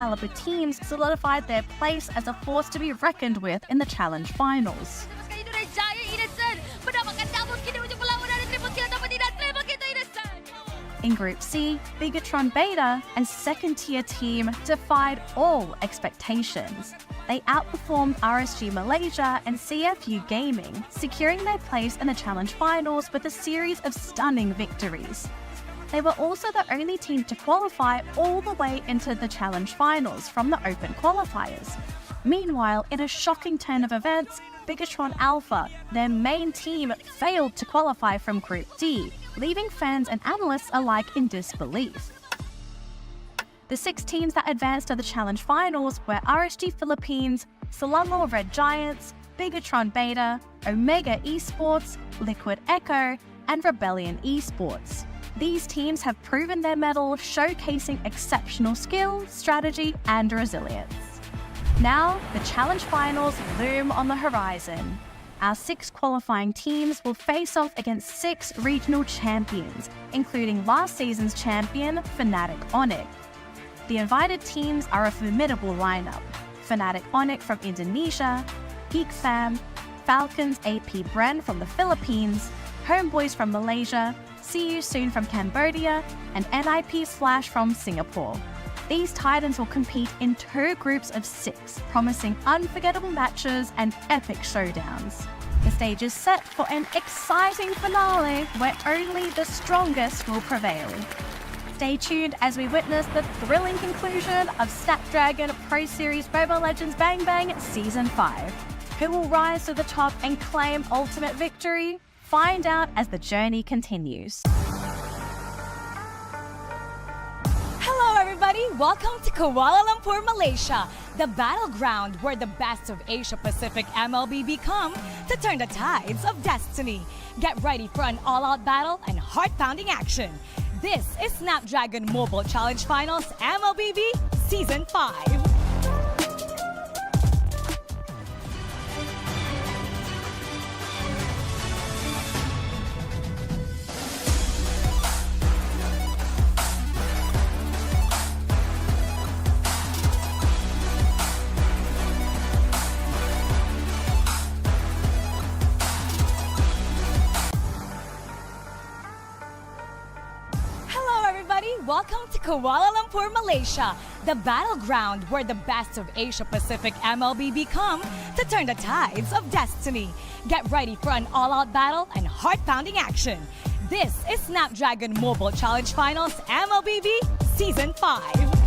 caliber teams solidified their place as a force to be reckoned with in the Challenge Finals. In Group C, Bigatron Beta and second-tier team defied all expectations. They outperformed RSG Malaysia and CFU Gaming, securing their place in the Challenge Finals with a series of stunning victories. They were also the only team to qualify all the way into the Challenge Finals from the Open qualifiers. Meanwhile, in a shocking turn of events, Bigatron Alpha, their main team, failed to qualify from Group D, leaving fans and analysts alike in disbelief. The 6 teams that advanced to the Challenge Finals were RSG Philippines, Selangor Red Giants, Bigatron Beta, Omega Esports, Liquid Echo, and Rebellion Esports. These teams have proven their mettle, showcasing exceptional skill, strategy, and resilience. Now, the Challenge Finals loom on the horizon. Our 6 qualifying teams will face off against 6 regional champions, including last season's champion, Fnatic Onyx. The invited teams are a formidable lineup: Fnatic Onyx from Indonesia, Geek Fam, Falcons AP Bren from the Philippines, Homeboys from Malaysia, See You Soon from Cambodia, and NIP Slash from Singapore. These titans will compete in 2 groups of 6, promising unforgettable matches and epic showdowns. The stage is set for an exciting finale where only the strongest will prevail. Stay tuned as we witness the thrilling conclusion of Snapdragon Pro Series Mobile Legends Bang Bang Season 5. Who will rise to the top and claim ultimate victory? Find out as the journey continues. Hello everybody, welcome to Kuala Lumpur, Malaysia, the battleground where the best of Asia-Pacific MLBB come to turn the tides of destiny. Get ready for an all-out battle and heart-pounding action. This is Snapdragon Mobile Challenge Finals MLBB Season 5. Welcome to Kuala Lumpur, Malaysia, the battleground where the best of Asia-Pacific MLBB come to turn the tides of destiny. Get ready for an all-out battle and heart-pounding action. This is Snapdragon Mobile Challenge Finals MLBB Season 5.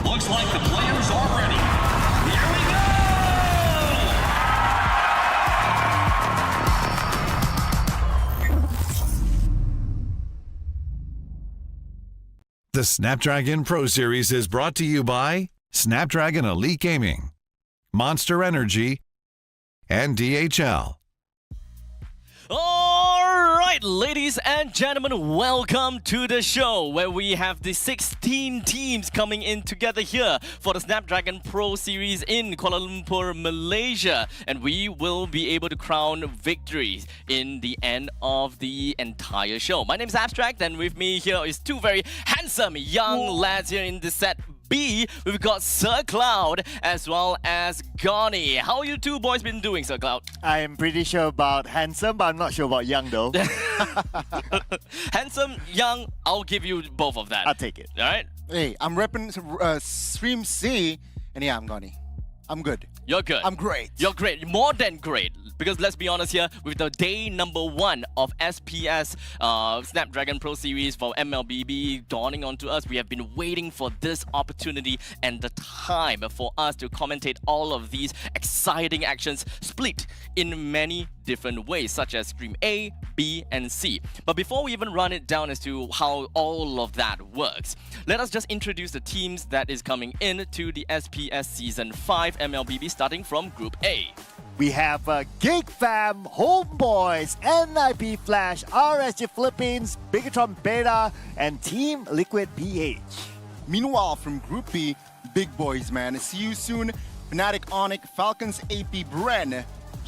Looks like the players are ready. Here we go! The Snapdragon Pro Series is brought to you by Snapdragon Elite Gaming, Monster Energy, and DHL. All right, ladies and gentlemen, welcome to the show where we have the 16 teams coming in together here for the Snapdragon Pro Series in Kuala Lumpur, Malaysia. And we will be able to crown victories in the end of the entire show. My name is Abstract, and with me here is 2 very handsome young lads here in the set. B, we've got Sir Cloud as well as Goni. How you two boys been doing, Sir Cloud? I am pretty sure about handsome, but I'm not sure about young though. Handsome, young, I'll give you both of that. I'll take it. All right? Hey, I'm repping Stream C, and yeah, I'm Goni. I'm good. You're good. I'm great. You're great. More than great. Because let's be honest here, with the day number 1 of SPS Snapdragon Pro Series for MLBB dawning onto us, we have been waiting for this opportunity and the time for us to commentate all of these exciting actions split in many different ways, such as Stream A, B, and C. But before we even run it down as to how all of that works, let us just introduce the teams that is coming in to the SPS Season 5 MLBB starting from Group A. We have Geek Fam, Homeboys, NIP Flash, RSG Philippines, Bigatron Beta, and Team Liquid PH. Meanwhile, from Group B, big boys, man. See you soon. Fnatic Onyx, Falcons AP Bren,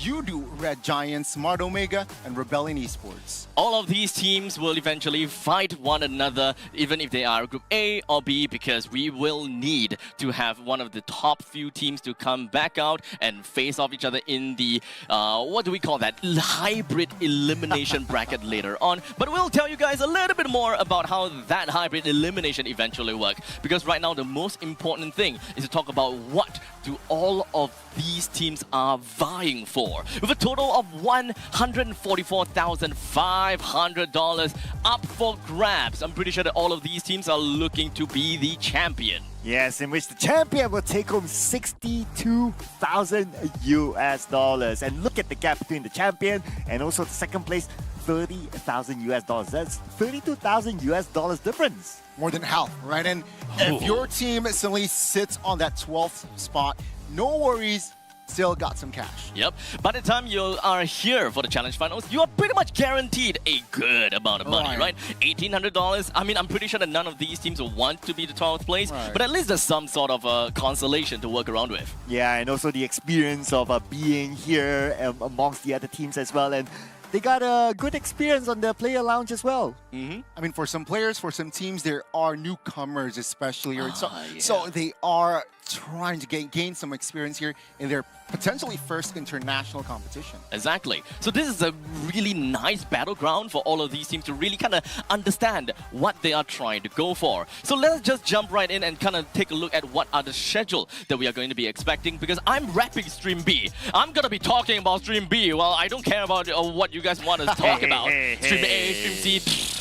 Udo Red Giants, Smart Omega, and Rebellion Esports. All of these teams will eventually fight one another, even if they are Group A or B, because we will need to have one of the top few teams to come back out and face off each other in the, what do we call that, hybrid elimination bracket later on. But we'll tell you guys a little bit more about how that hybrid elimination eventually works, because right now the most important thing is to talk about what do all of these teams are vying for. With a total of $144,500 up for grabs. I'm pretty sure that all of these teams are looking to be the champion. Yes, in which the champion will take home $62,000 US. And look at the gap between the champion and also the second place, $30,000 US. That's $32,000 US difference. More than half, right? And if your team suddenly sits on that 12th spot, no worries. Still got some cash. Yep. By the time you are here for the challenge finals, you are pretty much guaranteed a good amount of money, right? $1,800. I mean, I'm pretty sure that none of these teams will want to be the 12th place, but at least there's some sort of consolation to work around with. Yeah, and also the experience of being here amongst the other teams as well. And they got a good experience on the player lounge as well. I mean, for some players, for some teams, there are newcomers especially. Yeah. So they are trying to gain some experience here in their potentially first international competition. Exactly. So this is a really nice battleground for all of these teams to really kind of understand what they are trying to go for. So let's just jump right in and kind of take a look at what are the schedule that we are going to be expecting, because I'm wrapping Stream B. I'm going to be talking about Stream B. Well, I don't care about what you guys want to talk about. Stream A, Stream C.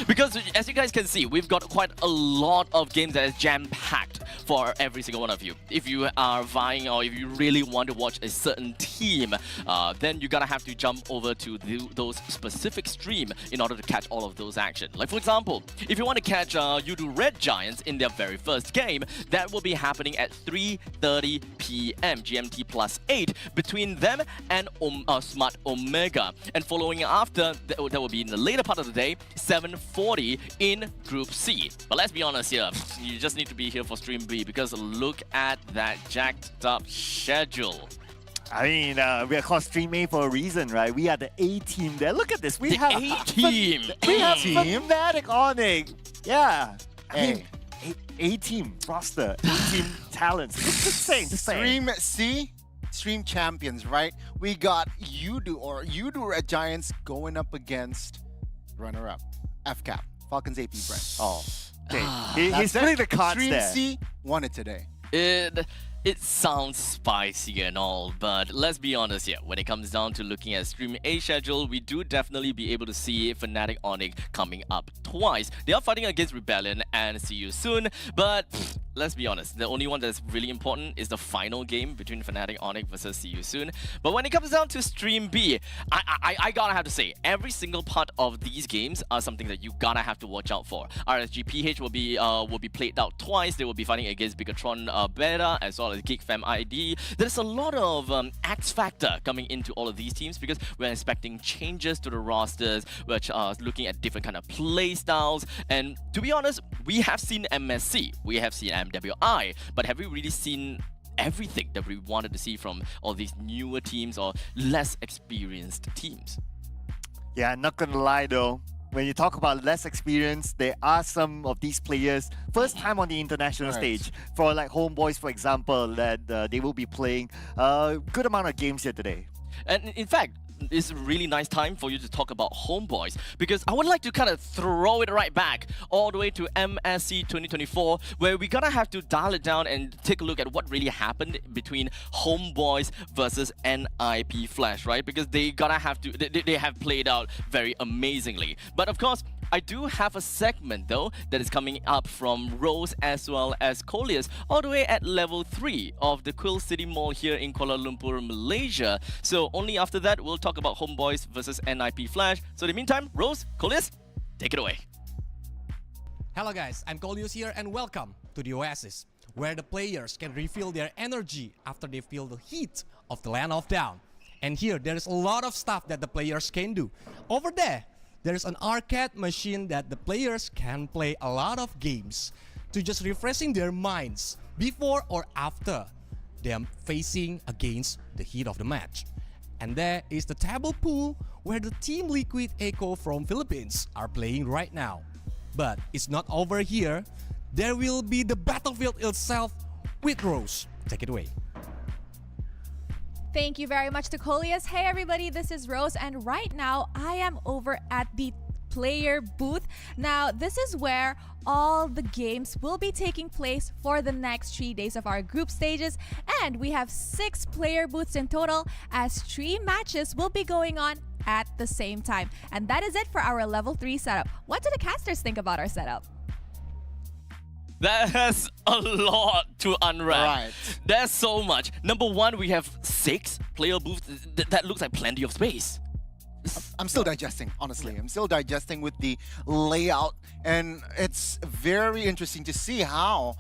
Because as you guys can see, we've got quite a lot of games that is jam-packed for every single one of you. If you are vying or if you really want to watch a certain team, then you're gonna have to jump over to those specific stream in order to catch all of those action. Like for example, if you want to catch Udo Red Giants in their very first game, that will be happening at 3:30 p.m. GMT +8 between them and Smart Omega. And following after, that will be in the later part of the day, 7:40 in Group C. But let's be honest here, you just need to be here for Stream B, because look at that jacked up schedule. I mean, we are called Stream A for a reason, right? We are the A team there. Look at this. We have A-team. We have Fnatic Onyx. Yeah. I mean, A team roster, A team talents. It's insane. Stream C, Stream champions, right? We got Udo Red Giants going up against runner-up FCAP, Falcons AP Brent. Oh, okay. He's putting the cards Stream there. C won it today. It sounds spicy and all, but let's be honest here. When it comes down to looking at Stream A schedule, we do definitely be able to see Fnatic Onyx coming up twice. They are fighting against Rebellion and See You Soon, but let's be honest, the only one that's really important is the final game between Fnatic Onyx versus See You Soon. But when it comes down to Stream B, I gotta have to say, every single part of these games are something that you gotta have to watch out for. RSG PH will be played out twice. They will be fighting against Bigatron Beta as well as Geek Fam ID. There's a lot of X factor coming into all of these teams, because we're expecting changes to the rosters, which are looking at different kind of play styles. And to be honest, we have seen MSC, we have seen MWI, but have we really seen everything that we wanted to see from all these newer teams or less experienced teams? Yeah, not gonna lie though. when you talk about less experience, there are some of these players first time on the international stage. For like Homeboys, for example, that they will be playing a good amount of games here today. And in fact, it's a really nice time for you to talk about Homeboys, because I would like to kind of throw it right back all the way to MSC 2024, where we're gonna have to dial it down and take a look at what really happened between Homeboys versus NIP Flash, right? Because they have played out very amazingly. But of course, I do have a segment though that is coming up from Rose as well as Coleus, all the way at level 3 of the Quill City Mall here in Kuala Lumpur, Malaysia. So only after that we'll talk about Homeboys versus NIP Flash. So in the meantime, Rose, Coleus, take it away. Hello guys, I'm Coleus here and welcome to the Oasis, where the players can refill their energy after they feel the heat of the Land of Down. And here there is a lot of stuff that the players can do. Over there's an arcade machine that the players can play a lot of games to just refreshing their minds before or after them facing against the heat of the match. And there is the table pool where the Team Liquid Echo from Philippines are playing right now. But it's not over here. There will be the battlefield itself with Rose. Take it away. Thank you very much to Coleus. Hey everybody, this is Rose, and right now I am over at the player booth. Now this is where all the games will be taking place for the next 3 days of our group stages, and we have 6 player booths in total as 3 matches will be going on at the same time. And that is it for our level 3 setup. What do the casters think about our setup? That's a lot to unwrap. Right. There's so much. Number one, we have 6 player booths. That looks like plenty of space. I'm still digesting, honestly. I'm still digesting with the layout, and it's very interesting to see how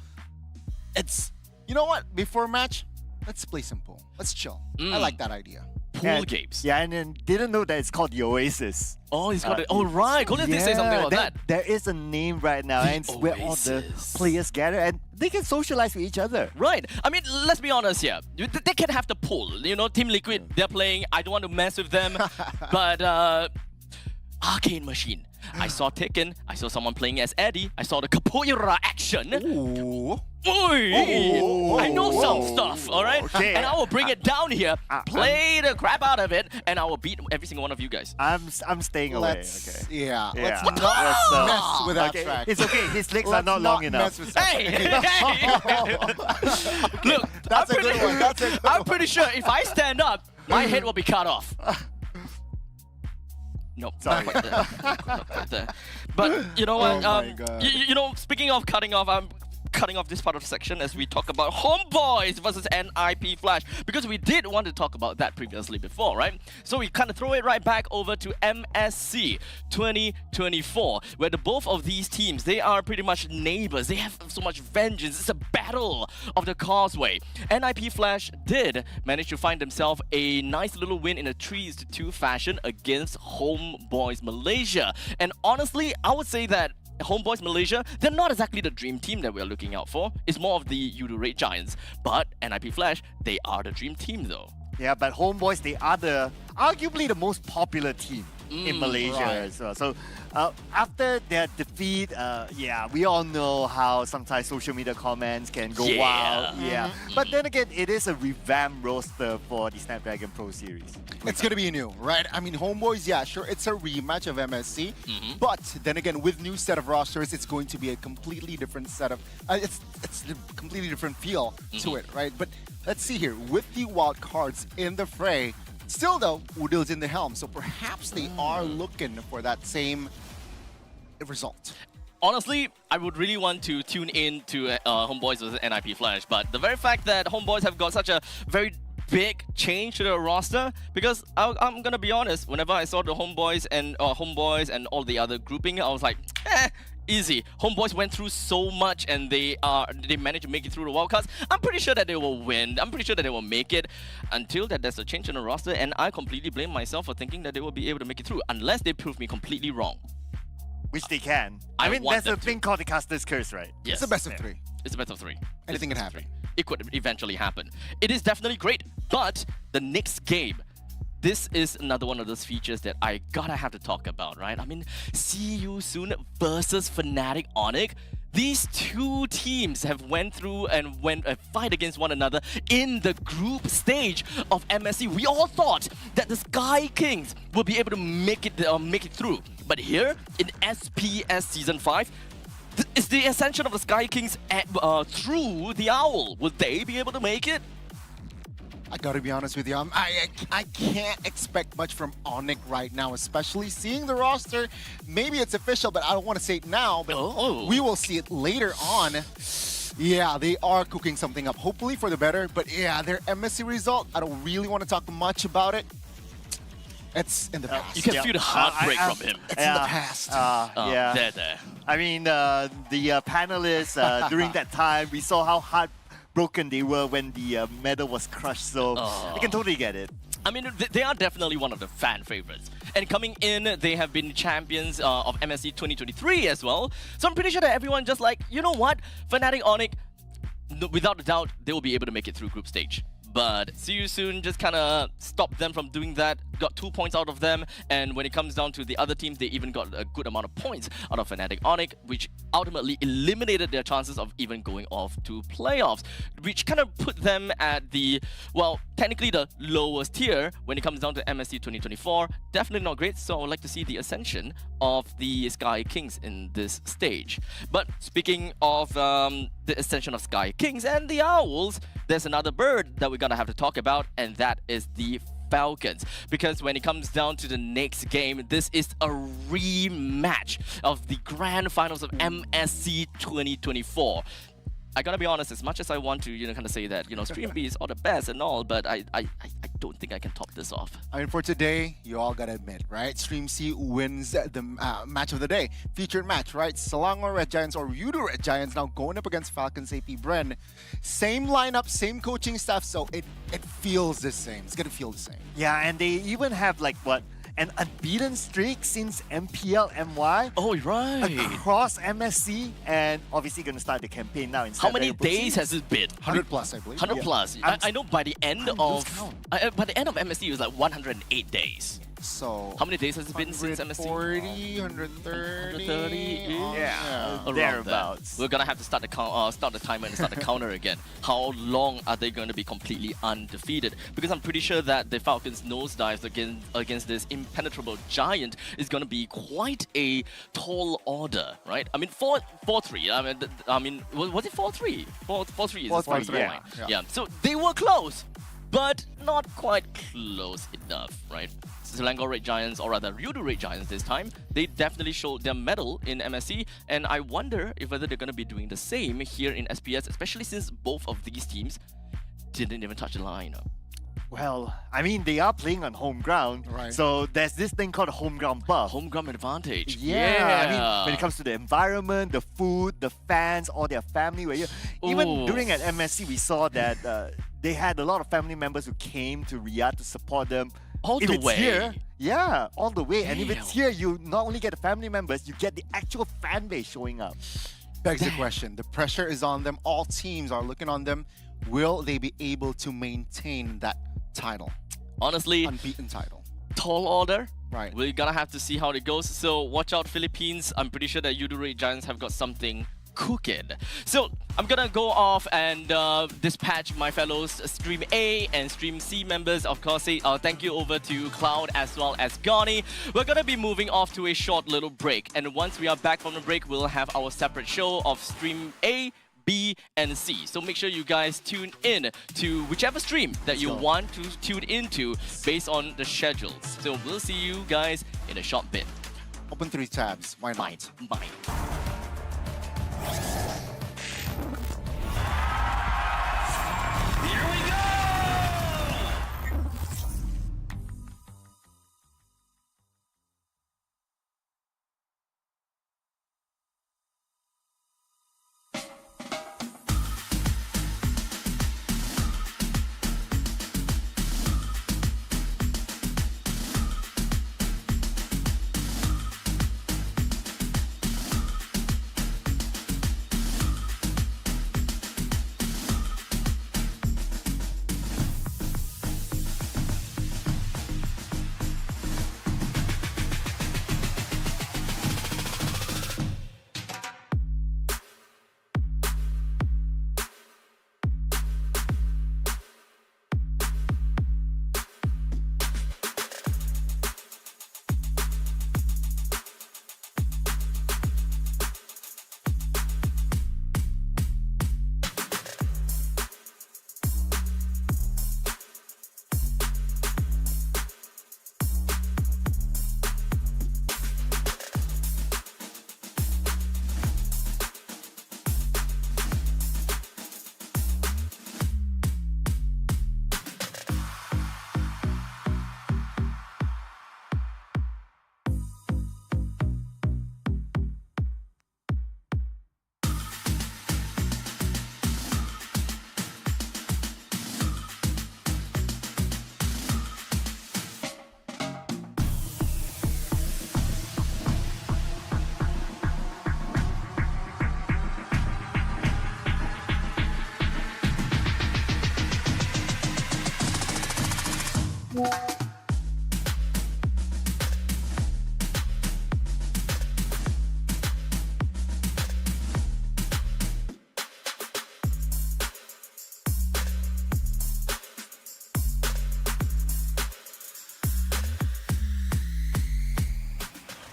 it's, you know what, before match, let's play some pool. Let's chill. I like that idea. Pool games. Yeah, and then didn't know that it's called the Oasis. Oh, he's got it. Oh, right. Coleus did say something about that. There is a name right now, and it's where all the Oasis. players gather and they can socialize with each other. Right. I mean, let's be honest here. They can have the pool. You know, Team Liquid, they're playing. I don't want to mess with them. But arcade machine. I saw Tekken. I saw someone playing as Eddie. I saw the capoeira action. Ooh. Oi! I know some stuff, all right? Okay. And I will bring it down here, play the crap out of it, and I will beat every single one of you guys. I'm staying away. Let's, Okay. yeah, Yeah. let's not Let's, mess with that Okay, track. it's okay. His legs are Let's not long enough. mess with Hey! Look, That's a good one. That's a good I'm one. pretty sure if I stand up, my head will be cut off. No, Sorry. not quite there. Not quite there. But you know what? Oh my God. You know, speaking of cutting off, I'm cutting off this part of the section as we talk about Homeboys versus NIP Flash, because we did want to talk about that previously before, right? So we kind of throw it right back over to MSC 2024, where the both of these teams, they are pretty much neighbors. They have so much vengeance. It's a battle of the causeway. NIP Flash did manage to find themselves a nice little win in a 3-2 fashion against Homeboys Malaysia. And honestly, I would say that Homeboys Malaysia, they're not exactly the dream team that we're looking out for. It's more of the Udo Red Giants. But NIP Flash, they are the dream team though. Yeah, but Homeboys, they are arguably the most popular team in Malaysia right. as well. So after their defeat, yeah, we all know how sometimes social media comments can go Yeah. wild. Yeah, but then again, it is a revamped roster for the Snapdragon Pro Series. It's going to be new, right? I mean, Homeboys, yeah, sure, it's a rematch of MSC, but then again, with new set of rosters, it's going to be a completely different set of, it's a completely different feel to it, right? But let's see here, with the wild cards in the fray, still though, Udil's in the helm, so perhaps they are looking for that same result. Honestly, I would really want to tune in to Homeboys versus NIP Flash, but the very fact that Homeboys have got such a very big change to the roster, because I'm gonna be honest, whenever I saw the Homeboys and all the other grouping, I was like, easy. Homeboys went through so much and they managed to make it through the wildcards. I'm pretty sure that they will win. I'm pretty sure that they will make it, until that there's a change in the roster, and I completely blame myself for thinking that they will be able to make it through, unless they prove me completely wrong. Which they can. I I mean, want there's a them to. thing called the Caster's Curse, right? Yes. It's the best of 3. It's a best of 3. Anything It's can a best of happen. 3. It could eventually happen. It is definitely great, but the next game, this is another one of those features that I gotta have to talk about, right? I mean, See You Soon versus Fnatic Onyx. These two teams have went through and went a fight against one another in the group stage of MSC. We all thought that the Sky Kings will be able to make it through, but here in SPS Season 5, is the ascension of the Sky Kings through the Owl. Will they be able to make it? I gotta be honest with you, I can't expect much from Onyx right now, especially seeing the roster. Maybe it's official, but I don't want to say it now, but we will see it later on. Yeah, they are cooking something up, hopefully for the better, but yeah, their MSC result, I don't really want to talk much about it. It's in the past. You can feel the heartbreak from him. It's in the past. Yeah. There. I mean, the panelists during that time, we saw how heartbroken they were when the medal was crushed, so I can totally get it. I mean, they are definitely one of the fan favorites. And coming in, they have been champions of MSC 2023 as well. So I'm pretty sure that everyone just like, you know what? Fnatic Onyx, without a doubt, they will be able to make it through group stage. But See You Soon just kind of stopped them from doing that, got 2 points out of them, and when it comes down to the other teams, they even got a good amount of points out of Fnatic Onyx, which ultimately eliminated their chances of even going off to playoffs, which kind of put them at the, well, technically the lowest tier when it comes down to MSC 2024. Definitely not great, so I would like to see the ascension of the Sky Kings in this stage. But speaking of the ascension of Sky Kings and the Owls, there's another bird that we're gonna have to talk about, and that is the Falcons. Because when it comes down to the next game, this is a rematch of the grand finals of MSC 2024. I gotta be honest, as much as I want to, kind of say that, Stream B is all the best and all, but I don't think I can top this off. I mean, for today, you all gotta admit, right? Stream C wins the match of the day. Featured match, right? Selangor Red Giants or Yudu Red Giants now going up against Falcons AP Bren. Same lineup, same coaching staff, so it feels the same. It's gonna feel the same. Yeah, and they even have an unbeaten streak since MPL MY. Oh, right. Across MSC, and obviously going to start the campaign now. How many days has it been? 100 plus, I believe. 100 plus. I know by the end of MSC it was like 108 days. So how many days has it been since MSC? 140, 130. Yeah, around thereabouts. We're gonna have to start the timer and start the counter again. How long are they going to be completely undefeated? Because I'm pretty sure that the Falcons' nosedives against this impenetrable giant is going to be quite a tall order, right? I mean, 4-3. I mean, was it 4-3? 4-3 is 4-3, yeah. So they were close, but not quite close enough, right? Selangor Red Giants, or rather Yudu Red Giants this time, they definitely showed their mettle in MSC, and I wonder if whether they're going to be doing the same here in SPS, especially since both of these teams didn't even touch the line. Well, I mean, they are playing on home ground, right? So there's this thing called a home ground buff. Home ground advantage. Yeah. I mean, when it comes to the environment, the food, the fans, all their family were here. Even during at MSC, we saw that they had a lot of family members who came to Riyadh to support them. All if the it's way. Here, yeah, all the way. Damn. And if it's here, you not only get the family members, you get the actual fan base showing up. Begs the question. The pressure is on them. All teams are looking on them. Will they be able to maintain that title? Honestly, unbeaten title. Tall order. Right. We're gonna have to see how it goes. So watch out, Philippines. I'm pretty sure that Yudu Red Giants have got something cooking. So I'm gonna go off and dispatch my fellows Stream A and Stream C members. Of course, say thank you over to Cloud as well as Goni. We're gonna be moving off to a short little break, and once we are back from the break, we'll have our separate show of Stream A, B, and C. So make sure you guys tune in to whichever stream that you want to tune into based on the schedules. So we'll see you guys in a short bit. Open 3 tabs. Why not? Bye. Here we go!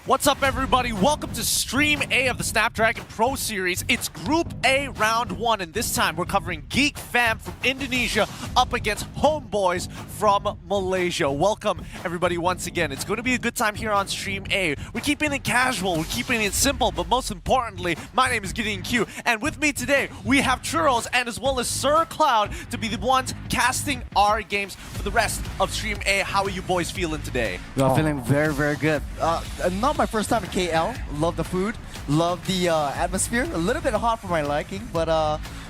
What's up, everybody? Welcome to Stream A of the Snapdragon Pro Series. It's Group A Round 1, and this time we're covering Geek Fam from Indonesia up against Homeboys from Malaysia. Welcome, everybody, once again. It's going to be a good time here on Stream A. We're keeping it casual, we're keeping it simple, but most importantly, my name is Gideon Q, and with me today, we have Churros and as well as Sir Cloud to be the ones casting our games for the rest of Stream A. How are you boys feeling today? Well, feeling very, very good. Not my first time in KL. Love the food, love the atmosphere. A little bit hot for my liking, but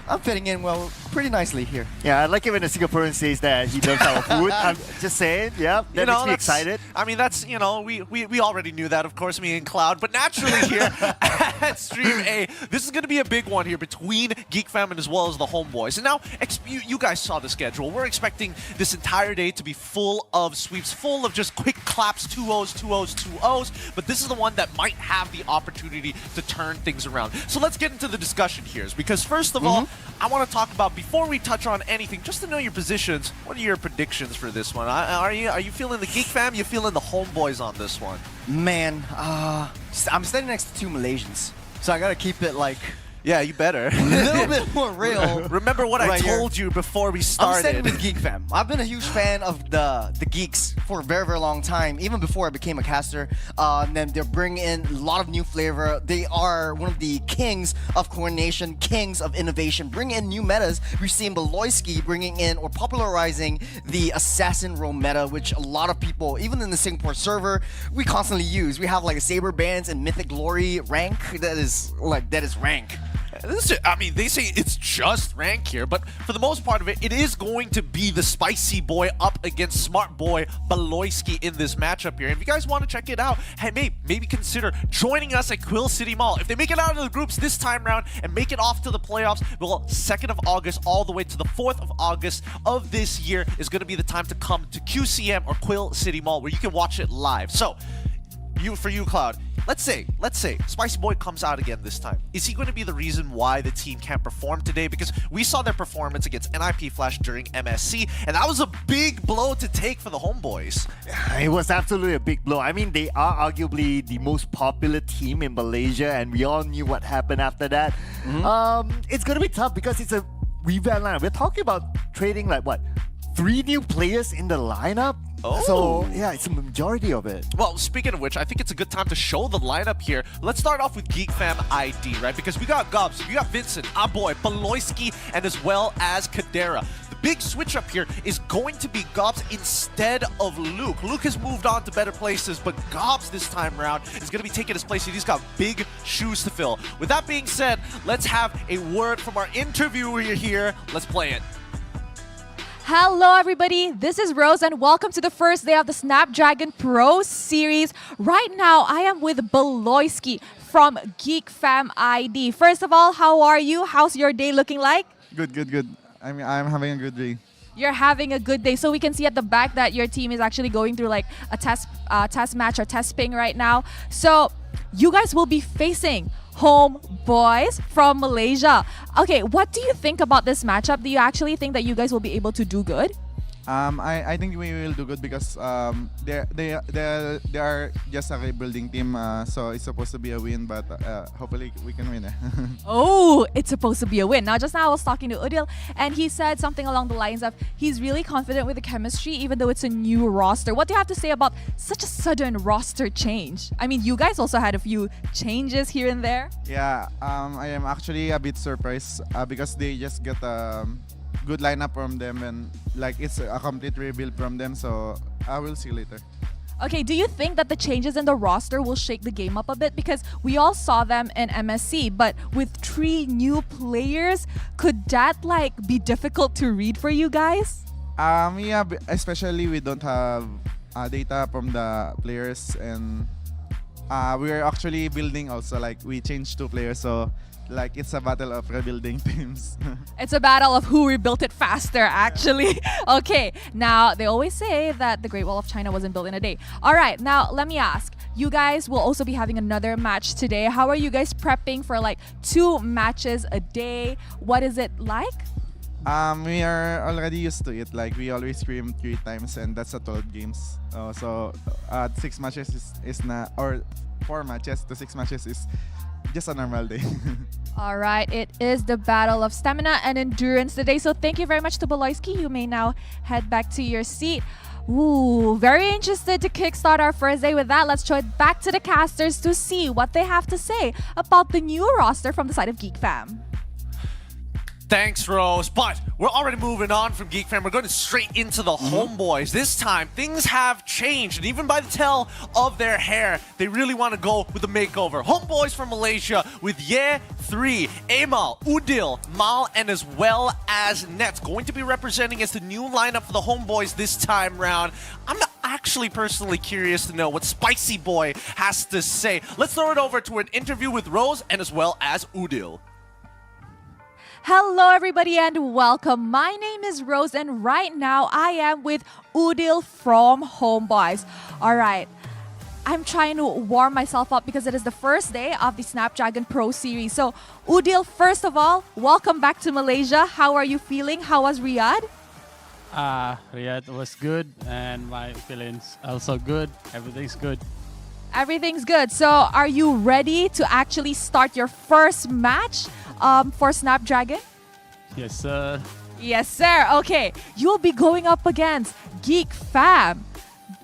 I'm fitting in well, pretty nicely here. Yeah, I like it when a Singaporean says that he loves our food. I'm just saying, yeah, that makes me excited. I mean, that's, you know, we already knew that, of course, me and Cloud, but naturally here at Stream A, this is going to be a big one here between Geek Fam and as well as the Homeboys. And now, you guys saw the schedule. We're expecting this entire day to be full of sweeps, full of just quick claps, 2-0s, 2-0s, 2-0s, but this is the one that might have the opportunity to turn things around. So let's get into the discussion here, because first of all, I want to talk about, before we touch on anything, just to know your positions, what are your predictions for this one? Are you feeling the Geek Fam? You feeling the Homeboys on this one? Man, I'm standing next to two Malaysians, so I gotta keep it like... Yeah, you better. A little bit more real. Remember what I told you before we started. I'm standing with Geek Fam. I've been a huge fan of the geeks for a very, very long time, even before I became a caster. And then they're bringing in a lot of new flavor. They are one of the kings of coordination, kings of innovation, bringing in new metas. We've seen Beloyski bringing in or popularizing the assassin role meta, which a lot of people, even in the Singapore server, we constantly use. We have like a Saber Bands and Mythic Glory rank that is rank. I mean, they say it's just rank here, but for the most part of it, it is going to be the spicy boy up against smart boy Beloyski in this matchup here. And if you guys want to check it out, hey, maybe consider joining us at Quill City Mall. If they make it out of the groups this time round and make it off to the playoffs, well, 2nd of August all the way to the 4th of August of this year is going to be the time to come to QCM or Quill City Mall where you can watch it live. So, for you, Cloud, let's say Spicy Boy comes out again this time. Is he going to be the reason why the team can't perform today? Because we saw their performance against NIP Flash during MSC, and that was a big blow to take for the Homeboys. It was absolutely a big blow. I mean, they are arguably the most popular team in Malaysia, and we all knew what happened after that. It's going to be tough because it's a revamp lineup. We're talking about trading like, what, 3 new players in the lineup? Oh. So, yeah, it's a majority of it. Well, speaking of which, I think it's a good time to show the lineup here. Let's start off with Geek Fam ID, right? Because we got Gobs, we got Vincent, Aboy, Beloyski, and as well as Kadera. The big switch up here is going to be Gobs instead of Luke. Luke has moved on to better places, but Gobs this time around is going to be taking his place, and he's got big shoes to fill. With that being said, let's have a word from our interviewer here. Let's play it. Hello everybody, this is Rose and welcome to the first day of the Snapdragon Pro Series. Right now, I am with Beloyski from Geek Fam ID. First of all, how are you? How's your day looking like? Good. I'm having a good day. You're having a good day. So we can see at the back that your team is actually going through like a test match or test ping right now. So you guys will be facing Homeboys from Malaysia. Okay, what do you think about this matchup? Do you actually think that you guys will be able to do good? I think we will do good because they are just a rebuilding team, so it's supposed to be a win, but hopefully we can win. Oh, it's supposed to be a win. Now, just now I was talking to Udil, and he said something along the lines of he's really confident with the chemistry, even though it's a new roster. What do you have to say about such a sudden roster change? I mean, you guys also had a few changes here and there. Yeah, I am actually a bit surprised because they just get good lineup from them, and like it's a complete rebuild from them, so I will see later. Okay, do you think that the changes in the roster will shake the game up a bit? Because we all saw them in MSC, but with 3 new players, could that like be difficult to read for you guys? Yeah, especially we don't have data from the players, and we're actually building also, like we changed 2 players, so like it's a battle of rebuilding teams. It's a battle of who rebuilt it faster, actually. Okay, now they always say that the Great Wall of China wasn't built in a day. All right, now let me ask. You guys will also be having another match today. How are you guys prepping for like 2 matches a day? What is it like? We are already used to it. Like we always stream 3 times, and that's a 12 games. So 6 matches is not, or 4 matches to 6 matches is just a normal day. All right, it is the battle of stamina and endurance today. So thank you very much to Baloyski. You may now head back to your seat. Ooh, very interested to kickstart our first day with that. Let's throw it back to the casters to see what they have to say about the new roster from the side of Geek Fam. Thanks, Rose. But we're already moving on from Geek Fam. We're going straight into the Homeboys. This time, things have changed. And even by the tell of their hair, they really want to go with a makeover. Homeboys from Malaysia with Ye 3, Amal, Udil, Mal, and as well as Nets going to be representing as the new lineup for the Homeboys this time round. I'm actually personally curious to know what Spicy Boy has to say. Let's throw it over to an interview with Rose and as well as Udil. Hello everybody and welcome. My name is Rose and right now I am with Udil from Homeboys. Alright, I'm trying to warm myself up because it is the first day of the Snapdragon Pro Series. So Udil, first of all, welcome back to Malaysia. How are you feeling? How was Riyadh? Riyadh was good and my feelings also good. Everything's good. Everything's good. So are you ready to actually start your first match for Snapdragon? Yes, sir. Yes, sir. Okay, you'll be going up against Geek Fam.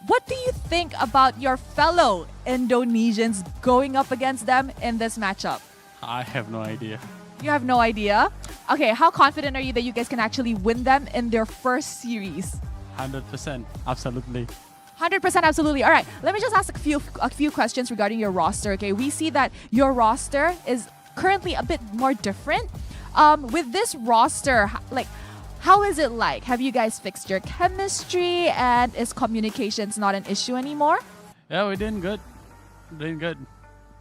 What do you think about your fellow Indonesians going up against them in this matchup? I have no idea. You have no idea? Okay, how confident are you that you guys can actually win them in their first series? 100%. Absolutely. 100% absolutely. All right, let me just ask a few questions regarding your roster. Okay, we see that your roster is currently a bit more different. With this roster, like, how is it like? Have you guys fixed your chemistry and is communications not an issue anymore? Yeah, we're doing good. Doing good.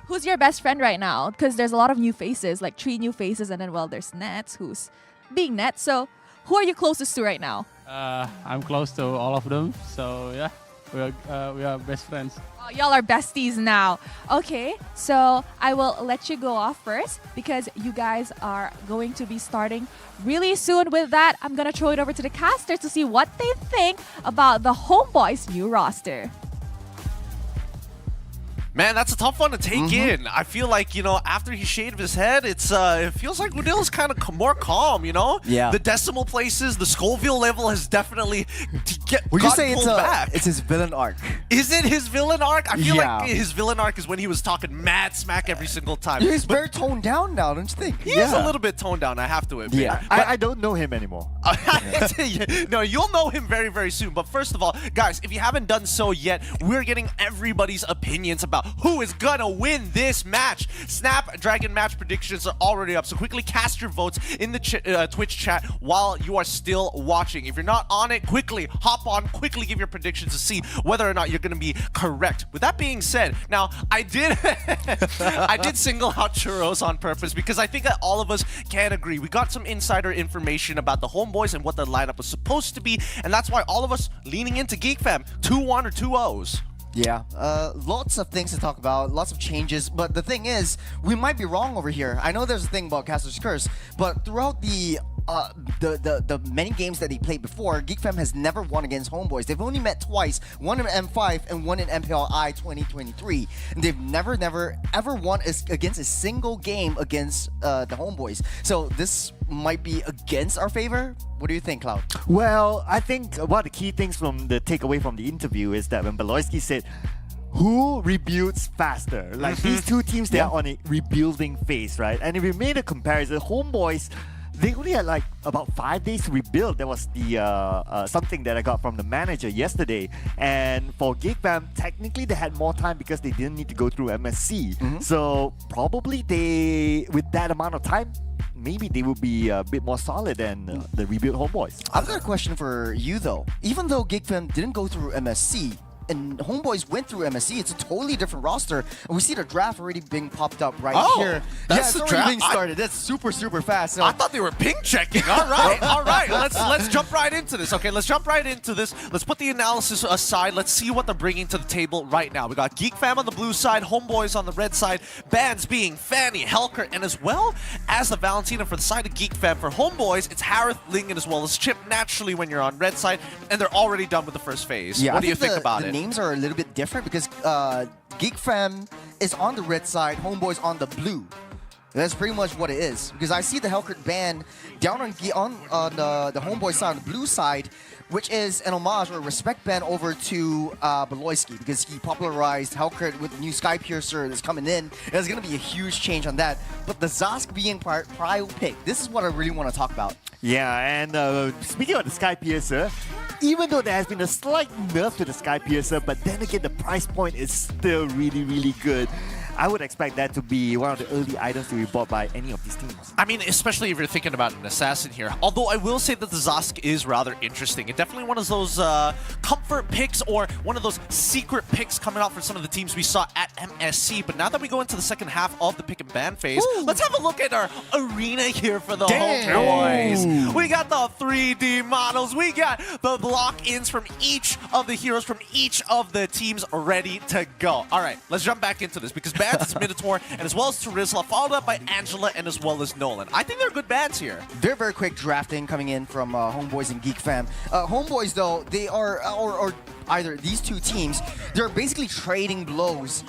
Who's your best friend right now? Because there's a lot of new faces, like 3 new faces, and then, well, there's Nets, who's being Nets. So who are you closest to right now? I'm close to all of them. So, yeah, we are best friends. Oh, y'all are besties now. Okay, so I will let you go off first because you guys are going to be starting really soon. With that, I'm going to throw it over to the casters to see what they think about the Homeboys' new roster. Man, that's a tough one to take in. I feel like, you know, after he shaved his head, it feels like Udil's kind of more calm, you know? Yeah. The decimal places, the Scoville level has definitely Would you say pulled back. it's his villain arc? Is it his villain arc? I feel like his villain arc is when he was talking mad smack every single time. He's very toned down now, don't you think? He is a little bit toned down, I have to admit. Yeah. I don't know him anymore. No, you'll know him very, very soon. But first of all, guys, if you haven't done so yet, we're getting everybody's opinions about who is gonna win this match. Snapdragon match predictions are already up, so quickly cast your votes in the Twitch chat while you are still watching. If you're not on it, quickly hop on, quickly give your predictions to see whether or not you're gonna be correct. With that being said, now I did I did single out Churros on purpose because I think that all of us can agree. We got some insider information about the Homeboys and what the lineup was supposed to be, and that's why all of us leaning into Geek Fam 2-1 or 2-0s. Yeah, lots of things to talk about, lots of changes, but the thing is, we might be wrong over here. I know there's a thing about Caster's Curse, but throughout the many games that he played before, Geek Fam has never won against Homeboys. They've only met twice, one in M5 and one in MPLI 2023. And they've never, ever won against a single game against the Homeboys. So this might be against our favor. What do you think, Cloud? Well, I think one of the key things from the takeaway from the interview is that when Baloyski said, who rebuilds faster? Like these two teams, they are on a rebuilding phase, right? And if we made a comparison, Homeboys, they only had like about 5 days to rebuild. That was the something that I got from the manager yesterday. And for Geek Fam, technically they had more time because they didn't need to go through MSC. So probably they, with that amount of time, maybe they will be a bit more solid than the rebuilt Homeboys. I've got a question for you though. Even though Geek Fam didn't go through MSC, and Homeboys went through MSC, it's a totally different roster. And we see the draft already being popped up right here. That's it's the already draft? being started. That's super fast. So I thought they were ping checking. All right, all right. Let's jump right into this. Okay, let's jump right into this. Let's put the analysis aside. Let's see what they're bringing to the table right now. We got Geek Fam on the blue side, Homeboys on the red side, bands being Fanny, Helker, and as well as the Valentina for the side of Geek Fam. For Homeboys, it's Harith, Lingen, as well as Chip naturally when you're on red side, and they're already done with the first phase. Yeah, What do you think about the it? names are a little bit different because Geek Fam is on the red side, Homeboy's on the blue. That's pretty much what it is. Because I see the Hellcrit band down on the Homeboy side, on the blue side, which is an homage or a respect band over to Beloyski, because he popularized Hellcrit with the new Sky Piercer that's coming in. There's going to be a huge change on that. But the Zosk being prio pick, this is what I really want to talk about. Yeah, and speaking of the Sky Piercer, even though there has been a slight nerf to the Sky Piercer, but then again, the price point is still really, really good. I would expect that to be one of the early items to be bought by any of these teams. I mean, especially if you're thinking about an assassin here. Although I will say that the Zosk is rather interesting. It's definitely one of those comfort picks or one of those secret picks coming out for some of the teams we saw at MSC. But now that we go into the second half of the pick and ban phase, let's have a look at our arena here for the Homeboys. We got the 3D models. We got the block-ins from each of the heroes, from each of the teams ready to go. All right, let's jump back into this because bans is Minotaur and as well as Tarizla, followed up by Angela and as well as Nolan. I think they're good bans here. They're very quick drafting coming in from Homeboys and Geek Fam. Homeboys, though, they are, or either these two teams, they're basically trading blows,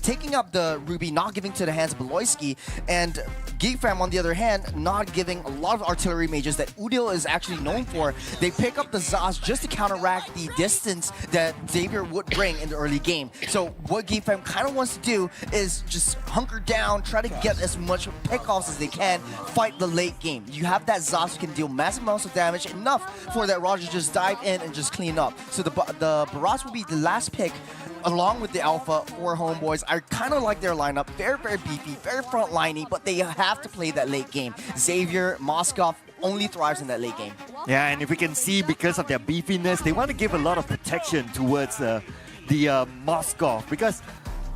taking up the Ruby, not giving to the hands of Beloyski, and Geek Fam, on the other hand, not giving a lot of artillery mages that Udil is actually known for. They pick up the Zaz just to counteract the distance that Xavier would bring in the early game. So what Geek Fam kind of wants to do is just hunker down, try to get as much pickoffs as they can, fight the late game. You have that Zaz who can deal massive amounts of damage, enough for that Roger just dive in and just clean up. So the Barrage will be the last pick along with the Alpha for Homeboys. I kind of like their lineup. Very, very beefy, very front-liney, but they have to play that late game. Xavier, Moskov only thrives in that late game. Yeah, and if we can see, because of their beefiness, they want to give a lot of protection towards the Moskov, because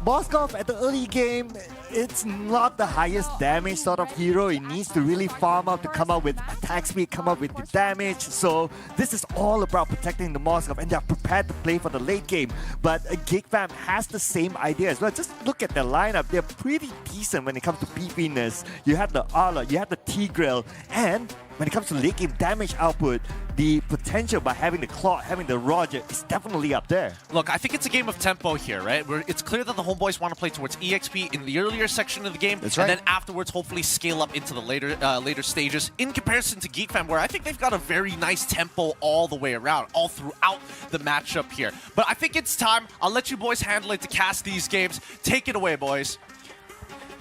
Moskov at the early game, it's not the highest damage sort of hero. It needs to really farm up to come up with attack speed, come up with the damage. So this is all about protecting the Moskov, and they're prepared to play for the late game. But Geek Fam has the same idea as well. Just look at their lineup. They're pretty decent when it comes to beefiness. You have the Arla, you have the Tigreal, and when it comes to late game damage output, the potential by having the Claw, having the Roger is definitely up there. Look, I think it's a game of tempo here, right? It's clear that the Homeboys want to play towards EXP in the earlier section of the game, That's right. and then afterwards hopefully scale up into the later stages, in comparison to Geek Fam, where I think they've got a very nice tempo all the way around, all throughout the matchup here. But I think it's time. I'll let you boys handle it to cast these games. Take it away, boys.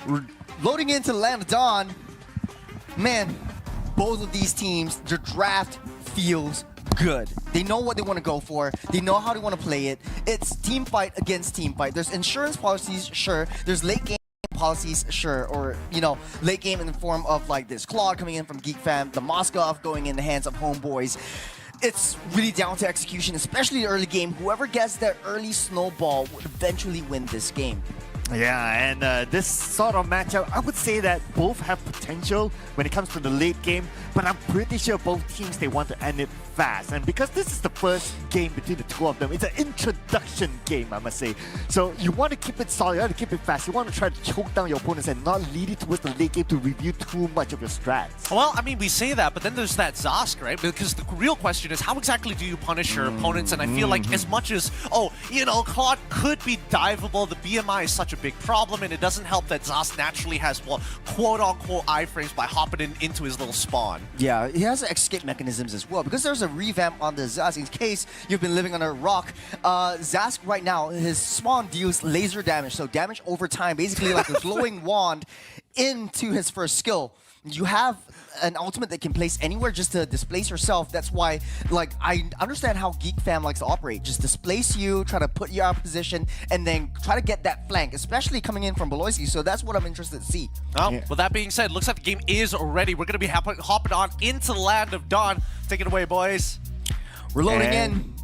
We're loading into the Land of Dawn. Man, both of these teams, their draft feels good. They know what they want to go for. They know how they want to play it. It's team fight against team fight. There's insurance policies, sure. There's late game policies, sure. Or, you know, late game in the form of like this Claude coming in from Geek Fam, the Moskov going in the hands of Homeboys. It's really down to execution, especially the early game. Whoever gets that early snowball would eventually win this game. Yeah, and this sort of matchup, I would say that both have potential when it comes to the late game, but I'm pretty sure both teams, they want to end it fast. And because this is the first game between the two of them, it's an introduction game, I must say. So you want to keep it solid, you want to keep it fast, you want to try to choke down your opponents and not lead it towards the late game to review too much of your strats. Well, I mean, we say that, but then there's that Zosk, right? Because the real question is, how exactly do you punish your opponents? And I feel like as much as, oh, you know, Claude could be diveable, the BMI is such a big problem, and it doesn't help that Zosk naturally has, well, quote-unquote iframes by hopping into his little spawn. Yeah, he has escape mechanisms as well, because there's a revamp on the Zask. In case you've been living under a rock, Zask right now, his spawn deals laser damage, so damage over time, basically like a glowing wand into his first skill. You have an ultimate that can place anywhere just to displace yourself. That's why, like, I understand how Geek Fam likes to operate. Just displace you, try to put you out of position, and then try to get that flank, especially coming in from Beloyski. So that's what I'm interested to see. Well, with that being said, looks like the game is ready. We're going to be hopping on into the Land of Dawn. Take it away, boys. We're loading in.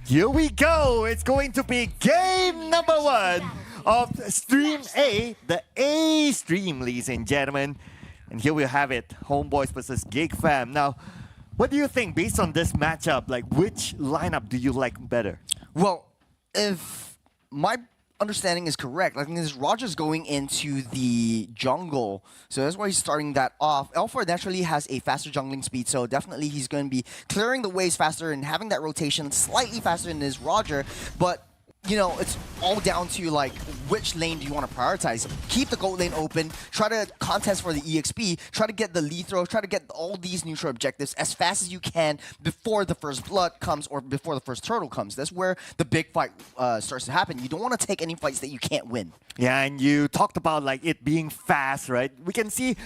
Here we go. It's going to be game number 1 of Stream A, the A stream, ladies and gentlemen. And here we have it, Homeboys versus Geek Fam. Now, what do you think based on this matchup? Like, which lineup do you like better? Well, if my understanding is correct, I think this Roger's going into the jungle, so that's why he's starting that off. L4 naturally has a faster jungling speed, so definitely he's going to be clearing the waves faster and having that rotation slightly faster than his Roger, but you know, it's all down to like which lane do you want to prioritize. Keep the gold lane open, try to contest for the EXP, try to get the lead throw, try to get all these neutral objectives as fast as you can before the first blood comes or before the first turtle comes. That's where the big fight starts to happen. You don't want to take any fights that you can't win. Yeah, and you talked about like it being fast, right? We can see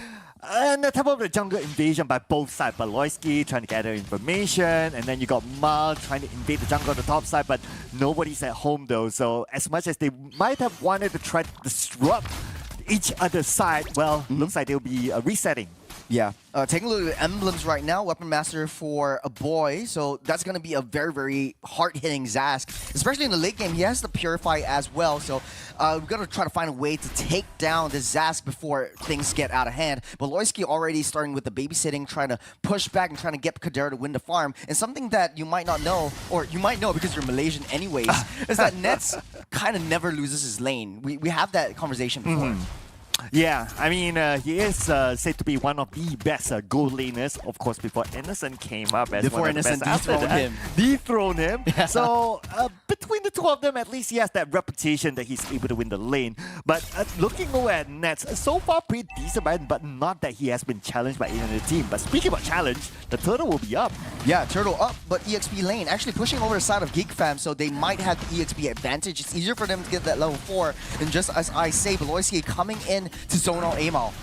on the top of the jungle invasion by both sides. Baloyski trying to gather information, and then you got Mal trying to invade the jungle on the top side, but nobody's at home though. So as much as they might have wanted to try to disrupt each other's side, well, looks like they'll be resetting. Yeah. Taking a look at the emblems right now, Weapon Master for a boy, so that's going to be a very, very hard-hitting Zask. Especially in the late game, he has the Purify as well, so we've got to try to find a way to take down the Zask before things get out of hand. But Loyski already starting with the babysitting, trying to push back and trying to get Kadera to win the farm. And something that you might not know, or you might know because you're Malaysian anyways, is that Nets kind of never loses his lane. We have that conversation before. Yeah, I mean, he is said to be one of the best gold laners, of course, before Innocent came up as Before one of the Innocent best. Dethroned him. Yeah. So, between the two of them, at least he has that reputation that he's able to win the lane. But looking over at Nets, so far pretty decent, but not that he has been challenged by any other team. But speaking about challenge, the Turtle will be up. Yeah, Turtle up, but EXP lane actually pushing over the side of Geek Fam, so they might have the EXP advantage. It's easier for them to get that level 4. And just as I say, Beloyski coming in to zone out Amal.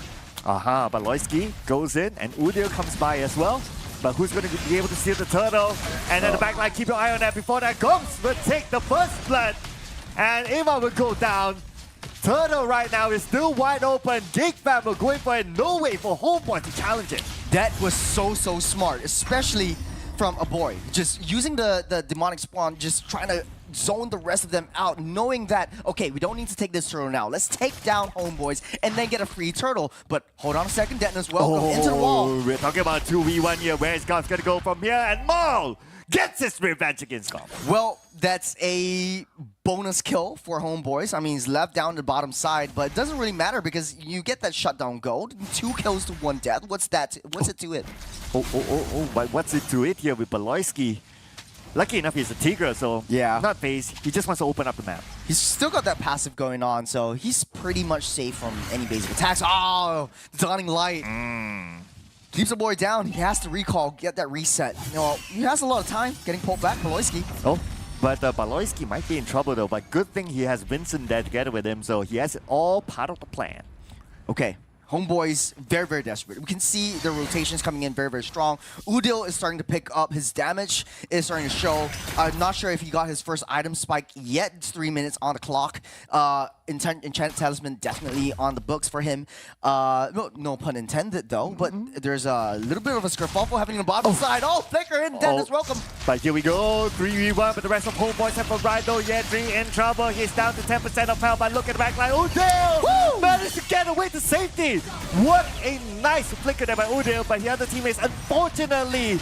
But Loyski goes in, and Udil comes by as well. But who's going to be able to steal the Turtle? And then the backline, keep your eye on that before that. Gomes will take the first blood. And Amal will go down. Turtle right now is still wide open. Geek Fam will go in for it. No way for Homeboy to challenge it. That was so smart, especially from a boy. Just using the demonic spawn, just trying to zone the rest of them out, knowing that, okay, we don't need to take this turtle now. Let's take down Homeboys and then get a free turtle. But hold on a second, Dennis, welcome into the wall. We're talking about 2v1 here. Where is Golf going to go from here? And Maul gets his revenge against Golf. Well, that's a bonus kill for Homeboys. I mean, he's left down the bottom side, but it doesn't really matter because you get that shutdown gold. 2 kills to 1 death. What's that? What's it to it? But what's it to it here with Baloyski? Lucky enough, he's a Tigra, so yeah, not phased. He just wants to open up the map. He's still got that passive going on, so he's pretty much safe from any basic attacks. Oh, the Dawning Light. Keeps the boy down. He has to recall, get that reset. You know, he has a lot of time getting pulled back, Baloyski. Oh, but Baloyski might be in trouble though. But good thing he has Vincent there together with him, so he has it all part of the plan. Okay. Homeboys, very desperate. We can see the rotations coming in very strong. Udil is starting to pick up. His damage is starting to show. I'm not sure if he got his first item spike yet. It's 3 minutes on the clock. Enchanted Talisman definitely on the books for him. No pun intended though, but there's a little bit of a skerfuffle happening on the bottom side. Oh, Flicker in, Dennis, welcome. But here we go, 3v1, but the rest of Homeboys have a ride though. Yedri in trouble. He's down to 10% of health, but look at the backline. Udil managed to get away to safety. What a nice flicker there by Udil, but the other teammates, unfortunately,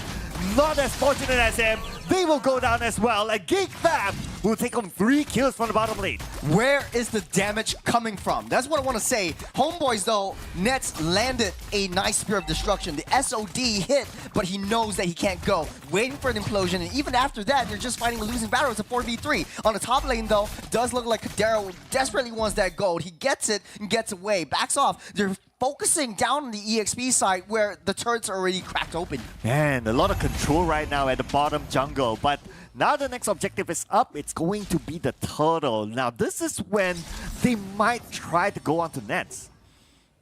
not as fortunate as him. They will go down as well. And Geek Fam will take home 3 kills from the bottom lane. Where is the damage coming from? That's what I want to say. Homeboys, though, Nets landed a nice Spear of Destruction. The SOD hit, but he knows that he can't go. Waiting for an implosion, and even after that, they're just fighting a losing battle. It's a 4v3. On the top lane, though, does look like Kadero desperately wants that gold. He gets it and gets away. Backs off. They're focusing down on the EXP side where the turrets are already cracked open. Man, a lot of control right now at the bottom jungle, but now the next objective is up. It's going to be the turtle. Now this is when they might try to go onto Nets.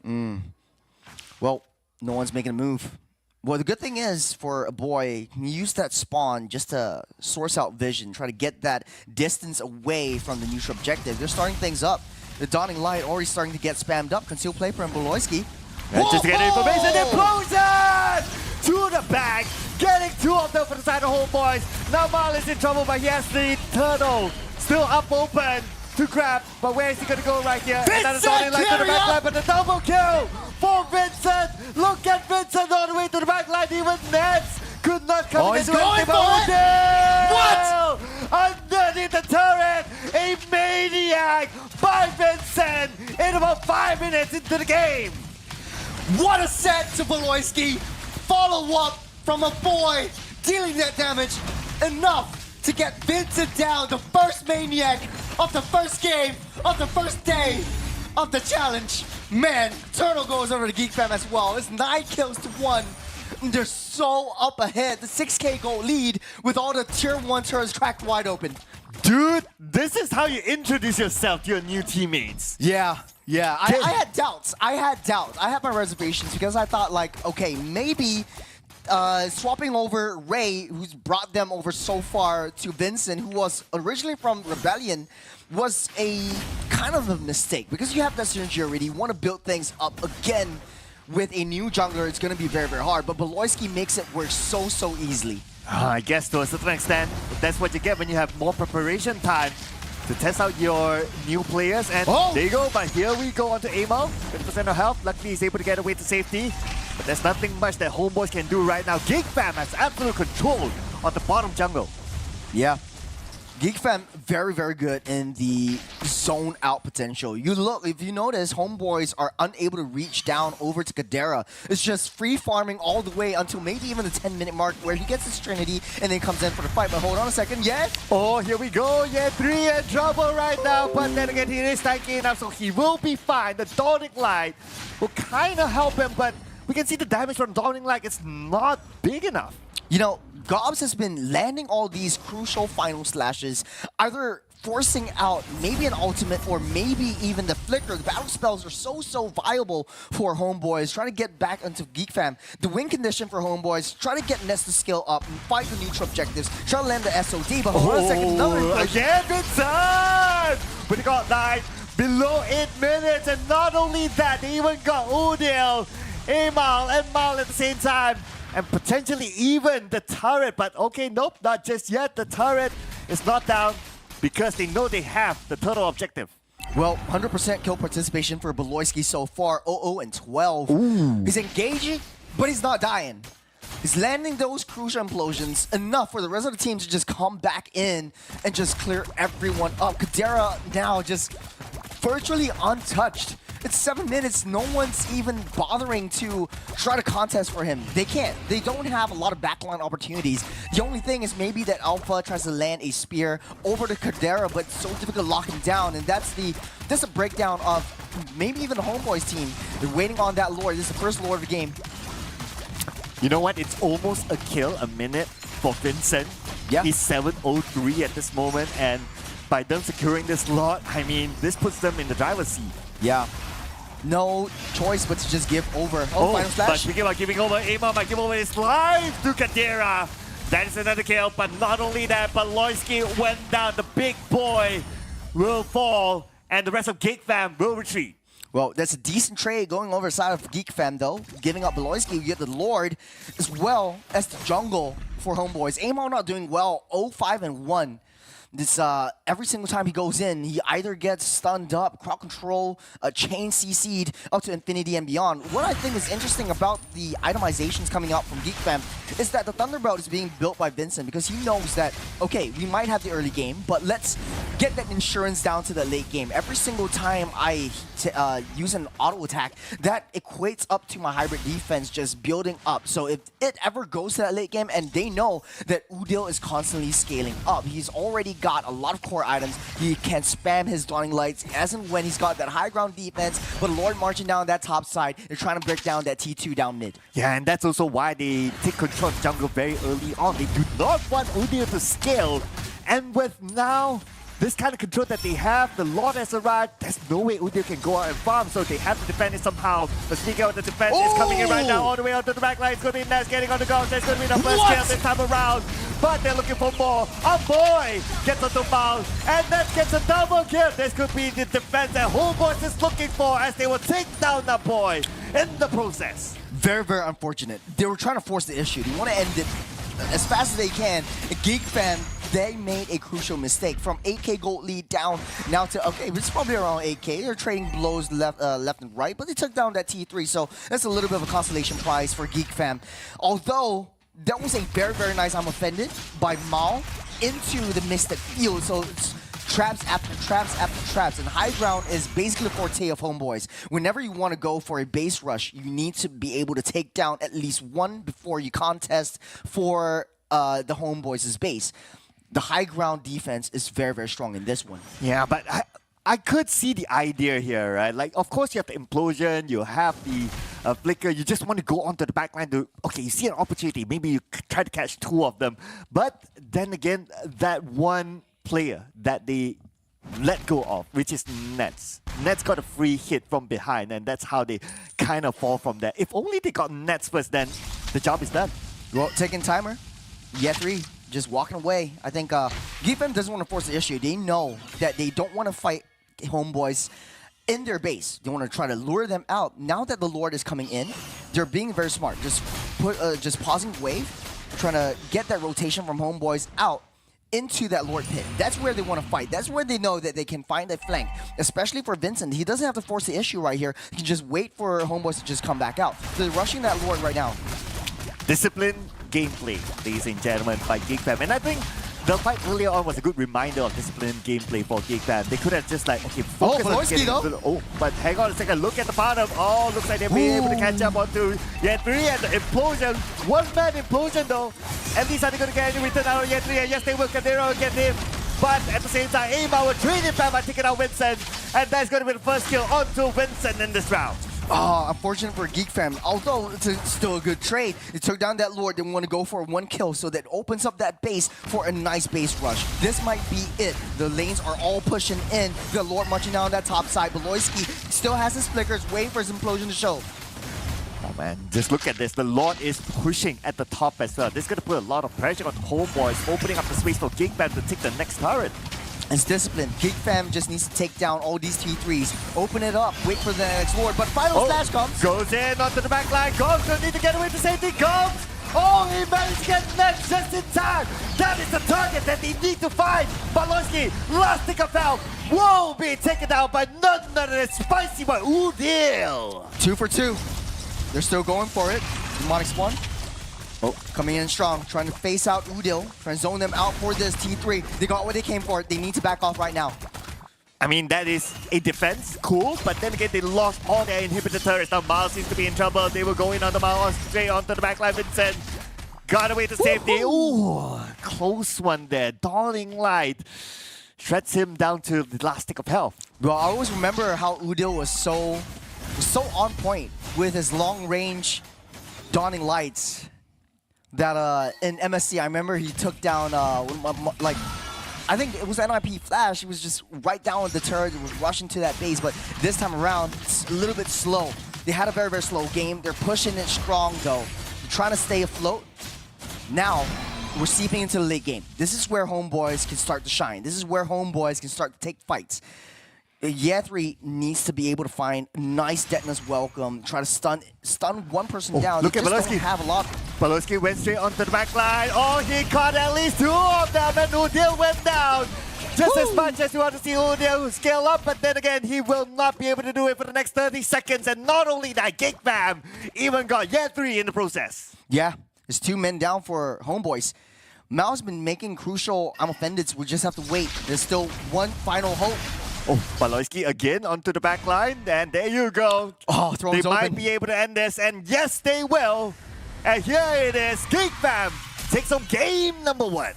Well, no one's making a move. Well, the good thing is for a boy, he used that spawn just to source out vision, try to get that distance away from the neutral objective. They're starting things up. The Dawning Light already starting to get spammed up. Concealed play from Beloyski. Just getting information. Implosion! To the back. Getting 2 of them for the side of Homeboys. Now Mal is in trouble, but he has the turtle still up open to grab. But where is he going to go right here? Another Dawning Light to the back line, but the double kill for Vincent. Look at Vincent all the way to the back line. Even Nets could not come into anything but what? Underneath the turret, a maniac by Vincent in about 5 minutes into the game. What a set to Beloyski. Follow up from a boy dealing that damage enough to get Vincent down, the first maniac of the first game of the first day of the challenge. Man, Turtle goes over to Geek Fam as well. It's 9 kills to 1. They're so up ahead. The 6K goal lead with all the tier 1 turrets cracked wide open. Dude, this is how you introduce yourself to your new teammates. Yeah. I had doubts. I had my reservations because I thought like, okay, maybe swapping over Ray, who's brought them over so far, to Vincent, who was originally from Rebellion, was a kind of a mistake because you have that synergy already. You want to build things up again with a new jungler. It's going to be very, very hard, but Beloyski makes it work so easily. I guess to a certain extent, that's what you get when you have more preparation time to test out your new players. And there you go, but here we go onto Amal, 50% of health. Luckily he's able to get away to safety, but there's nothing much that Homeboys can do right now. Geek Fam has absolute control on the bottom jungle. Yeah. Geek Fam very, very good in the zone out potential. You look, if you notice, Homeboys are unable to reach down over to Kadera. It's just free farming all the way until maybe even the 10-minute mark where he gets his Trinity and then comes in for the fight. But hold on a second, yes? Oh, here we go. Yeah, 3 in trouble right now. But then again, he is tanky enough, so he will be fine. The Dawning Light will kind of help him, but we can see the damage from Dawning Light. It's not big enough. You know, Gobs has been landing all these crucial final slashes, either forcing out maybe an ultimate or maybe even the flicker. The battle spells are so viable for Homeboys, trying to get back into Geek Fam. The win condition for Homeboys, try to get Nest to skill up and fight the neutral objectives, try to land the SOD, but hold on a second, another again, Vincent! But he got 9 below 8 minutes, and not only that, they even got Udil, Amal, and Mal at the same time. And potentially even the turret, but okay, nope, not just yet. The turret is not down because they know they have the total objective. Well, 100% kill participation for Beloyski so far, 0-0 and 12. He's engaging, but he's not dying. He's landing those crucial implosions enough for the rest of the team to just come back in and just clear everyone up. Kadera now just virtually untouched. It's 7 minutes. No one's even bothering to try to contest for him. They can't. They don't have a lot of backline opportunities. The only thing is maybe that Alpha tries to land a spear over to Kadera, but it's so difficult to lock him down. And that's a breakdown of maybe even the Homeboys team. They're waiting on that Lord. This is the first Lord of the game. You know what? It's almost a kill a minute for Vincent. Yeah. He's 7-0-3 at this moment, and by them securing this lot, I mean, this puts them in the driver's seat. Yeah. No choice but to just give over. Final slash. But speaking about giving over, Amal might give over his life to Kadera. That is another kill, but not only that, but Loyski went down. The big boy will fall, and the rest of Geek Fam will retreat. Well, that's a decent trade going over the side of Geek Fam, though. Giving up Beloyski, you get the Lord, as well as the jungle for Homeboys. Amal not doing well, 0-5 and 1. This every single time he goes in, he either gets stunned up, crowd control, chain CC'd up to infinity and beyond. What I think is interesting about the itemizations coming out from Geek Fam is that the Thunderbolt is being built by Vincent because he knows that, okay, we might have the early game, but let's get that insurance down to the late game. Every single time I use an auto attack, that equates up to my hybrid defense just building up. So if it ever goes to that late game, and they know that Udil is constantly scaling up, he's already got a lot of core items. He can spam his Dawning Lights as and when he's got that high ground defense, but Lord marching down that top side, they're trying to break down that T2 down mid. Yeah, and that's also why they take control of jungle very early on. They do not want Udil to scale. And with now this kind of control that they have, the Lord has arrived, there's no way Udil can go out and farm, so they have to defend it somehow. The sneak out the defense is coming in right now, all the way onto the back line. It's going to be Ness getting on the go. There's going to be the first kill this time around, but they're looking for more. Oh boy! Gets onto Mal, and Ness gets a double kill. This could be the defense that Homeboys is looking for, as they will take down that boy in the process. Very, very unfortunate. They were trying to force the issue. They want to end it as fast as they can. Geek Fam, they made a crucial mistake. From 8K gold lead down now to, okay, it's probably around 8K. They're trading blows left and right, but they took down that T3, so that's a little bit of a consolation prize for Geek Fam. Although, that was a very, very nice I'm offended by Mal into the Mystic Field, so it's traps after traps after traps, and high ground is basically the forte of Homeboys. Whenever you want to go for a base rush, you need to be able to take down at least one before you contest for the Homeboys' base. the high ground defense is very, very strong in this one. Yeah, but I could see the idea here, right? Like, of course, you have the implosion, you have the flicker, you just want to go onto the backline to, okay, you see an opportunity, maybe you try to catch two of them. But then again, that one player that they let go of, which is Nets. Nets got a free hit from behind, and that's how they kind of fall from there. If only they got Nets first, then the job is done. Well, taking timer, Ye3 just walking away. I think GFM doesn't want to force the issue. They know that they don't want to fight Homeboys in their base. They want to try to lure them out. Now that the Lord is coming in, they're being very smart. Just pausing wave, trying to get that rotation from Homeboys out into that Lord pit. That's where they want to fight. That's where they know that they can find a flank, especially for Vincent. He doesn't have to force the issue right here. He can just wait for Homeboys to just come back out. So they're rushing that Lord right now. Discipline gameplay, ladies and gentlemen, by GigFam. And I think the fight earlier on was a good reminder of disciplined gameplay for GigFam. They could have just like, okay, focus on getting but hang on a second, look at the bottom. Oh, looks like they're being able to catch up onto Ye3 and the implosion. One-man implosion though. At least are they going to get any return out of Ye3? And yes, they will Kadero get him. But at the same time, Aima will trade him back by taking out Vincent. And that's going to be the first kill onto Vincent in this round. Oh, unfortunate for GeekFam. Although it's still a good trade, it took down that Lord. They want to go for one kill, so that opens up that base for a nice base rush. This might be it. The lanes are all pushing in. The Lord marching down that top side. Beloyski still has his flickers, waiting for his implosion to show. Oh man, just look at this. The Lord is pushing at the top as well. This is going to put a lot of pressure on Homeboys, opening up the space for GeekFam to take the next turret. It's discipline. GeekFam just needs to take down all these T3s, open it up, wait for the next Lord, but final slash comes. Goes in onto the back line. Gomes don't need to get away to safety. Gomes! Oh, he managed to get Nets just in time. That is the target that they need to find. Balonski, last tick of health, will be taken down by none other than Spicy Boy Udil. 2 for 2. They're still going for it. Demonix 1. Oh, coming in strong, trying to face out Udil, trying to zone them out for this T3. They got what they came for. They need to back off right now. I mean, that is a defense, cool, but then again, they lost all their inhibitor turrets. Now Miles seems to be in trouble. They will go in on the Miles, straight onto the backline. Vincent got away to safety. Ooh, close one there. Dawning Light shreds him down to the last tick of health. Well, I always remember how Udil was so on point with his long-range Dawning Lights. That in MSC, I remember he took down like I think it was NIP Flash. He was just right down with the turret. It was rushing to that base, but this time around, it's a little bit slow. They had a very, very slow game. They're pushing it strong though. They're trying to stay afloat. Now we're seeping into the late game. This is where Homeboys can start to shine. This is where Homeboys can start to take fights. Ye3 needs to be able to find nice Detonus welcome, try to stun one person down. Look at Balowski. Have a lot. Balowski went straight onto the back line. Oh, he caught at least 2 of them, and Udil went down. Just as much as you want to see Udil scale up, but then again, he will not be able to do it for the next 30 seconds. And not only that, GigFam even got Ye3 in the process. Yeah, it's 2 men down for Homeboys. Mao's been making crucial I'm offended. We just have to wait. There's still one final hope. Oh, Balowski again onto the back line, and there you go. Oh, they might be able to end this, and yes, they will. And here it is, GeekFam takes on game number 1.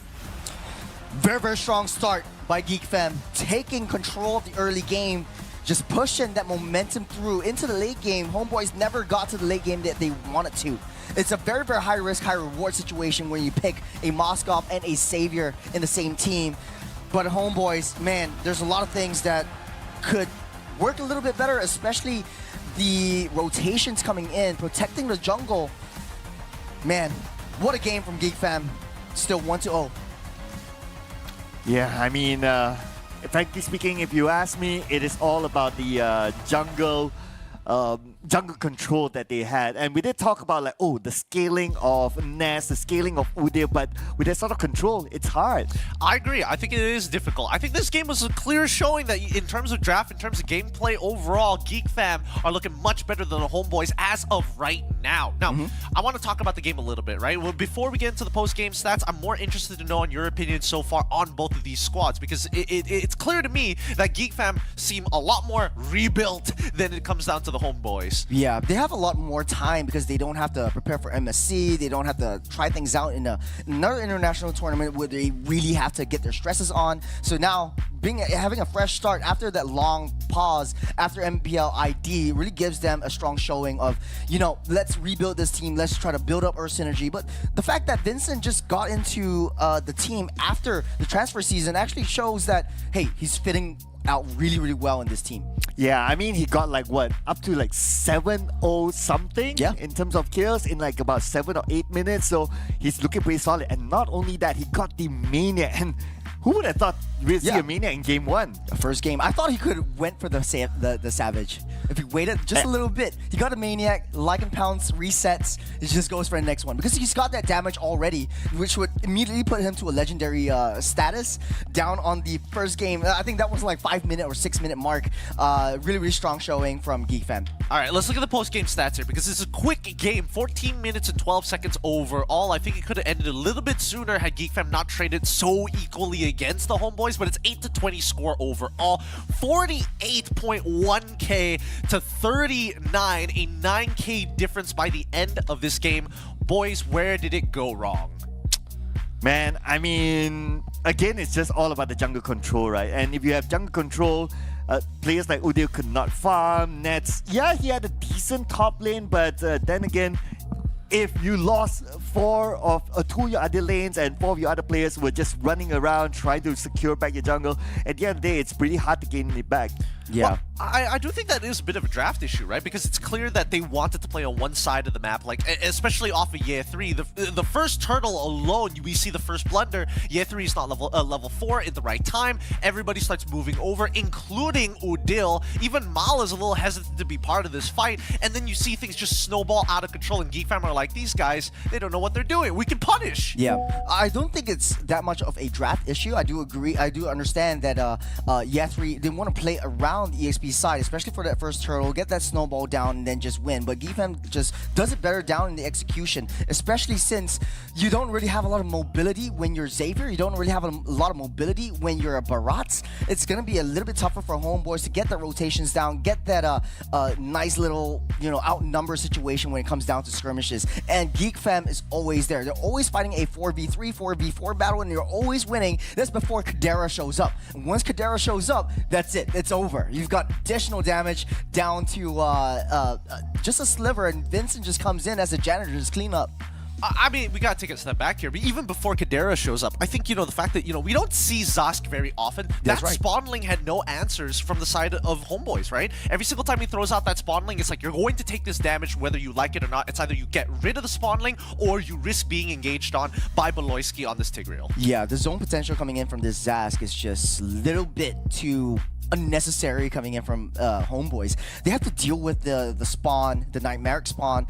Very, very strong start by GeekFam, taking control of the early game, just pushing that momentum through into the late game. Homeboys never got to the late game that they wanted to. It's a very, very high risk, high reward situation when you pick a Moskov and a Savior in the same team. But Homeboys, man, there's a lot of things that could work a little bit better, especially the rotations coming in, protecting the jungle. Man, what a game from GeekFam. Still 1-0. Yeah, I mean, frankly speaking, if you ask me, it is all about the jungle control that they had. And we did talk about like, oh, the scaling of Ness, the scaling of Udil, but with that sort of control, it's hard. I agree. I think it is difficult. I think this game was a clear showing that in terms of draft, in terms of gameplay overall, GeekFam are looking much better than the Homeboys as of right now. Now, I want to talk about the game a little bit, right? Well, before we get into the post-game stats, I'm more interested to know on your opinion so far on both of these squads, because it's clear to me that GeekFam seem a lot more rebuilt than it comes down to the Homeboys. Homeboys. Yeah, they have a lot more time because they don't have to prepare for MSC. They don't have to try things out in another international tournament where they really have to get their stresses on. So now, having a fresh start after that long pause after MPL ID really gives them a strong showing of, let's rebuild this team. Let's try to build up our synergy. But the fact that Vincent just got into the team after the transfer season actually shows that, hey, he's fitting out really, really well in this team. Yeah, I mean, he got like what, up to like 7-0 something in terms of kills in like about 7 or 8 minutes. So he's looking pretty solid. And not only that, he got the Maniac. And who would have thought we'd see a Maniac in game 1? First game. I thought he could have went for the Savage. If he waited just a little bit, he got a Maniac, Lycan Pounce, resets, he just goes for the next one. Because he's got that damage already, which would immediately put him to a legendary status down on the first game. I think that was like 5-minute or 6-minute mark. Really, really strong showing from GeekFam. All right, let's look at the post-game stats here because it's a quick game. 14 minutes and 12 seconds overall. I think it could have ended a little bit sooner had GeekFam not traded so equally against the Homeboys, but it's 8-20 score overall. 48.1k to 39, a 9k difference by the end of this game. Boys, where did it go wrong? Man, I mean, again, it's just all about the jungle control, right? And if you have jungle control, players like Udil could not farm, Nets. Yeah, he had a decent top lane, but then again, if you lost 2 of your other lanes and 4 of your other players were just running around trying to secure back your jungle, at the end of the day, it's pretty hard to gain it back. Yeah. Well, I do think that is a bit of a draft issue, right? Because it's clear that they wanted to play on one side of the map, like especially off of Year 3. The first turtle alone, we see the first blunder. Year 3 is not level 4 in the right time. Everybody starts moving over, including Udil. Even Mal is a little hesitant to be part of this fight. And then you see things just snowball out of control, and GeekFam are like, these guys, they don't know what they're doing. We can punish. Yeah, I don't think it's that much of a draft issue. I do agree. I do understand that Year 3, they want to play around the EXP side, especially for that first turtle, get that snowball down and then just win. But GeekFam just does it better down in the execution, especially since you don't really have a lot of mobility when you're Xavier. You don't really have a lot of mobility when you're a Barat. It's going to be a little bit tougher for Homeboys to get the rotations down, get that nice little, outnumber situation when it comes down to skirmishes. And GeekFam is always there. They're always fighting a 4v3, 4v4 battle, and you're always winning. That's before Kadera shows up. And once Kadera shows up, that's it. It's over. You've got additional damage down to just a sliver, and Vincent just comes in as a janitor to just clean up. I mean, we gotta take a step back here. But even before Kadera shows up, I think, the fact that, we don't see Zask very often. That's that right. spawnling had no answers from the side of Homeboys, right? Every single time he throws out that spawnling, it's like, you're going to take this damage whether you like it or not. It's either you get rid of the spawnling or you risk being engaged on by Beloyski on this Tigreal. Yeah, the zone potential coming in from this Zask is just a little bit too unnecessary coming in from Homeboys. They have to deal with the spawn, the Nightmaric spawn,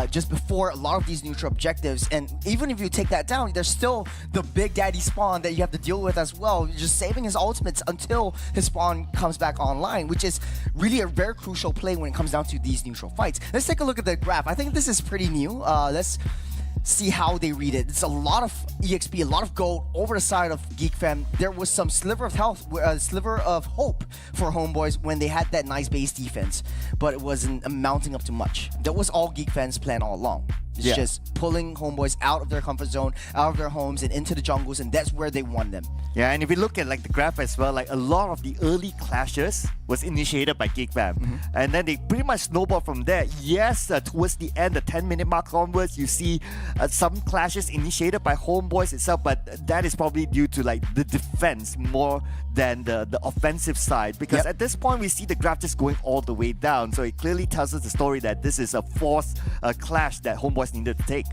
just before a lot of these neutral objectives. And even if you take that down, there's still the Big Daddy spawn that you have to deal with as well. You're just saving his ultimates until his spawn comes back online, which is really a very crucial play when it comes down to these neutral fights. Let's take a look at the graph. I think this is pretty new. Let's see how they read it. It's a lot of EXP, a lot of gold over the side of GeekFam. There was some sliver of health, sliver of hope for Homeboys when they had that nice base defense, but it wasn't amounting up to much. That was all GeekFam's plan all along. It's just pulling Homeboys out of their comfort zone, out of their homes, and into the jungles, and that's where they won them. Yeah, and if you look at like the graph as well, like a lot of the early clashes was initiated by GeekFam, and then they pretty much snowballed from there. Yes, towards the end, the 10-minute mark onwards, you see some clashes initiated by Homeboys itself, but that is probably due to like the defense more than the offensive side, because at this point we see the graph just going all the way down, so it clearly tells us the story that this is a forced clash that Homeboys needed to take.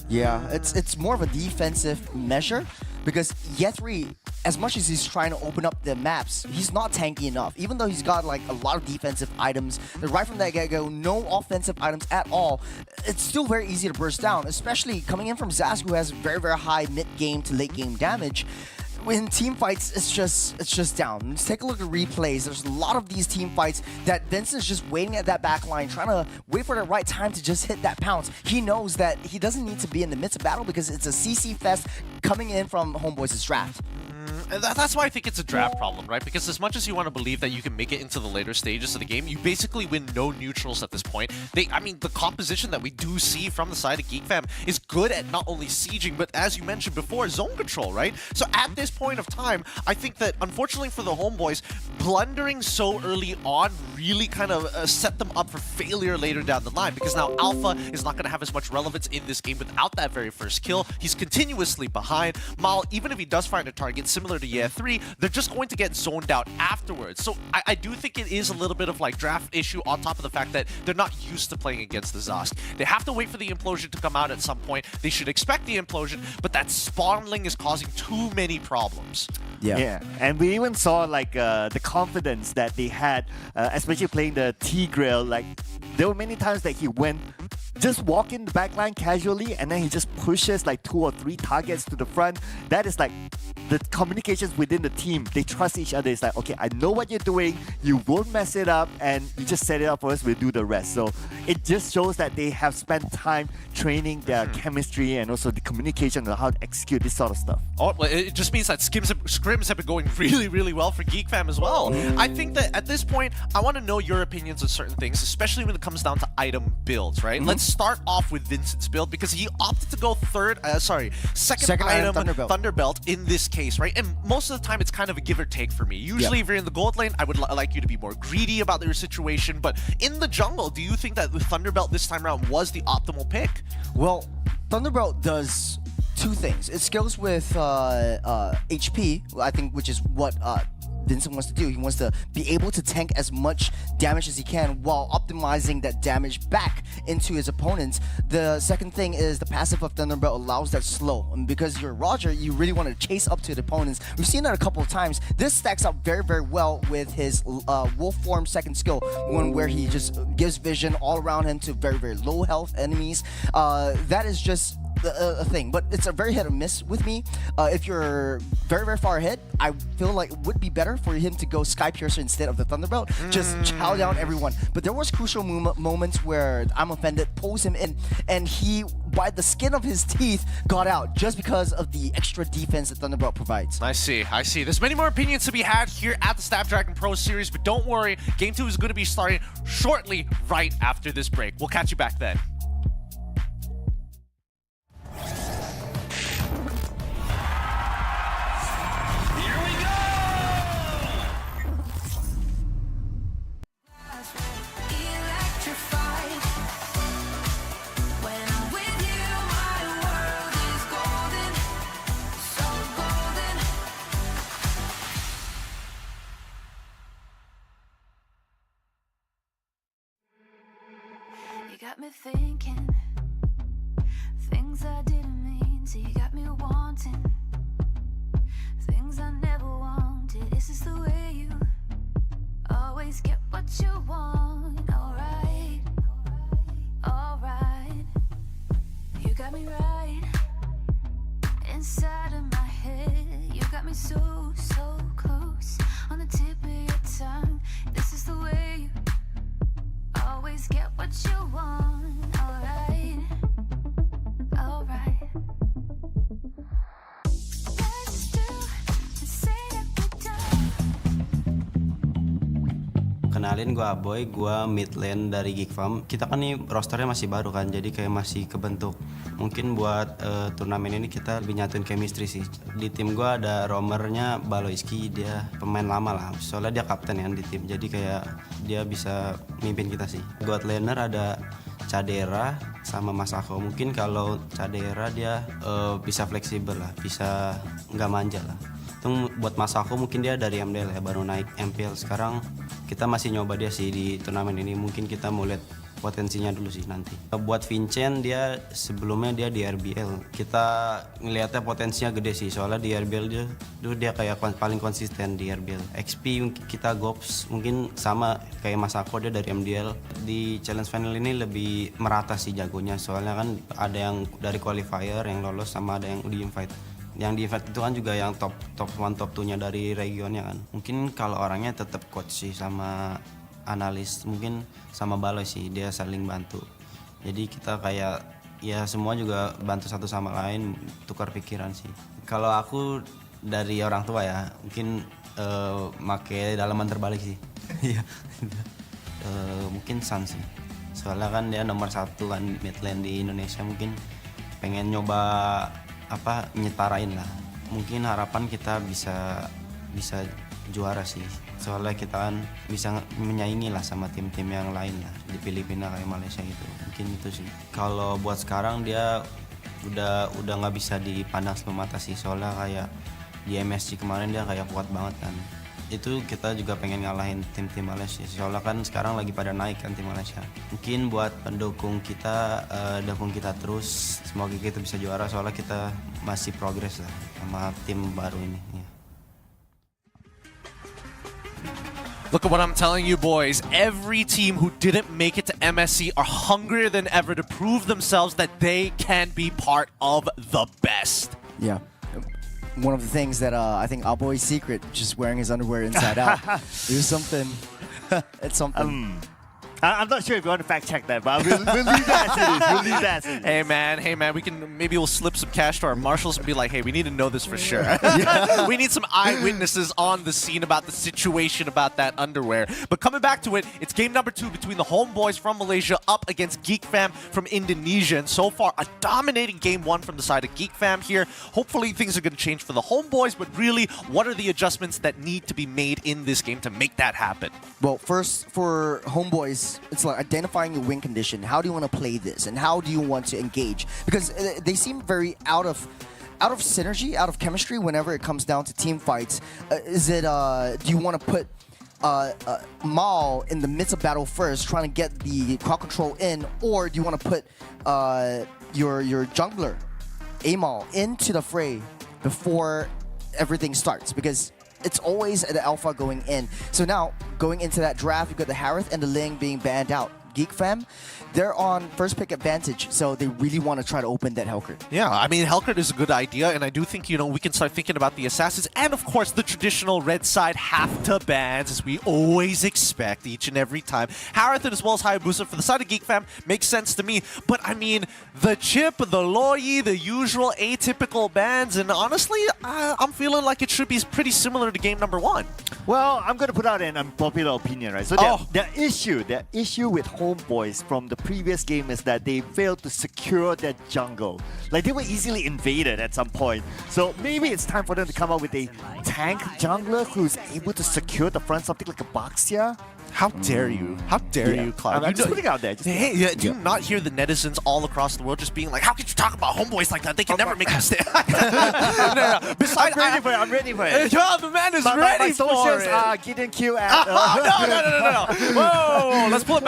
Yeah, it's more of a defensive measure, because Yethri, as much as he's trying to open up the maps, he's not tanky enough. Even though he's got like a lot of defensive items, right from that get-go, no offensive items at all, it's still very easy to burst down, especially coming in from Zask, who has very, very high mid-game to late-game damage. In team fights, it's just down. Let's take a look at replays. There's a lot of these team fights that Vincent's just waiting at that back line, trying to wait for the right time to just hit that pounce. He knows that he doesn't need to be in the midst of battle because it's a CC fest coming in from Homeboys' draft. And that's why I think it's a draft problem, right? Because as much as you want to believe that you can make it into the later stages of the game, you basically win no neutrals at this point. I mean, the composition that we do see from the side of GeekFam is good at not only sieging, but as you mentioned before, zone control, right? So at this point of time, I think that unfortunately for the homeboys, blundering so early on really kind of set them up for failure later down the line, because now Alpha is not going to have as much relevance in this game without that very first kill. He's continuously behind. Mal, even if he does find a target similar to Year 3, they're just going to get zoned out afterwards. So I do think it is a little bit of like draft issue on top of the fact that they're not used to playing against the Zosk. They have to wait for the implosion to come out at some point. They should expect the implosion, but that spawnling is causing too many problems. Yeah, and we even saw like the confidence that they had, especially playing the T-Grill. Like there were many times that he went just walk in the backline casually, and then he just pushes like 2 or 3 targets to the front. That is like the communications within the team. They trust each other. It's like, okay, I know what you're doing. You won't mess it up, and you just set it up for us. We'll do the rest. So it just shows that they have spent time training their chemistry and also the communication on how to execute this sort of stuff. Oh, well, it just means that scrims have been going really, really well for GeekFam as well. I think that at this point, I want to know your opinions on certain things, especially when it comes down to item builds, right? Let's start off with Vincent's build, because he opted to go second item Thunderbelt in this case, right? And most of the time, it's kind of a give or take for me. Usually, if you're in the gold lane, I would like you to be more greedy about your situation. But in the jungle, do you think that the Thunderbelt this time around was the optimal pick? Well, Thunderbelt does 2 things. It scales with HP, I think, which is what Vincent wants to do. He wants to be able to tank as much damage as he can while optimizing that damage back into his opponents. The second thing is the passive of Thunderbelt allows that slow. And because you're Roger, you really want to chase up to the opponents. We've seen that a couple of times. This stacks up very, very well with his Wolf Form second skill, one where he just gives vision all around him to very, very low health enemies. That is just a thing, but it's a very hit or miss with me. If you're very, very far ahead, I feel like it would be better for him to go Sky Piercer instead of the Thunderbelt. Just chow down everyone. But there was crucial moments where I'm offended, pulls him in, and he, by the skin of his teeth, got out just because of the extra defense that Thunderbelt provides. I see. There's many more opinions to be had here at the Snapdragon Pro Series, but don't worry, Game 2 is going to be starting shortly right after this break. We'll catch you back then. Got me thinking things I didn't mean to. You got me wanting things I never wanted. Is this the way you always get what you want? Alright, alright. You got me right inside of my head. You got me so, so close on the tip of your tongue. This is the way you always get what you want. Alright, alright. Let's do and say that we're done. Kenalin, gue Aboy, gue mid lane dari GeekFam. Kita kan nih rosternya masih baru kan, jadi kayak masih kebentuk. Mungkin buat turnamen ini kita lebih nyatuin chemistry sih. Di tim gue ada roamernya Baloiski, dia pemain lama lah. Soalnya dia kapten ya di tim, jadi kayak dia bisa mimpin kita sih. God laner ada Cadera sama Masako. Mungkin kalau Cadera dia bisa fleksibel lah, bisa nggak manja lah. Itu buat Masako mungkin dia dari MDL ya, baru naik MPL. Sekarang kita masih nyoba dia sih di turnamen ini. Mungkin kita mau lihat potensinya dulu sih nanti. Buat Vincent, dia sebelumnya dia di RBL. Kita ngelihatnya potensinya gede sih, soalnya di RBL dia kayak paling konsisten di RBL. XP kita Gops mungkin sama kayak Mas Ako, dia dari MDL. Di challenge final ini lebih merata sih jagonya, soalnya kan ada yang dari qualifier yang lolos sama ada yang di invite. Yang di invite itu kan juga yang top 1 top 2-nya dari regionnya kan. Mungkin kalau orangnya tetap coach sih sama analis, mungkin sama Baloy sih, dia saling bantu. Jadi kita kayak ya semua juga bantu satu sama lain, tukar pikiran sih. Kalau aku dari orang tua ya, mungkin make dalaman terbalik sih. Iya. Mungkin Sun sih. Soalnya kan dia nomor 1 kan mid lane di Indonesia, mungkin pengen nyoba nyetarain lah. Mungkin harapan kita bisa juara sih. Soalnya kita kan bisa menyaingi lah sama tim-tim yang lain lah di Filipina kayak Malaysia gitu. Mungkin itu sih. Kalau buat sekarang dia udah nggak bisa dipandang sebelah mata sih. Soalnya kayak di MSC kemarin dia kayak kuat banget kan. Itu kita juga pengen ngalahin tim-tim Malaysia. Soalnya kan sekarang lagi pada naik kan tim Malaysia. Mungkin buat pendukung kita, dukung kita terus. Semoga kita bisa juara soalnya kita masih progres lah sama tim baru ini. Ya. Look at what I'm telling you, boys. Every team who didn't make it to MSC are hungrier than ever to prove themselves that they can be part of the best. Yeah. One of the things that I think our boy's secret, just wearing his underwear inside out. There's something. It's something. I'm not sure if you want to fact check that, but we'll leave that as it is. We'll leave that as it is. Hey man, maybe we'll slip some cash to our marshals and be like, hey, we need to know this for sure. We need some eyewitnesses on the scene about the situation about that underwear. But coming back to it, it's game number 2 between the homeboys from Malaysia up against Geek Fam from Indonesia. And so far, a dominating game 1 from the side of Geek Fam here. Hopefully things are going to change for the homeboys, but really, what are the adjustments that need to be made in this game to make that happen? Well, first for homeboys, it's like identifying your win condition. How do you want to play this, and how do you want to engage? Because they seem very out of synergy, out of chemistry whenever it comes down to team fights. Is it do you want to put Mall in the midst of battle first, trying to get the crowd control in, or do you want to put your jungler, Amal, into the fray before everything starts? Because it's always the alpha going in. So now, going into that draft, you've got the Harith and the Ling being banned out. Geek Fam, they're on first pick advantage, so they really want to try to open that Hellcurt. Yeah, I mean, Hellcurt is a good idea, and I do think, we can start thinking about the Assassins, and of course, the traditional red side have-to bans, as we always expect each and every time. Harith as well as Hayabusa for the side of Geek Fam makes sense to me, but I mean, the Chip, the Loyi, the usual atypical bans, and honestly, I'm feeling like it should be pretty similar to game number 1. Well, I'm going to put out an unpopular opinion, right? So the issue with homeboys from the previous game is that they failed to secure their jungle. Like, they were easily invaded at some point. So maybe it's time for them to come up with a tank jungler who's able to secure the front, something like a Baxia. How dare you? How dare you, Cloud? I'm just putting it out there. Do you not hear the netizens all across the world just being like, how could you talk about homeboys like that? They can never make a mistake. No. Besides, I'm ready for it. Yeah, the man is ready my for socials it. are Gideon Q at... No. Whoa, let's pull it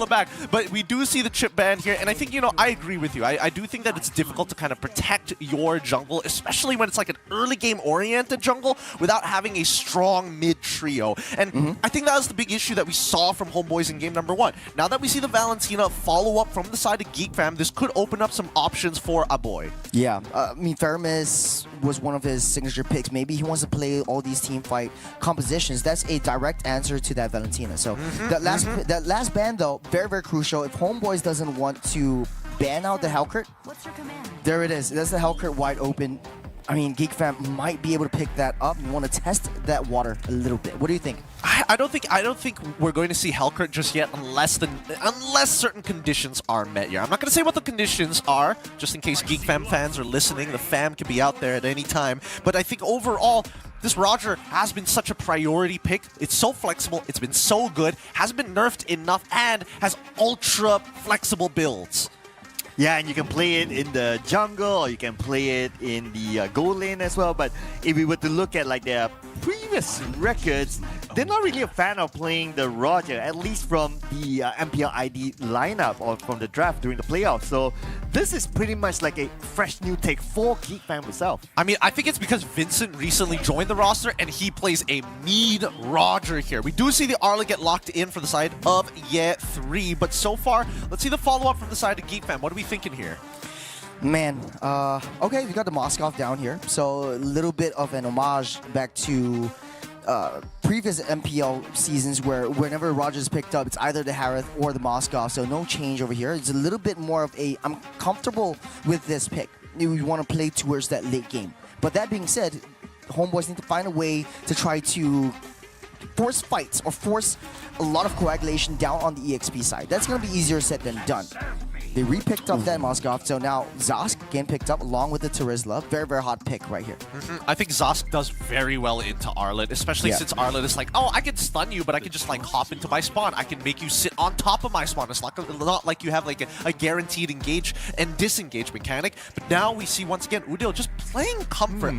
back. But we do see the chip ban here, and I think, I agree with you. I do think that it's difficult to kind of protect your jungle, especially when it's like an early game-oriented jungle without having a strong mid trio. And I think that was the big issue that we saw from homeboys in game number 1. Now that we see the Valentina follow-up from the side of Geek Fam, this could open up some options for a boy. Yeah, I mean, Faramis was one of his signature picks. Maybe he wants to play all these team fight compositions. That's a direct answer to that Valentina. So that last ban, though, very, very crucial. If homeboys doesn't want to ban out the Hellcurt, there it is. That's the Hellcurt wide open. I mean, Geek Fam might be able to pick that up and want to test that water a little bit. What do you think? I don't think we're going to see Hellcurt just yet unless certain conditions are met here. I'm not going to say what the conditions are, just in case Geek Fam fans are listening. The fam could be out there at any time. But I think overall, this Roger has been such a priority pick. It's so flexible. It's been so good. Hasn't been nerfed enough and has ultra flexible builds. Yeah, and you can play it in the jungle or you can play it in the gold lane as well. But if we were to look at like their previous records, they're not really a fan of playing the Roger, at least from the MPL ID lineup or from the draft during the playoffs. So this is pretty much like a fresh new take for Geek Fam himself. I mean, I think it's because Vincent recently joined the roster and he plays a mid Roger here. We do see the Arla get locked in for the side of Ye3, but so far, let's see the follow-up from the side of Geek Fam. What are we thinking here? Man, okay, we got the Moskov down here. So a little bit of an homage back to previous MPL seasons where whenever Rogers picked up, it's either the Harith or the Moskov. So no change over here. It's a little bit more of a, I'm comfortable with this pick. We want to play towards that late game. But that being said, Homeboys need to find a way to try to force fights or force a lot of coagulation down on the EXP side. That's going to be easier said than done. They re-picked up that Moskov, so now Zosk again picked up along with the Terizla. Very, very hot pick right here. I think Zosk does very well into Arlet, especially since Arlet is like, oh, I can stun you, but I can just like hop into my spawn. I can make you sit on top of my spawn. It's not like you have like a guaranteed engage and disengage mechanic. But now we see once again Udil just playing comfort.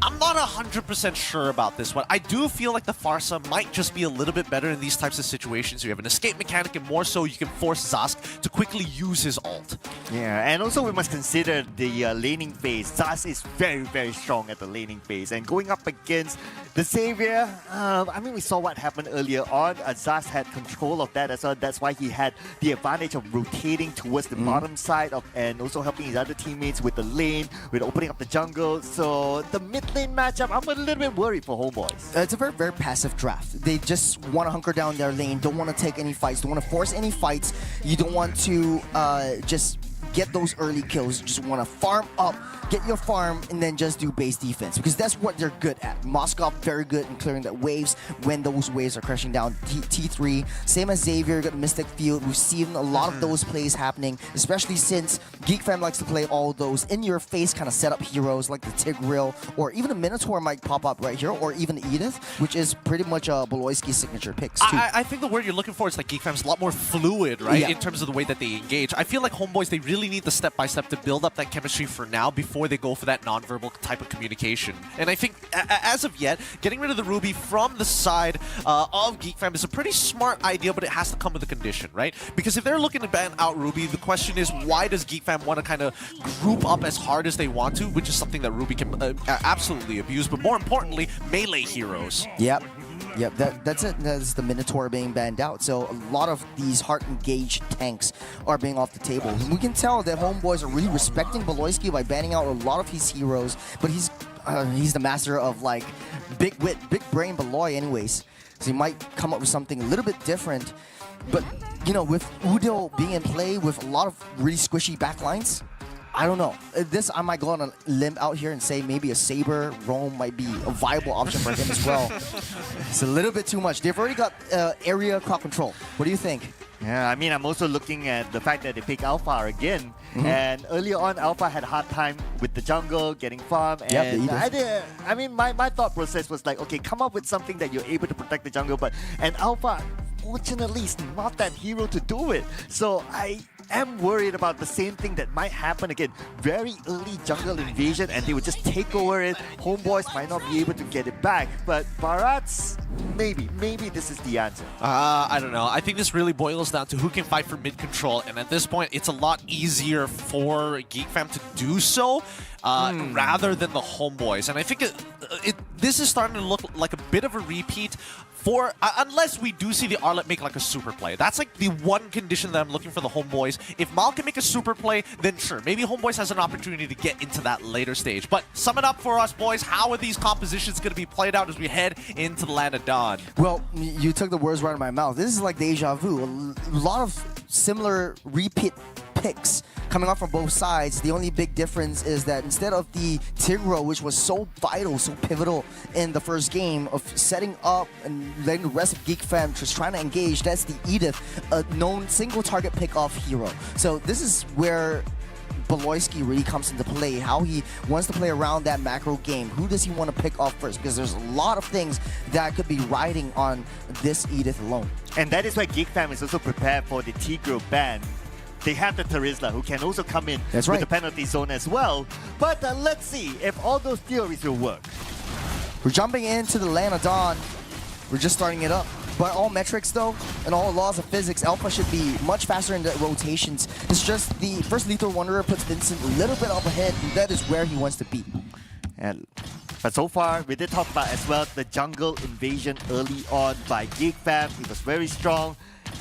I'm not 100% sure about this one. I do feel like the Farsa might just be a little bit better in these types of situations. You have an escape mechanic, and more so you can force Zosk to quickly use his ult. Yeah, and also we must consider the laning phase. Zosk is very, very strong at the laning phase. And going up against the Savior, I mean, we saw what happened earlier on. Zosk had control of that as well. That's why he had the advantage of rotating towards the bottom side and also helping his other teammates with the lane, with opening up the jungle. So the mid lane matchup, I'm a little bit worried for Homeboys. It's a very, very passive draft. They just want to hunker down their lane, don't want to take any fights, don't want to force any fights. You don't want to just get those early kills. You just want to farm up, get your farm, and then just do base defense, because that's what they're good at. Moskov very good in clearing the waves when those waves are crashing down. T3, same as Xavier, got Mystic Field. We've seen a lot of those plays happening, especially since Geek Fam likes to play all those in-your-face kind of setup heroes like the Tigreal, or even a Minotaur might pop up right here, or even Edith, which is pretty much a Beloyski signature picks too. I think the word you're looking for is like Geek Fam's a lot more fluid, right? In terms of the way that they engage. I feel like Homeboys, they really need the step-by-step to build up that chemistry for now before they go for that non-verbal type of communication. And I think, as of yet, getting rid of the Ruby from the side of Geek Fam is a pretty smart idea, but it has to come with a condition, right? Because if they're looking to ban out Ruby, the question is, why does Geek Fam want to kind of group up as hard as they want to, which is something that Ruby can absolutely abuse, but more importantly, melee heroes. Yep, that's it. That's the Minotaur being banned out. So a lot of these heart-engaged tanks are being off the table. And we can tell that Homeboys are really respecting Beloyski by banning out a lot of his heroes, but he's the master of like big wit, big brain Beloy anyways. So he might come up with something a little bit different. But, you know, with Udil being in play with a lot of really squishy backlines, I don't know. I might go on a limb out here and say maybe a Saber Roam might be a viable option for him as well. It's a little bit too much. They've already got area crowd control. What do you think? Yeah, I mean, I'm also looking at the fact that they pick Alpha again. And earlier on, Alpha had a hard time with the jungle, getting farm. And I mean, my thought process was like, okay, come up with something that you're able to protect the jungle. And Alpha, fortunately, is not that hero to do it. So I am worried about the same thing that might happen again. Very early jungle invasion, and they would just take over it. Homeboys might not be able to get it back. But Bharat's, maybe this is the answer. I don't know. I think this really boils down to who can fight for mid control, and at this point, it's a lot easier for Geek Fam to do so rather than the Homeboys. And I think this is starting to look like a bit of a repeat for unless we do see the Arlet make like a super play. That's like the one condition that I'm looking for the Homeboys. If Mal can make a super play, then sure, maybe Homeboys has an opportunity to get into that later stage. But sum it up for us, boys. How are these compositions going to be played out as we head into the Land of Dawn? Well, you took the words right out of my mouth. This is like deja vu. A lot of similar repeat picks coming up from both sides. The only big difference is that instead of the Tigro, which was so vital, so pivotal in the first game of setting up and letting the rest of Geek Fam just trying to engage, that's the Edith, a known single target pick-off hero. So this is where Beloyski really comes into play, how he wants to play around that macro game. Who does he want to pick off first? Because there's a lot of things that could be riding on this Edith alone. And that is why Geek Fam is also prepared for the Tigro ban. They have the Terizla, who can also come in with the penalty zone as well. But let's see if all those theories will work. We're jumping into the Land of Dawn. We're just starting it up. By all metrics, though, and all laws of physics, Alpha should be much faster in the rotations. It's just the first Lethal Wanderer puts Vincent a little bit up ahead, and that is where he wants to be. But so far, we did talk about as well the jungle invasion early on by Geek Fam. It was very strong.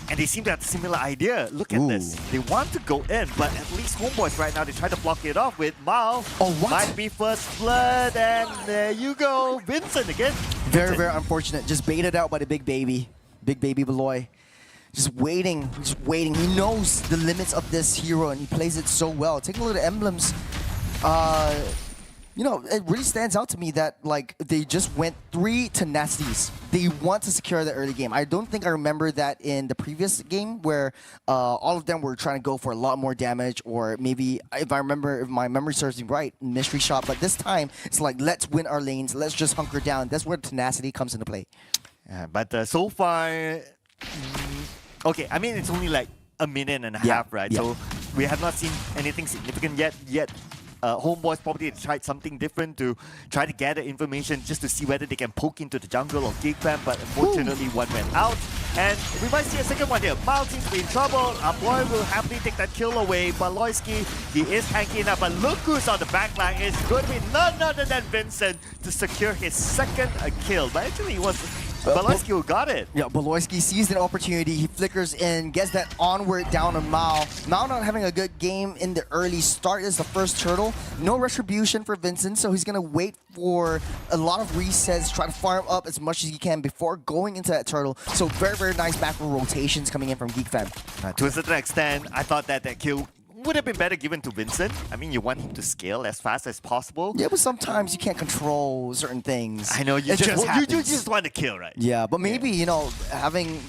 And they seem to have a similar idea. Look at this. They want to go in, but at least Homeboys right now, they try to block it off with Mao. Might be first blood, and there you go. Vincent again. Very, very unfortunate. Just baited out by the big baby. Big baby Beloy. Just waiting, just waiting. He knows the limits of this hero, and he plays it so well. Take a look at the emblems. You know, it really stands out to me that like they just went 3 tenacities. They want to secure the early game. I don't think I remember that in the previous game where all of them were trying to go for a lot more damage, or maybe if my memory serves me right, mystery shot. But this time it's like, let's win our lanes, let's just hunker down. That's where tenacity comes into play. Yeah, but so far, okay, I mean, it's only like a minute and a half, right? So we have not seen anything significant yet. Homeboys probably tried something different to try to gather information just to see whether they can poke into the jungle of GigFam, but unfortunately one went out. And we might see a second one here. Mal seems to be in trouble. Our boy will happily take that kill away. Baloyski, he is hanging up, but look who's on the back line. It's going to be none other than Vincent to secure his second kill. But actually, it was Baloyski who got it. Yeah, Baloyski sees an opportunity. He flickers in, gets that onward down on Mao. Mao not having a good game in the early start is the first turtle. No retribution for Vincent, so he's going to wait for a lot of resets, try to farm up as much as he can before going into that turtle. So very, very nice macro rotations coming in from GeekFam. To a certain extent, I thought that kill would have been better given to Vincent. I mean, you want him to scale as fast as possible. Yeah, but sometimes you can't control certain things. I know, you just want to kill, right? Yeah, but maybe, you know, having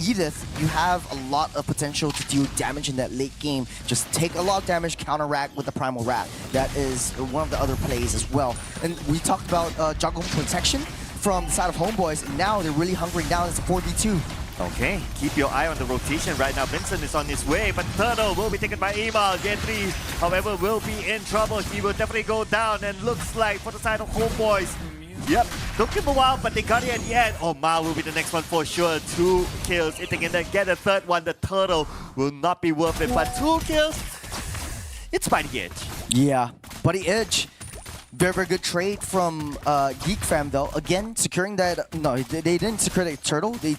Edith, you have a lot of potential to do damage in that late game. Just take a lot of damage, counteract with the Primal Rat. That is one of the other plays as well. And we talked about jungle protection from the side of Homeboys, and now they're really hunkering down. It's a 4v2. Okay, keep your eye on the rotation right now. Vincent is on his way, but Turtle will be taken by Emal. Gentry, however, will be in trouble. He will definitely go down, and looks like for the side of Homeboys. Yep, took him a while, but they got it at the end. Oh, Ma will be the next one for sure. 2 kills. If they can then get a third one, the Turtle will not be worth it. But 2 kills, it's by the edge. Yeah, Buddy Edge. Very, very good trade from GeekFam, though. Again, securing that... No, they didn't secure the turtle. They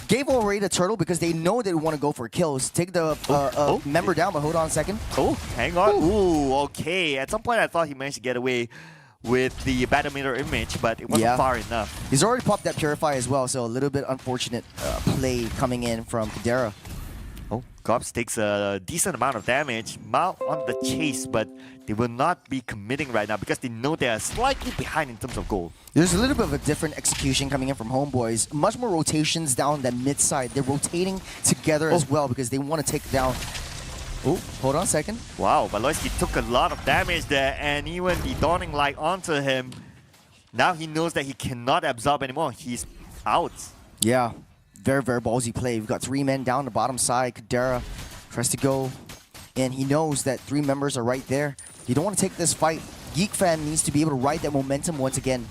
gave away the turtle because they know they want to go for kills. Take the member down, but hold on a second. Oh, hang on. Ooh, okay. At some point, I thought he managed to get away with the battle meter image, but it wasn't far enough. He's already popped that Purify as well, so a little bit unfortunate play coming in from Kadera. Oh, Gobs takes a decent amount of damage. Mao on the chase, but they will not be committing right now because they know they are slightly behind in terms of gold. There's a little bit of a different execution coming in from Homeboys. Much more rotations down that mid side. They're rotating together as well because they want to take down... Oh, hold on a second. Wow, Baloyski took a lot of damage there, and even the Dawning Light onto him. Now he knows that he cannot absorb anymore. He's out. Yeah, very, very ballsy play. We've got 3 men down the bottom side. Kadera tries to go, and he knows that 3 members are right there. You don't want to take this fight. GeekFam needs to be able to ride that momentum once again.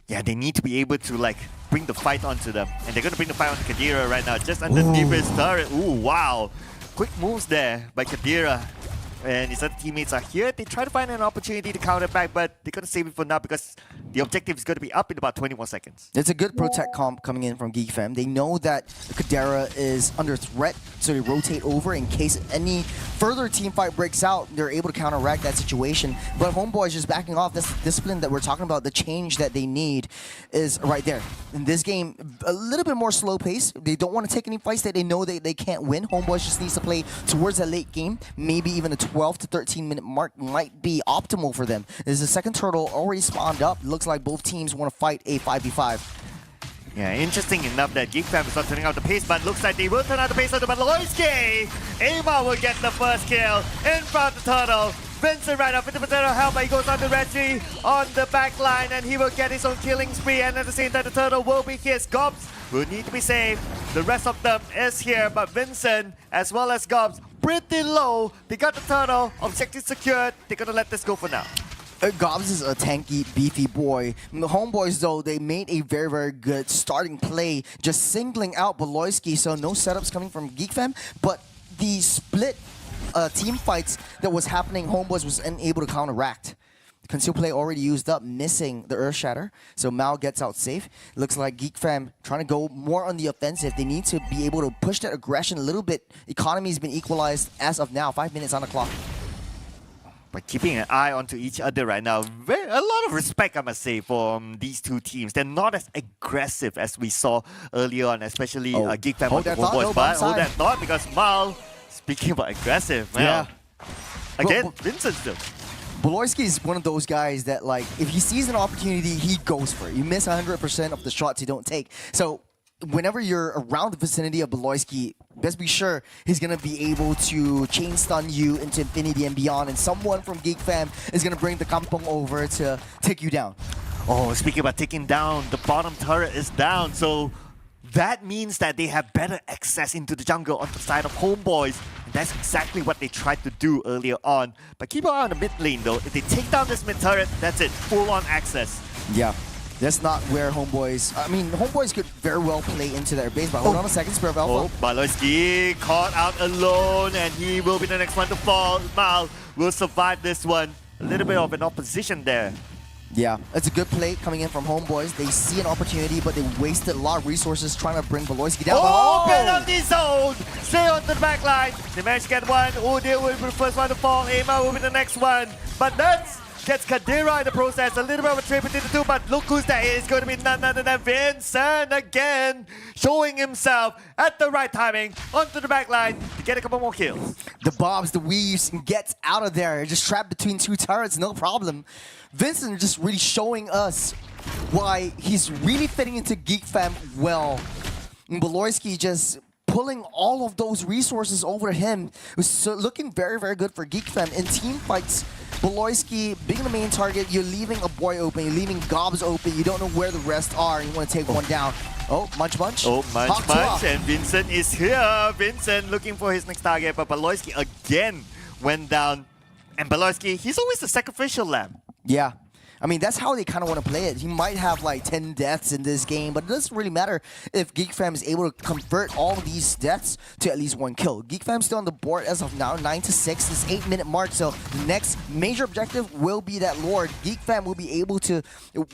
Yeah, they need to be able to like bring the fight onto them. And they're going to bring the fight onto Kadira right now, just underneath his turret. Ooh, wow. Quick moves there by Kadira. And his other teammates are here. They try to find an opportunity to counter back, but they're going to save it for now because the objective is going to be up in about 20 more seconds. It's a good protect comp coming in from GeekFam. They know that Kadera is under threat, so they rotate over in case any further team fight breaks out. They're able to counteract that situation. But Homeboy is just backing off. That's the discipline that we're talking about. The change that they need is right there. In this game, a little bit more slow pace. They don't want to take any fights that they know they can't win. Homeboy just needs to play towards that late game, maybe even a 12 to 13 minute mark might be optimal for them. There's a second turtle already spawned up. Looks like both teams want to fight a 5v5. Yeah, interesting enough that GeekFam is not turning out the pace, but looks like they will turn out the pace on the Baloyski. Ava will get the first kill in front of the turtle. Vincent right up into the turtle help, but he goes on to Reggie on the back line, and he will get his own killing spree, and at the same time the turtle will be his. Gobs will need to be saved. The rest of them is here, but Vincent as well as Gobs pretty low. They got the turtle, objective secured. They're gonna let this go for now. Gobs is a tanky, beefy boy. The Homeboys, though, they made a very, very good starting play, just singling out Baloyski, so no setups coming from GeekFam, but the split team fights that was happening, Homeboys was unable to counteract. Conceal play already used up, missing the Earth Shatter, so Mao gets out safe. Looks like GeekFam trying to go more on the offensive. They need to be able to push that aggression a little bit. Economy's been equalized as of now, 5 minutes on the clock. By keeping an eye onto each other right now, a lot of respect, I must say, from these two teams. They're not as aggressive as we saw earlier on, especially GeekFam and the Homeboys. But hold that thought, because Mal, speaking about aggressive, man. Yeah. Again, Vincent still. Baloyski is one of those guys that, like, if he sees an opportunity, he goes for it. You miss 100% of the shots you don't take. So whenever you're around the vicinity of Baloyski, best be sure he's going to be able to chain stun you into infinity and beyond, and someone from Geek Fam is going to bring the kampong over to take you down. Oh, speaking about taking down, the bottom turret is down, so that means that they have better access into the jungle on the side of Homeboys. And that's exactly what they tried to do earlier on. But keep an eye on the mid lane though. If they take down this mid turret, that's it, full-on access. Yeah. That's not where Homeboys... I mean, Homeboys could very well play into their base, but hold on a second, Spirit of Alpha. Oh, Baloyski caught out alone, and he will be the next one to fall. Mal will survive this one. A little bit of an opposition there. Yeah, it's a good play coming in from Homeboys. They see an opportunity, but they wasted a lot of resources trying to bring Baloyski down. Open on the zone! Stay on the back line. They managed to get one. Udyr will be the first one to fall. Ema will be the next one. But Nuts gets Kadira in the process. A little bit of a trade between the two, but look who's there. It's going to be none other than Vincent again, showing himself at the right timing onto the back line to get a couple more kills. The bobs, the weaves, and gets out of there. Just trapped between two turrets, no problem. Vincent just really showing us why he's really fitting into Geek Fam well. And Baloyski just pulling all of those resources over to him. It was looking very, very good for Geek Fam. In team fights, Baloyski being the main target, you're leaving a boy open, you're leaving Gobs open, you don't know where the rest are, and you want to take one down. Oh, Munch Munch. Oh, Munch Munch, and Vincent is here. Vincent looking for his next target, but Baloyski again went down. And Baloyski, he's always the sacrificial lamb. Yeah. I mean, that's how they kind of want to play it. He might have like 10 deaths in this game, but it doesn't really matter if Geek Fam is able to convert all of these deaths to at least one kill. Geek Fam's still on the board as of now, 9-6, this 8-minute mark. So the next major objective will be that Lord. Geek Fam will be able to,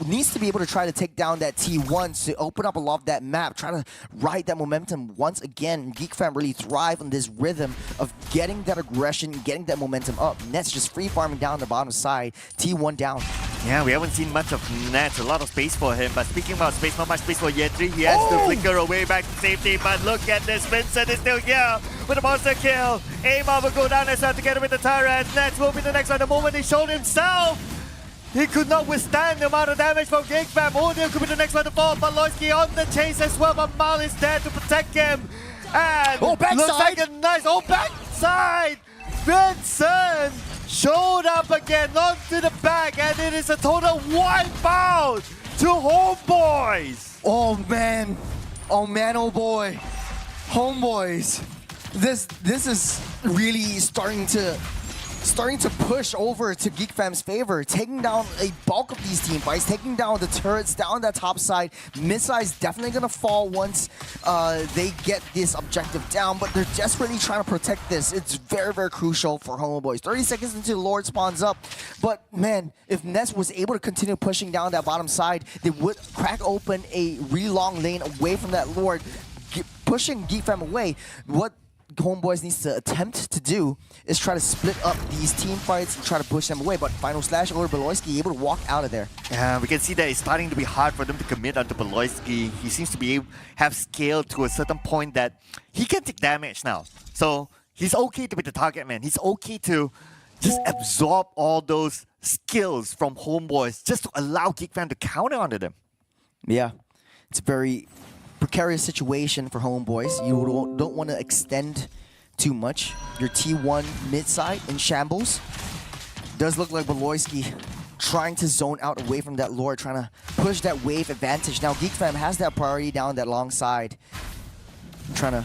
needs to be able to try to take down that T1 to open up a lot of that map, trying to ride that momentum once again. Geek Fam really thrive on this rhythm of getting that aggression, getting that momentum up. Nets just free farming down the bottom side, T1 down. Yeah, we haven't seen much of Nets. A lot of space for him. But speaking about space, not much space for Yetri. He has to flicker away back to safety. But look at this. Vincent is still here with a monster kill. Aimar will go down as well together with the turret. Nets will be the next one. The moment he showed himself, he could not withstand the amount of damage from Geek Fam. Udyr could be the next one to fall. Baloyski on the chase as well. But Mal is there to protect him. And backside. Looks like a nice... backside! Vincent showed up again onto the back, and it is a total wipeout to Homeboys. Oh man, oh boy, Homeboys. This is really starting to push over to Geek Fam's favor, taking down a bulk of these team fights, taking down the turrets down that top side. Mid-side's definitely gonna fall once they get this objective down, but they're desperately trying to protect this. It's very, very crucial for Homeboys. 30 seconds until Lord spawns up, but man, if Ness was able to continue pushing down that bottom side, they would crack open a really long lane away from that Lord, pushing Geek Fam away. What Homeboys needs to attempt to do is try to split up these team fights and try to push them away, but Final Slash over Baloyski able to walk out of there. Yeah, we can see that it's starting to be hard for them to commit onto Baloyski. He seems to have scaled to a certain point that he can take damage now. So he's okay to be the target man. He's okay to just absorb all those skills from Homeboys just to allow Geek Fam to counter onto them. Yeah, it's very precarious situation for Homeboys. You don't want to extend too much. Your T1 mid-side in shambles. Does look like Baloyski trying to zone out away from that Lord, trying to push that wave advantage. Now Geek Fam has that priority down that long side, trying to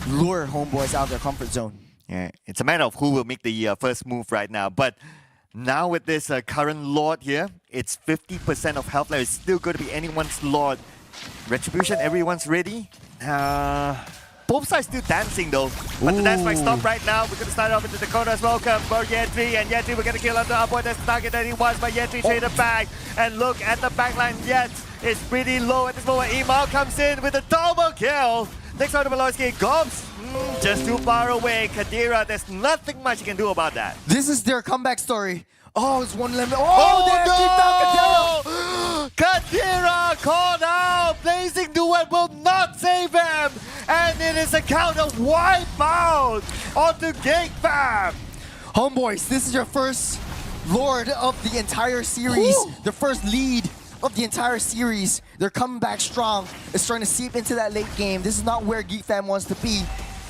lure Homeboys out of their comfort zone. Yeah, it's a matter of who will make the first move right now. But now with this current Lord here, it's 50% of health left. It's still going to be anyone's Lord. Retribution, everyone's ready. Both sides still dancing though. But the dance might stop right now. We're going to start off into the corner as well. Come for Yetri, and Yetri we're going to kill on the upward. That's the target that he wants, but Yetri traded back. And look at the backline. Yet it's pretty low at this moment. Emal comes in with a double kill. Next one to Baloyski. Gobs, just too far away. Kadira, there's nothing much you can do about that. This is their comeback story. Oh, it's one limit. Oh, no! Kadira called out. Blazing Duet will not save him. And it is a counter wipeout onto Geek Fam. Homeboys, this is your first Lord of the entire series, the first lead of the entire series. They're coming back strong. It's starting to seep into that late game. This is not where Geek Fam wants to be.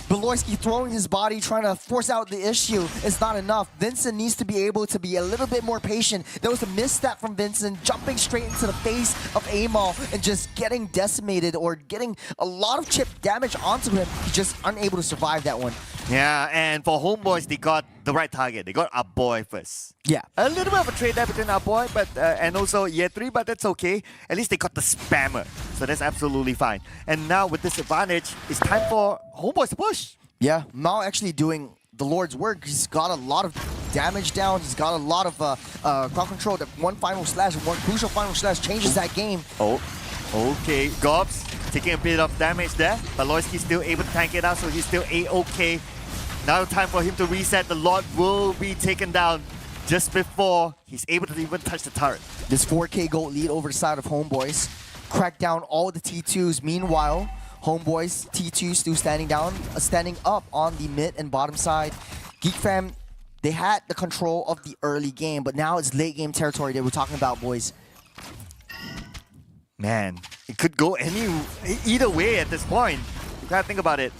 Beloyski throwing his body, trying to force out the issue. It's not enough. Vincent needs to be able to be a little bit more patient. There was a misstep from Vincent, jumping straight into the face of Amal and just getting decimated or getting a lot of chip damage onto him. He's just unable to survive that one. Yeah, and for Homeboys, they got the right target. They got our boy first. Yeah. A little bit of a trade there between our boy, but and also Year 3, but that's okay. At least they got the spammer, so that's absolutely fine. And now with this advantage, it's time for Homeboys to push. Yeah, Mao actually doing the Lord's work. He's got a lot of damage down. He's got a lot of crowd control. That one final slash, one crucial final slash changes that game. Oh, okay. Gobs taking a bit of damage there, but Loyski's still able to tank it out, so he's still A-okay. Now time for him to reset. The Lord will be taken down just before he's able to even touch the turret. This 4K gold lead over the side of Homeboys. Crack down all the T2s. Meanwhile, Homeboys, T2 still standing up on the mid and bottom side. Geek Fam, they had the control of the early game, but now it's late game territory that we're talking about, boys. Man, it could go either way at this point. You gotta think about it.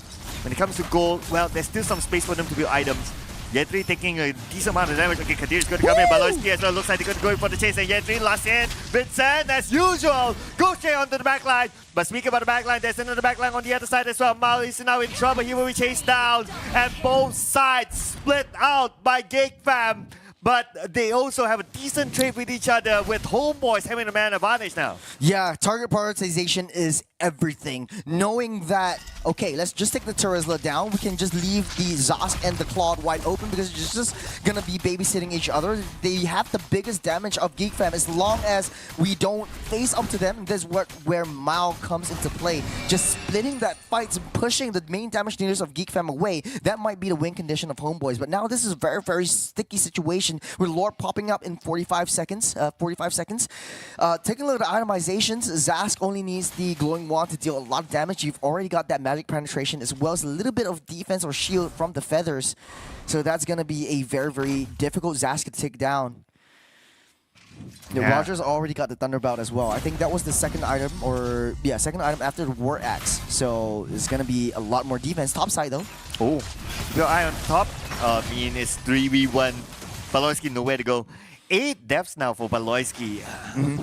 When it comes to gold, well, there's still some space for them to build items. Yetri taking a decent amount of damage. Okay, Kadir is going to come in. Baloyski as well. Looks like they're going to go in for the chase. And Yetri last in. Vincent, as usual, goes straight onto the backline. But speaking about the backline, there's another backline on the other side as well. Mal is now in trouble. He will be chased down. And both sides split out by Geek Fam. But they also have a decent trade with each other, with Homeboys having a man advantage now. Yeah, target prioritization is everything. Knowing that, okay, let's just take the Terizla down. We can just leave the Zosk and the Claude wide open because it's just going to be babysitting each other. They have the biggest damage of Geek Fam as long as we don't face up to them. That's where Mao comes into play. Just splitting that fight and pushing the main damage dealers of Geek Fam away. That might be the win condition of Homeboys. But now this is a very, very sticky situation with Lord popping up in 45 seconds. Taking a look at the itemizations, Zask only needs the glowing wand to deal a lot of damage. You've already got that magic penetration as well as a little bit of defense or shield from the feathers. So that's going to be a very, very difficult Zask to take down. Yeah. Rogers already got the Thunderbolt as well. I think that was the second item, second item after the War Axe. So it's going to be a lot more defense. Top side though. Oh, your eye on top. It's 3v1. Baloyski nowhere to go. 8 deaths now for Baloyski.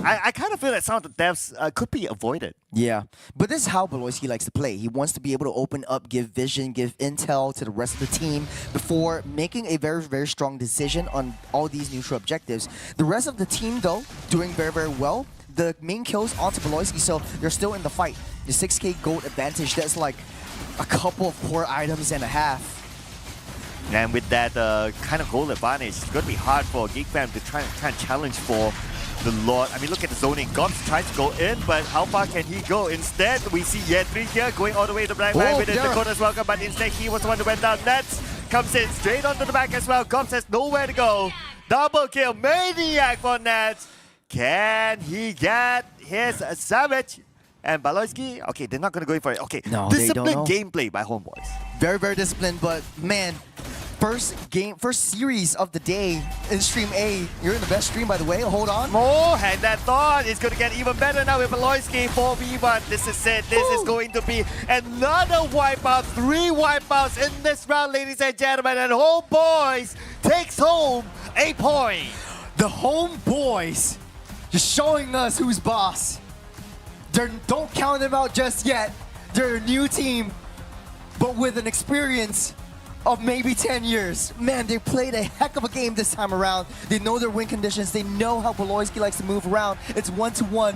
I kind of feel that some of the deaths could be avoided. Yeah, but this is how Baloyski likes to play. He wants to be able to open up, give vision, give intel to the rest of the team before making a very, very strong decision on all these neutral objectives. The rest of the team, though, doing very, very well. The main kills onto Baloyski, so they're still in the fight. The 6K gold advantage, that's like a couple of core items and a half. And with that kind of goal advantage, it's going to be hard for Geek Fam to try and challenge for the Lord. I mean, look at the zoning. Gobs tries to go in, but how far can he go? Instead, we see Yetri here going all the way to the black line with the Dakota's welcome, but instead he was the one who went down. Nets comes in straight onto the back as well. Gobs has nowhere to go. Double kill, Maniac for Nets. Can he get his Savage? And Baloyski, okay, they're not going to go in for it. Okay, no, disciplined gameplay by Homeboys. Very, very disciplined, but man, first series of the day in Stream A. You're in the best stream, by the way. Hold on. Oh, and that thought is going to get even better now with Baloyski 4v1. This is it. This is going to be another wipeout. 3 wipeouts in this round, ladies and gentlemen. And Homeboys takes home a point. The Homeboys just showing us who's boss. Don't count them out just yet. They're a new team, but with an experience of maybe 10 years. Man, they played a heck of a game this time around. They know their win conditions. They know how Baloyski likes to move around. It's 1-1.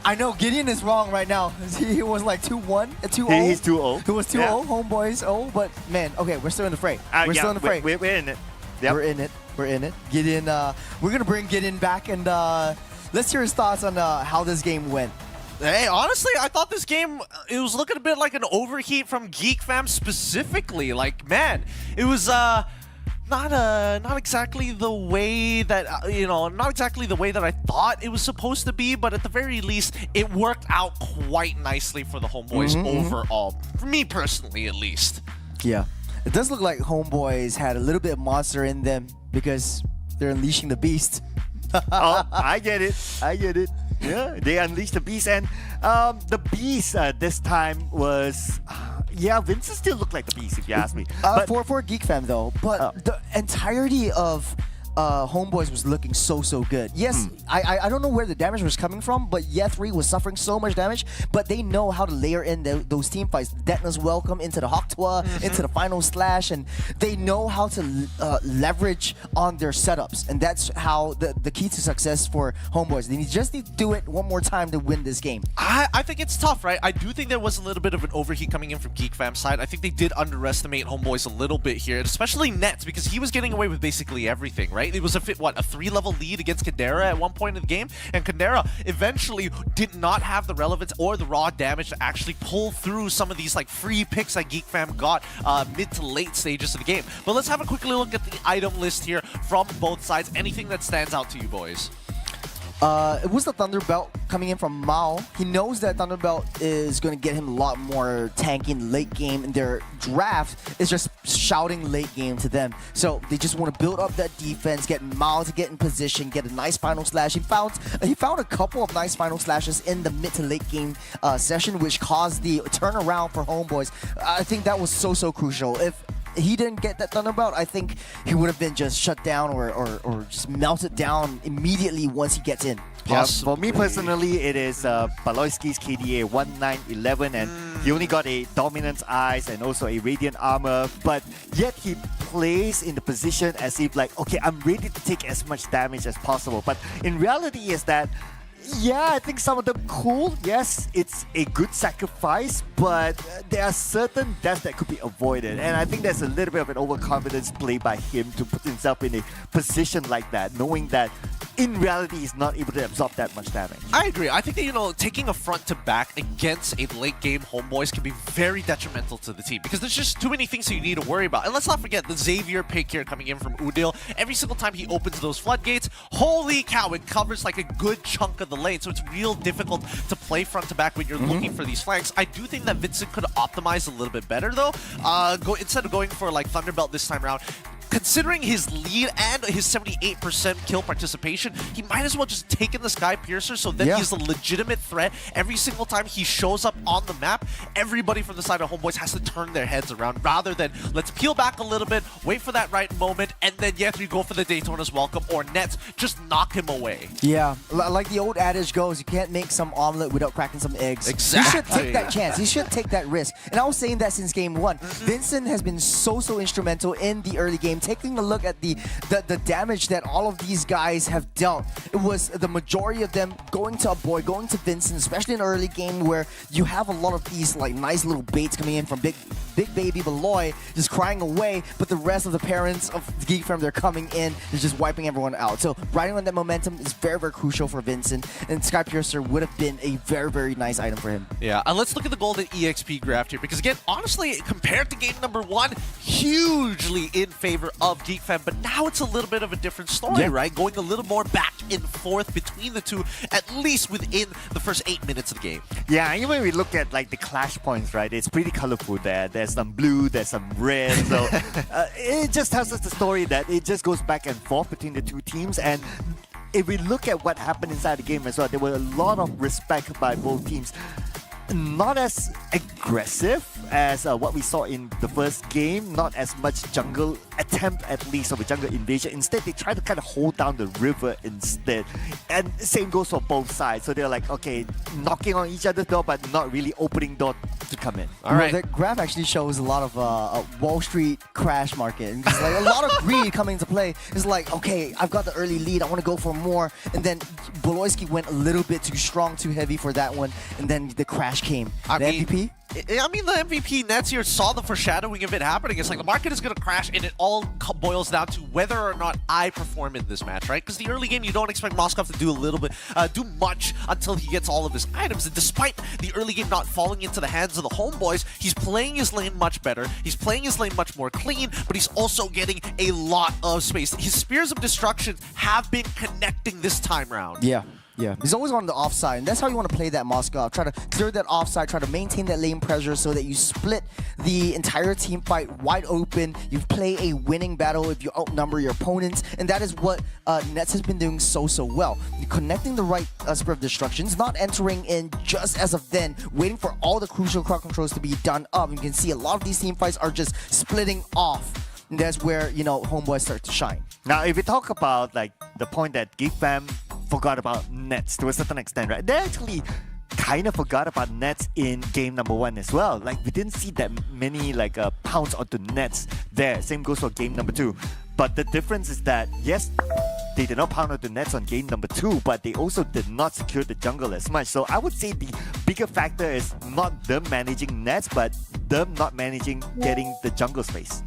I know Gideon is wrong right now. He was like 2-1, 2-0. He's 2-0. He was 2-0, yeah. Homeboys. Oh, but man, okay, we're still in the fray. We're still in the fray. We're in it. Yep. We're in it. We're in it. Gideon, we're gonna bring Gideon back and let's hear his thoughts on how this game went. Hey, honestly, I thought this game, it was looking a bit like an overheat from Geek Fam specifically. Like, man, it was not exactly the way that not exactly the way that I thought it was supposed to be, but at the very least, it worked out quite nicely for the Homeboys overall. For me personally, at least. Yeah, it does look like Homeboys had a little bit of monster in them because They're unleashing the beast. Oh, I get it. Yeah, they unleashed the beast, and the beast this time was. Yeah, Vincent still looked like the beast, if you ask me. But For Geek Fam though, but the entirety of Homeboys was looking so good. Yes, I don't know where the damage was coming from, but Ye3 was suffering so much damage, but they know how to layer in those team fights. Detna's welcome into the Hoktua, into the final slash, and they know how to leverage on their setups, and that's how the key to success for Homeboys. They just need to do it one more time to win this game. I think it's tough, right? I do think there was a little bit of an overheat coming in from Geek Fam's side. I think they did underestimate Homeboys a little bit here, especially Nets, because he was getting away with basically everything, right? It was a 3-level lead against Kandera at one point in the game, and Kandera eventually did not have the relevance or the raw damage to actually pull through some of these like free picks that Geek Fam got mid to late stages of the game. But let's have a quick look at the item list here from both sides. Anything that stands out to you boys? It was the Thunderbelt coming in from Mao. He knows that Thunderbelt is going to get him a lot more tanky in late game, and their draft is just shouting late game to them. So they just want to build up that defense, get Mao to get in position, get a nice final slash. He found a couple of nice final slashes in the mid to late game session, which caused the turnaround for Homeboys. I think that was so crucial. If he didn't get that Thunderbelt, I think he would have been just shut down or just melted down immediately once he gets in. Yeah, for me personally, it is Baloyski's KDA 1911, and he only got a Dominance Eyes and also a Radiant Armor, but yet he plays in the position as if like, okay, I'm ready to take as much damage as possible. But in reality is that, yeah, I think some of them cool. Yes, it's a good sacrifice, but there are certain deaths that could be avoided. And I think there's a little bit of an overconfidence play by him to put himself in a position like that, knowing that in reality he's not able to absorb that much damage. I agree. I think that, you know, taking a front to back against a late game Homeboys can be very detrimental to the team because there's just too many things that you need to worry about. And let's not forget the Xavier pick here coming in from Udil. Every single time he opens those floodgates, holy cow, it covers like a good chunk of the lane, so it's real difficult to play front to back when you're looking for these flanks. I do think that Vincent could optimize a little bit better though. Instead of going for like Thunderbelt this time around, considering his lead and his 78% kill participation, he might as well just take in the Sky Piercer so that he's a legitimate threat. Every single time he shows up on the map, everybody from the side of Homeboys has to turn their heads around rather than let's peel back a little bit, wait for that right moment, and then you go for the Daytona's welcome or Nets, just knock him away. Yeah, like the old adage goes, you can't make some omelet without cracking some eggs. Exactly. You should take that chance. You should take that risk. And I was saying that since game one. Vincent has been so instrumental in the early game. Taking a look at the damage that all of these guys have dealt, it was the majority of them going to a boy, going to Vincent, especially in the early game where you have a lot of these like nice little baits coming in from big baby Beloy just crying away, but the rest of the parents of the Geek Firm, they're coming in, they're just wiping everyone out. So riding on that momentum is very crucial for Vincent, and Sky Piercer would have been a very nice item for him. Yeah, and let's look at the golden EXP graft here, because again, honestly, compared to game number one, hugely in favor of Geek Fam, but now it's a little bit of a different story, right? Going a little more back and forth between the two, at least within the first 8 minutes of the game. Yeah, even when we look at like the clash points, right, it's pretty colorful there. There's some blue, there's some red, so it just tells us the story that it just goes back and forth between the two teams. And if we look at what happened inside the game as well, there were a lot of respect by both teams. Not as aggressive as what we saw in the first game, not as much jungle attempt at least of a jungle invasion. Instead, they try to kind of hold down the river instead. And same goes for both sides. So they're like, okay, knocking on each other's door, but not really opening door to come in. All right. The graph actually shows a lot of Wall Street crash market. And just like a lot of greed coming into play. It's like, okay, I've got the early lead, I want to go for more. And then Boloyski went a little bit too strong, too heavy for that one. And then the crash came. MVP? I mean, the MVP Nets here saw the foreshadowing of it happening. It's like the market is going to crash, and it all boils down to whether or not I perform in this match, right? Because the early game, you don't expect Moskov to do much until he gets all of his items. And despite the early game not falling into the hands of the Homeboys, he's playing his lane much better. He's playing his lane much more clean, but he's also getting a lot of space. His Spears of Destruction have been connecting this time round. Yeah. Yeah, he's always on the offside, and that's how you want to play that Moscow. Try to clear that offside, try to maintain that lane pressure so that you split the entire team fight wide open. You play a winning battle if you outnumber your opponents, and that is what Nets has been doing so well. Connecting the right Spur of Destructions, not entering in just as of then, waiting for all the crucial crowd controls to be done up. You can see a lot of these team fights are just splitting off. And that's where, Homeboy start to shine. Now, if we talk about like the point that Geek Fam forgot about Nets to a certain extent, right? They actually kind of forgot about Nets in game number 1 as well. Like, we didn't see that many pounds onto Nets there. Same goes for game number 2. But the difference is that, yes, they did not pound onto Nets on game number 2, but they also did not secure the jungle as much. So I would say the bigger factor is not them managing Nets, but them not managing getting the jungle space.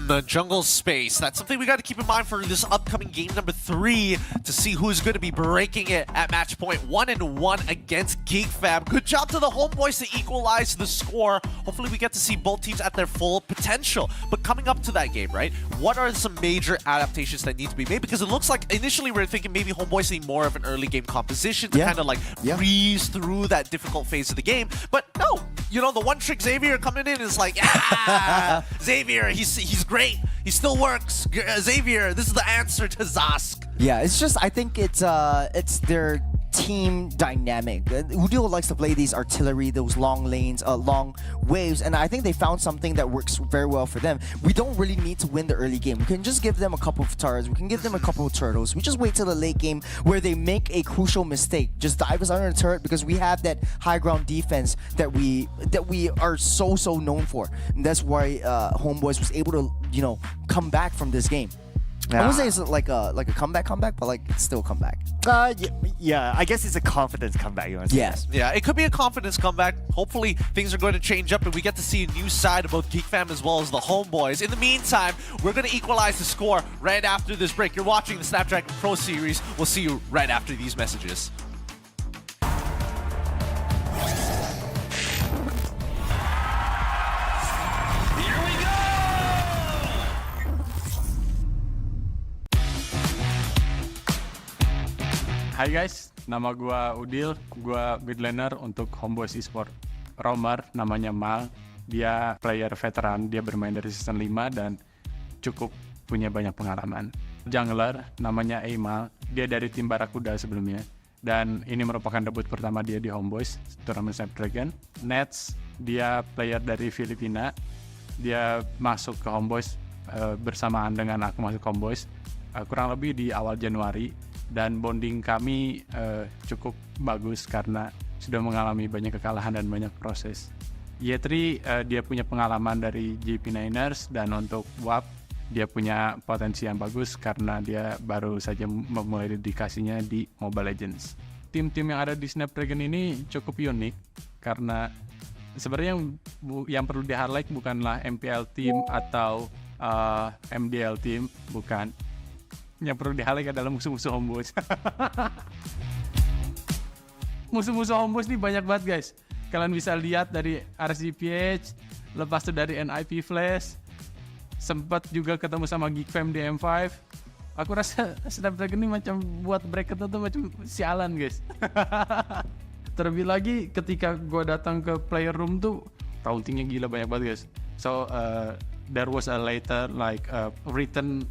The jungle space. That's something we got to keep in mind for this upcoming game number 3 to see who's going to be breaking it at match point 1-1 against Geek Fam. Good job to the Homeboys to equalize the score. Hopefully we get to see both teams at their full potential. But coming up to that game, right? What are some major adaptations that need to be made? Because it looks like initially we were thinking maybe Homeboys need more of an early game composition to kind of breeze through that difficult phase of the game. But no, the one trick Xavier coming in is like, Xavier, he's great. He still works. Xavier, this is the answer to Zask. Yeah, it's just, I think it's their team dynamic. Udil likes to play these artillery, those long lanes, long waves, and I think they found something that works very well for them. We don't really need to win the early game. We can just give them a couple of turrets. We can give them a couple of turtles. We just wait till the late game where they make a crucial mistake. Just dive us under the turret because we have that high ground defense that we are so known for. And that's why Homeboys was able to come back from this game. I would say it's like a comeback, but like it's still a comeback. Yeah, I guess it's a confidence comeback. You want to say? Yes. Yeah, it could be a confidence comeback. Hopefully things are going to change up and we get to see a new side of both Geek Fam as well as the Homeboys. In the meantime, we're going to equalize the score right after this break. You're watching the Snapdragon Pro Series. We'll see you right after these messages. Hai guys, nama gua Udil, gua mid laner untuk Homeboys esports. Romer, namanya Mal, dia player veteran, dia bermain dari season 5 dan cukup punya banyak pengalaman. Jungler, namanya Aimal, dia dari tim Barakuda sebelumnya. Dan ini merupakan debut pertama dia di Homeboys, turnamen Snapdragon. Nets, dia player dari Filipina, dia masuk ke Homeboys bersamaan dengan aku masuk Homeboys, kurang lebih di awal Januari. Dan bonding kami cukup bagus karena sudah mengalami banyak kekalahan dan banyak proses. Yetri dia punya pengalaman dari JP Niners dan untuk WAP dia punya potensi yang bagus karena dia baru saja memulai dedikasinya di Mobile Legends. Tim-tim yang ada di Snapdragon ini cukup unik karena sebenarnya yang perlu di-highlight bukanlah MPL team atau MDL team, bukan. Yang perlu di-highlight adalah musuh-musuh Homeboys. Musuh-musuh Homeboys ini banyak banget guys. Kalian bisa lihat dari RCPH, lepas itu dari NIP Flash, sempat juga ketemu sama Geek Fam di M5. Aku rasa Snapdragon ini macam buat bracket itu macam sialan guys. Terlebih lagi ketika gue datang ke player room tuh tauntingnya gila banyak banget guys. So there was a later like written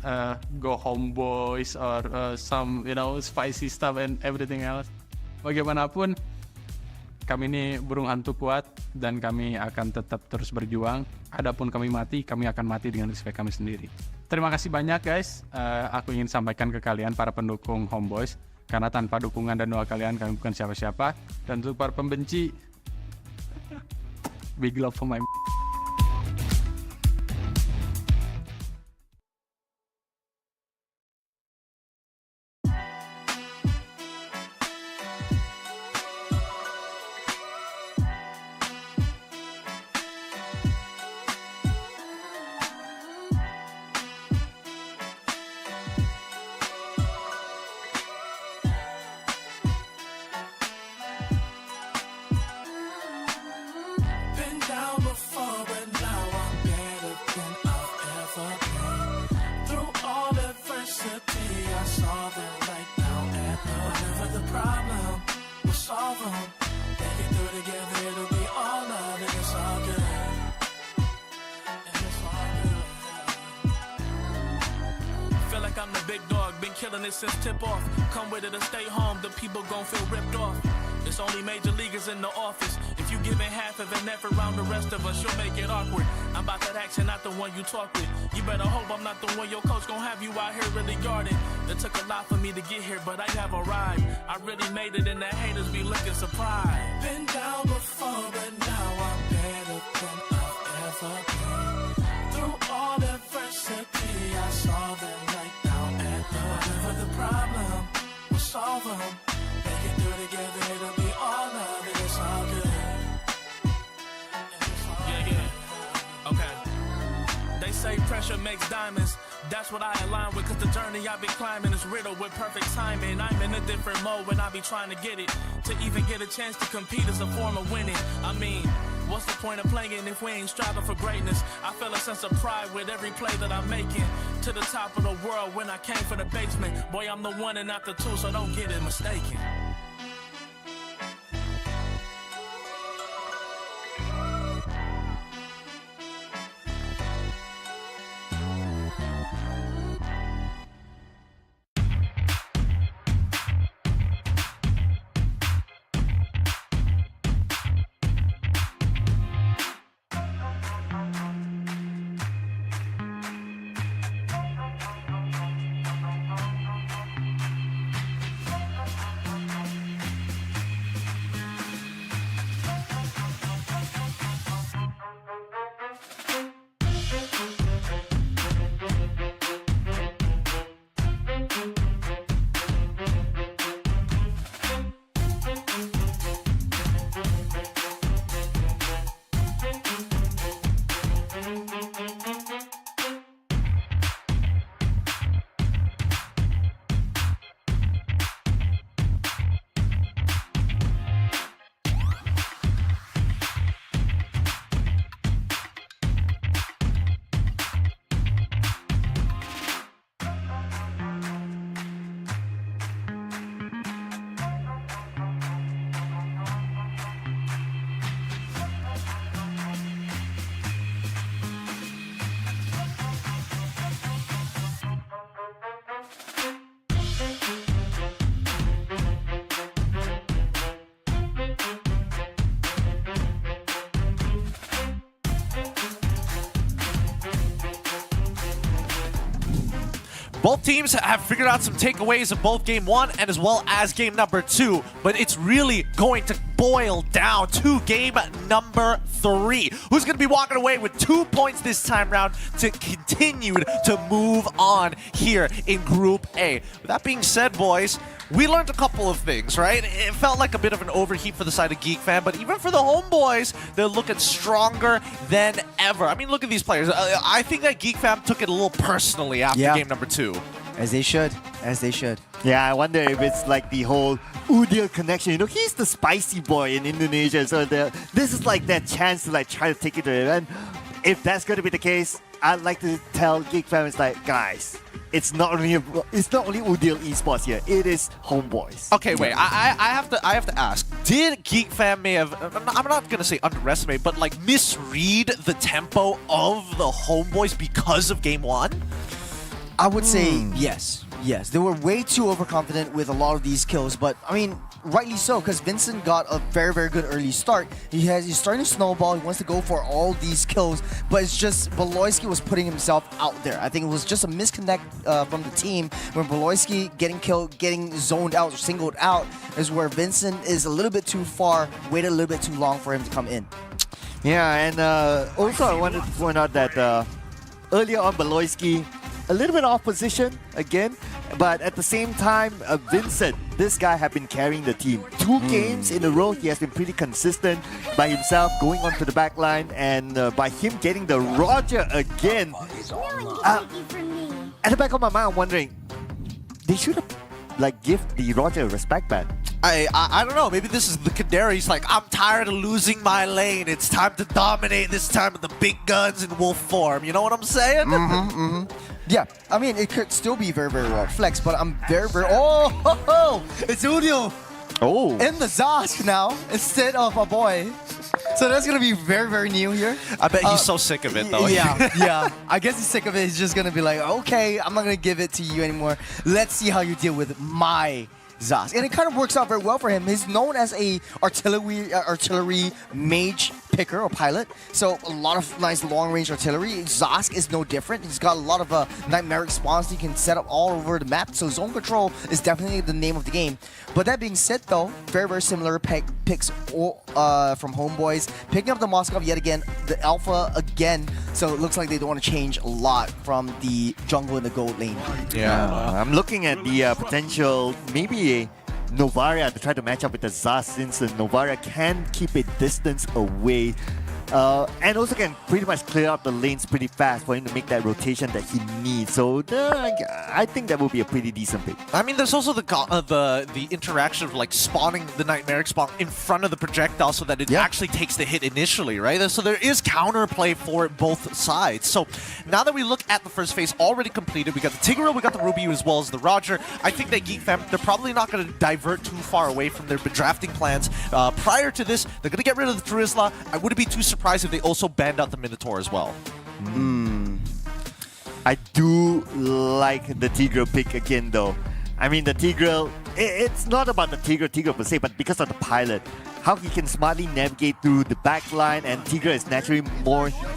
go home boys or some spicy stuff and everything else. Bagaimanapun kami ini burung hantu kuat dan kami akan tetap terus berjuang. Adapun kami mati, kami akan mati dengan respect kami sendiri. Terima kasih banyak guys. Aku ingin sampaikan ke kalian para pendukung Homeboys karena tanpa dukungan dan doa kalian kami bukan siapa-siapa. Dan untuk para pembenci, big love for my been down before. been killing it since tip-off. Come with it or stay home, the people gon' feel ripped off. It's only major leaguers in the office. If you giving half of an effort around the rest of us, you'll make it awkward. I'm about that action, not the one you talk with. You better hope I'm not the one your coach gon' have you out here really guarding. It took a lot for me to get here, but I have arrived. I really made it and the haters be looking surprised. Been down before, but now I'm better than I've ever been. Through all adversity, I saw the light down at the whatever the problem, we'll solve them. Make it through together, it'll be all love, and it's all good. Yeah. Okay. They say pressure makes diamonds. That's what I align with, cause the journey I've been climbing is riddled with perfect timing. I'm in a different mode when I be trying to get it. To even get a chance to compete is a form of winning. I mean, what's the point of playing if we ain't striving for greatness? I feel a sense of pride with every play that I'm making. To the top of the world when I came for the basement. Boy, I'm the one and not the two, so don't get it mistaken. Both teams have figured out some takeaways of both game one and as well as game number two, but it's really going to boil down to game number three. Who's going to be walking away with 2 points this time round to continue to move on here in Group A. With that being said, boys, we learned a couple of things, right? It felt like a bit of an overheat for the side of Geek Fam, but even for the homeboys, they're looking stronger than ever. I mean, look at these players. I think that Geek Fam took it a little personally after game number two. As they should. As they should. Yeah, I wonder if it's like the whole Udil connection. You know, he's the spicy boy in Indonesia, so this is like that chance to like try to take it to him. And if that's going to be the case, I'd like to tell Geek Fam, it's like, guys, it's not only Udil esports here. It is homeboys. Okay, wait. I have to ask. Did Geek Fam may have, I'm not gonna say underestimate, but like misread the tempo of the homeboys because of game one? I would say yes. Yes, they were way too overconfident with a lot of these kills, but I mean, rightly so, because Vincent got a very, very good early start. He's starting to snowball. He wants to go for all these kills, but it's just Baloyski was putting himself out there. I think it was just a misconnect from the team when Baloyski getting killed, getting zoned out, or singled out, is where Vincent is a little bit too far, waited a little bit too long for him to come in. Yeah, and also I wanted to point out that earlier on Baloyski, a little bit off position again, but at the same time, Vincent, this guy had been carrying the team. 2 games in a row, he has been pretty consistent by himself, going onto the back line, and by him getting the Roger again. At the back of my mind, I'm wondering, they should have like give the Roger a respect back. I don't know. Maybe this is the Canary. He's like, I'm tired of losing my lane. It's time to dominate this time with the big guns in wolf form. You know what I'm saying? Yeah, I mean, it could still be very, very well flexed, but I'm very, very... Oh, it's Udil! Oh. In the Zosk now, instead of a boy. So that's gonna be very, very new here. I bet he's so sick of it, though. Yeah, yeah. I guess he's sick of it. He's just gonna be like, okay, I'm not gonna give it to you anymore. Let's see how you deal with my Zosk. And it kind of works out very well for him. He's known as a artillery mage picker or pilot. So a lot of nice long-range artillery. Zosk is no different. He's got a lot of nightmaric spawns he can set up all over the map. So zone control is definitely the name of the game. But that being said, though, very, very similar picks from Homeboys. Picking up the Moskov yet again, the Alpha again. So it looks like they don't want to change a lot from the jungle in the gold lane. Yeah, I'm looking at the potential, maybe a Novaria to try to match up with the Zaz, since the Novaria can keep a distance away. And also can pretty much clear up the lanes pretty fast for him to make that rotation that he needs. So I think that will be a pretty decent pick. I mean, there's also the interaction of like spawning the Nightmaric spawn in front of the projectile so that it actually takes the hit initially, right? So there is counterplay for both sides. So now that we look at the first phase already completed, we got the Tigreal, we got the Ruby as well as the Roger. I think that Geek Fam, they're probably not going to divert too far away from their drafting plans. Prior to this, they're going to get rid of the Turisla. I wouldn't be too surprised if they also banned out the Minotaur as well. I do like the Tigreal pick again, though. I mean, the Tigreal, it's not about the Tigreal per se, but because of the pilot. How he can smartly navigate through the backline, and Tigreal is naturally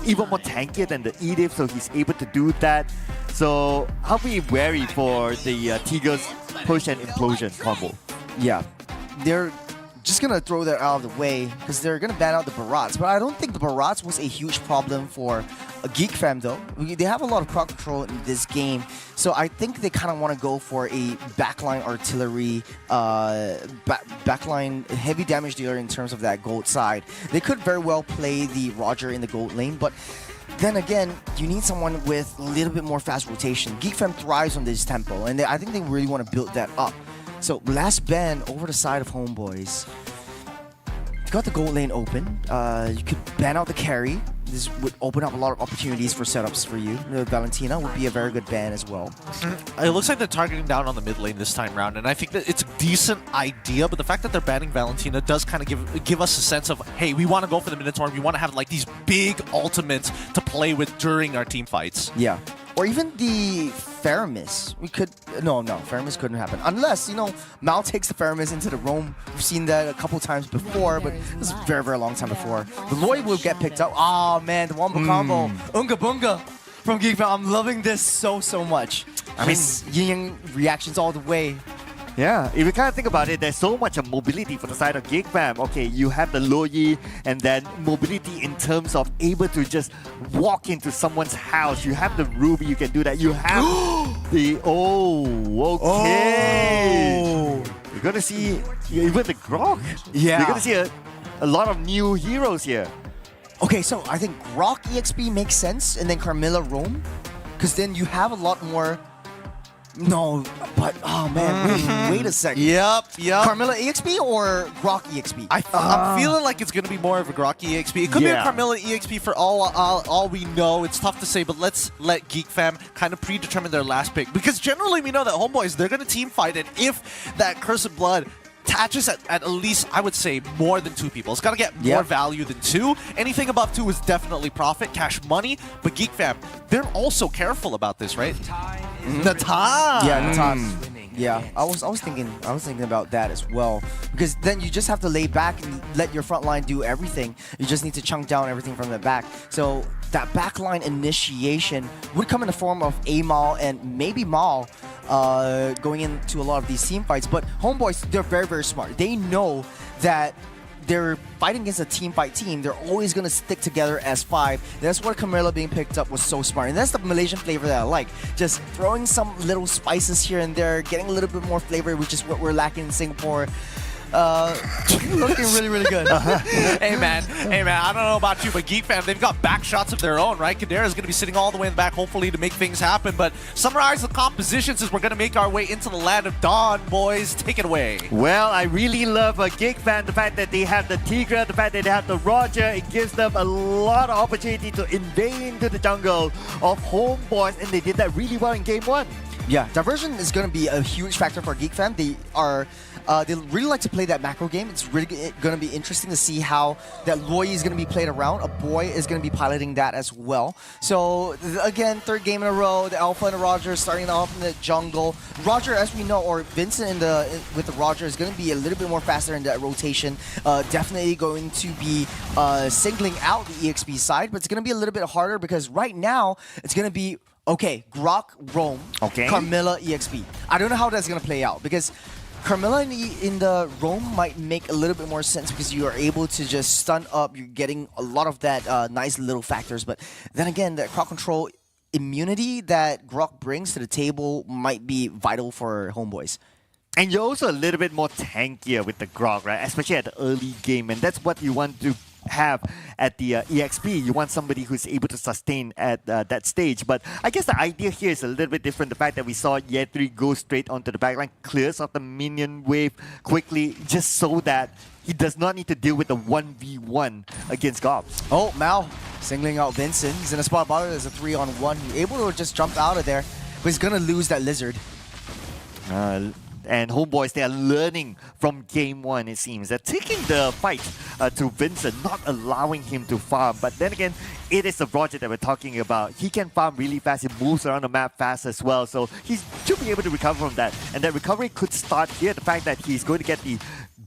even more tankier than the Edith, so he's able to do that. So I'll be wary for the Tigreal's push and implosion combo. Yeah, they're just gonna throw that out of the way because they're gonna ban out the Barats. But I don't think the Barats was a huge problem for a Geek Fam, though. They have a lot of crowd control in this game, so I think they kind of want to go for a backline artillery, backline heavy damage dealer in terms of that gold side. They could very well play the Roger in the gold lane, but then again, you need someone with a little bit more fast rotation. Geek Fam thrives on this tempo, and I think they really want to build that up. So last ban over the side of Homeboys. You got the gold lane open. You could ban out the carry. This would open up a lot of opportunities for setups for you. Valentina would be a very good ban as well. It looks like they're targeting down on the mid lane this time round, and I think that it's a decent idea, but the fact that they're banning Valentina does kind of give us a sense of, hey, we want to go for the Minotaur, we want to have like these big ultimates to play with during our team fights. Yeah. Or even the Faramis. We could... No, Faramis couldn't happen. Unless, you know, Mal takes the Faramis into the roam. We've seen that a couple times before, but this is a very, very long time before. The Lloyd will get picked up. Oh, man, the Wombo combo. Unga Bunga from Geek Fam. I'm loving this so much. I mean, yin reactions all the way. Yeah, if you kind of think about it, there's so much of mobility for the side of Geek Fam. Okay, you have the Loyi, and then mobility in terms of able to just walk into someone's house. You have the Ruby, you can do that. You have the... You're going to see even the Grok. Yeah. You're going to see a lot of new heroes here. Okay, so I think Grok EXP makes sense, and then Carmilla roam, because then you have a lot more... No, but oh man, wait a second. Yep. Carmilla EXP or Grok EXP? I'm feeling like it's going to be more of a Grok EXP. It could be a Carmilla EXP for all we know. It's tough to say, but let's let Geek Fam kind of predetermine their last pick. Because generally we know that Homeboys, they're going to team fight, and if that Cursed Blood attaches at least, I would say, more than 2 people. It's got to get more value than 2. Anything above 2 is definitely profit, cash money. But Geek Fam, they're also careful about this, right? The time. Yeah, the time. Yeah, I was thinking about that as well, because then you just have to lay back and let your front line do everything. You just need to chunk down everything from the back. So that backline initiation would come in the form of Amal and maybe Mal going into a lot of these team fights. But Homeboys, they're very, very smart. They know that they're fighting against a team fight team. They're always going to stick together as 5. That's where Camilla being picked up was so smart. And that's the Malaysian flavor that I like. Just throwing some little spices here and there, getting a little bit more flavor, which is what we're lacking in Singapore. Looking really, really good. Hey man, I don't know about you, but Geek Fam, they've got back shots of their own, right? Kadera's going to be sitting all the way in the back, hopefully, to make things happen. But summarize the compositions as we're going to make our way into the land of Dawn, boys. Take it away. Well, I really love Geek Fam, the fact that they have the Tigreal, the fact that they have the Roger. It gives them a lot of opportunity to invade into the jungle of Homeboys, and they did that really well in Game 1. Yeah, diversion is going to be a huge factor for Geek Fam. They are they really like to play that macro game. It's really going to be interesting to see how that Loi is going to be played around. A boy is going to be piloting that as well. So again, third game in a row, the Alpha and the Roger starting off in the jungle. Roger, as we know, or Vincent with the Roger is going to be a little bit more faster in that rotation. Definitely going to be singling out the EXP side, but it's going to be a little bit harder because right now it's going to be okay, Grok, Roam, Carmilla, EXP. I don't know how that's going to play out because Carmilla in the Roam might make a little bit more sense because you are able to just stun up. You're getting a lot of that nice little factors. But then again, that crowd control immunity that Grok brings to the table might be vital for Homeboys. And you're also a little bit more tankier with the Grok, right? Especially at the early game. And that's what you want to have at the EXP. You want somebody who's able to sustain at that stage. But I guess the idea here is a little bit different. The fact that we saw Ye3 go straight onto the backline, clears off the minion wave quickly, just so that he does not need to deal with the 1v1 against Gobs. Oh, Mal singling out Vincent. He's in a spot bottom. There's a 3-on-1. He's able to just jump out of there, but he's going to lose that lizard. And Homeboys, they are learning from game one, it seems. They're taking the fight to Vincent, not allowing him to farm. But then again, it is the Roger that we're talking about. He can farm really fast. He moves around the map fast as well. So he should be able to recover from that. And that recovery could start here. The fact that he's going to get the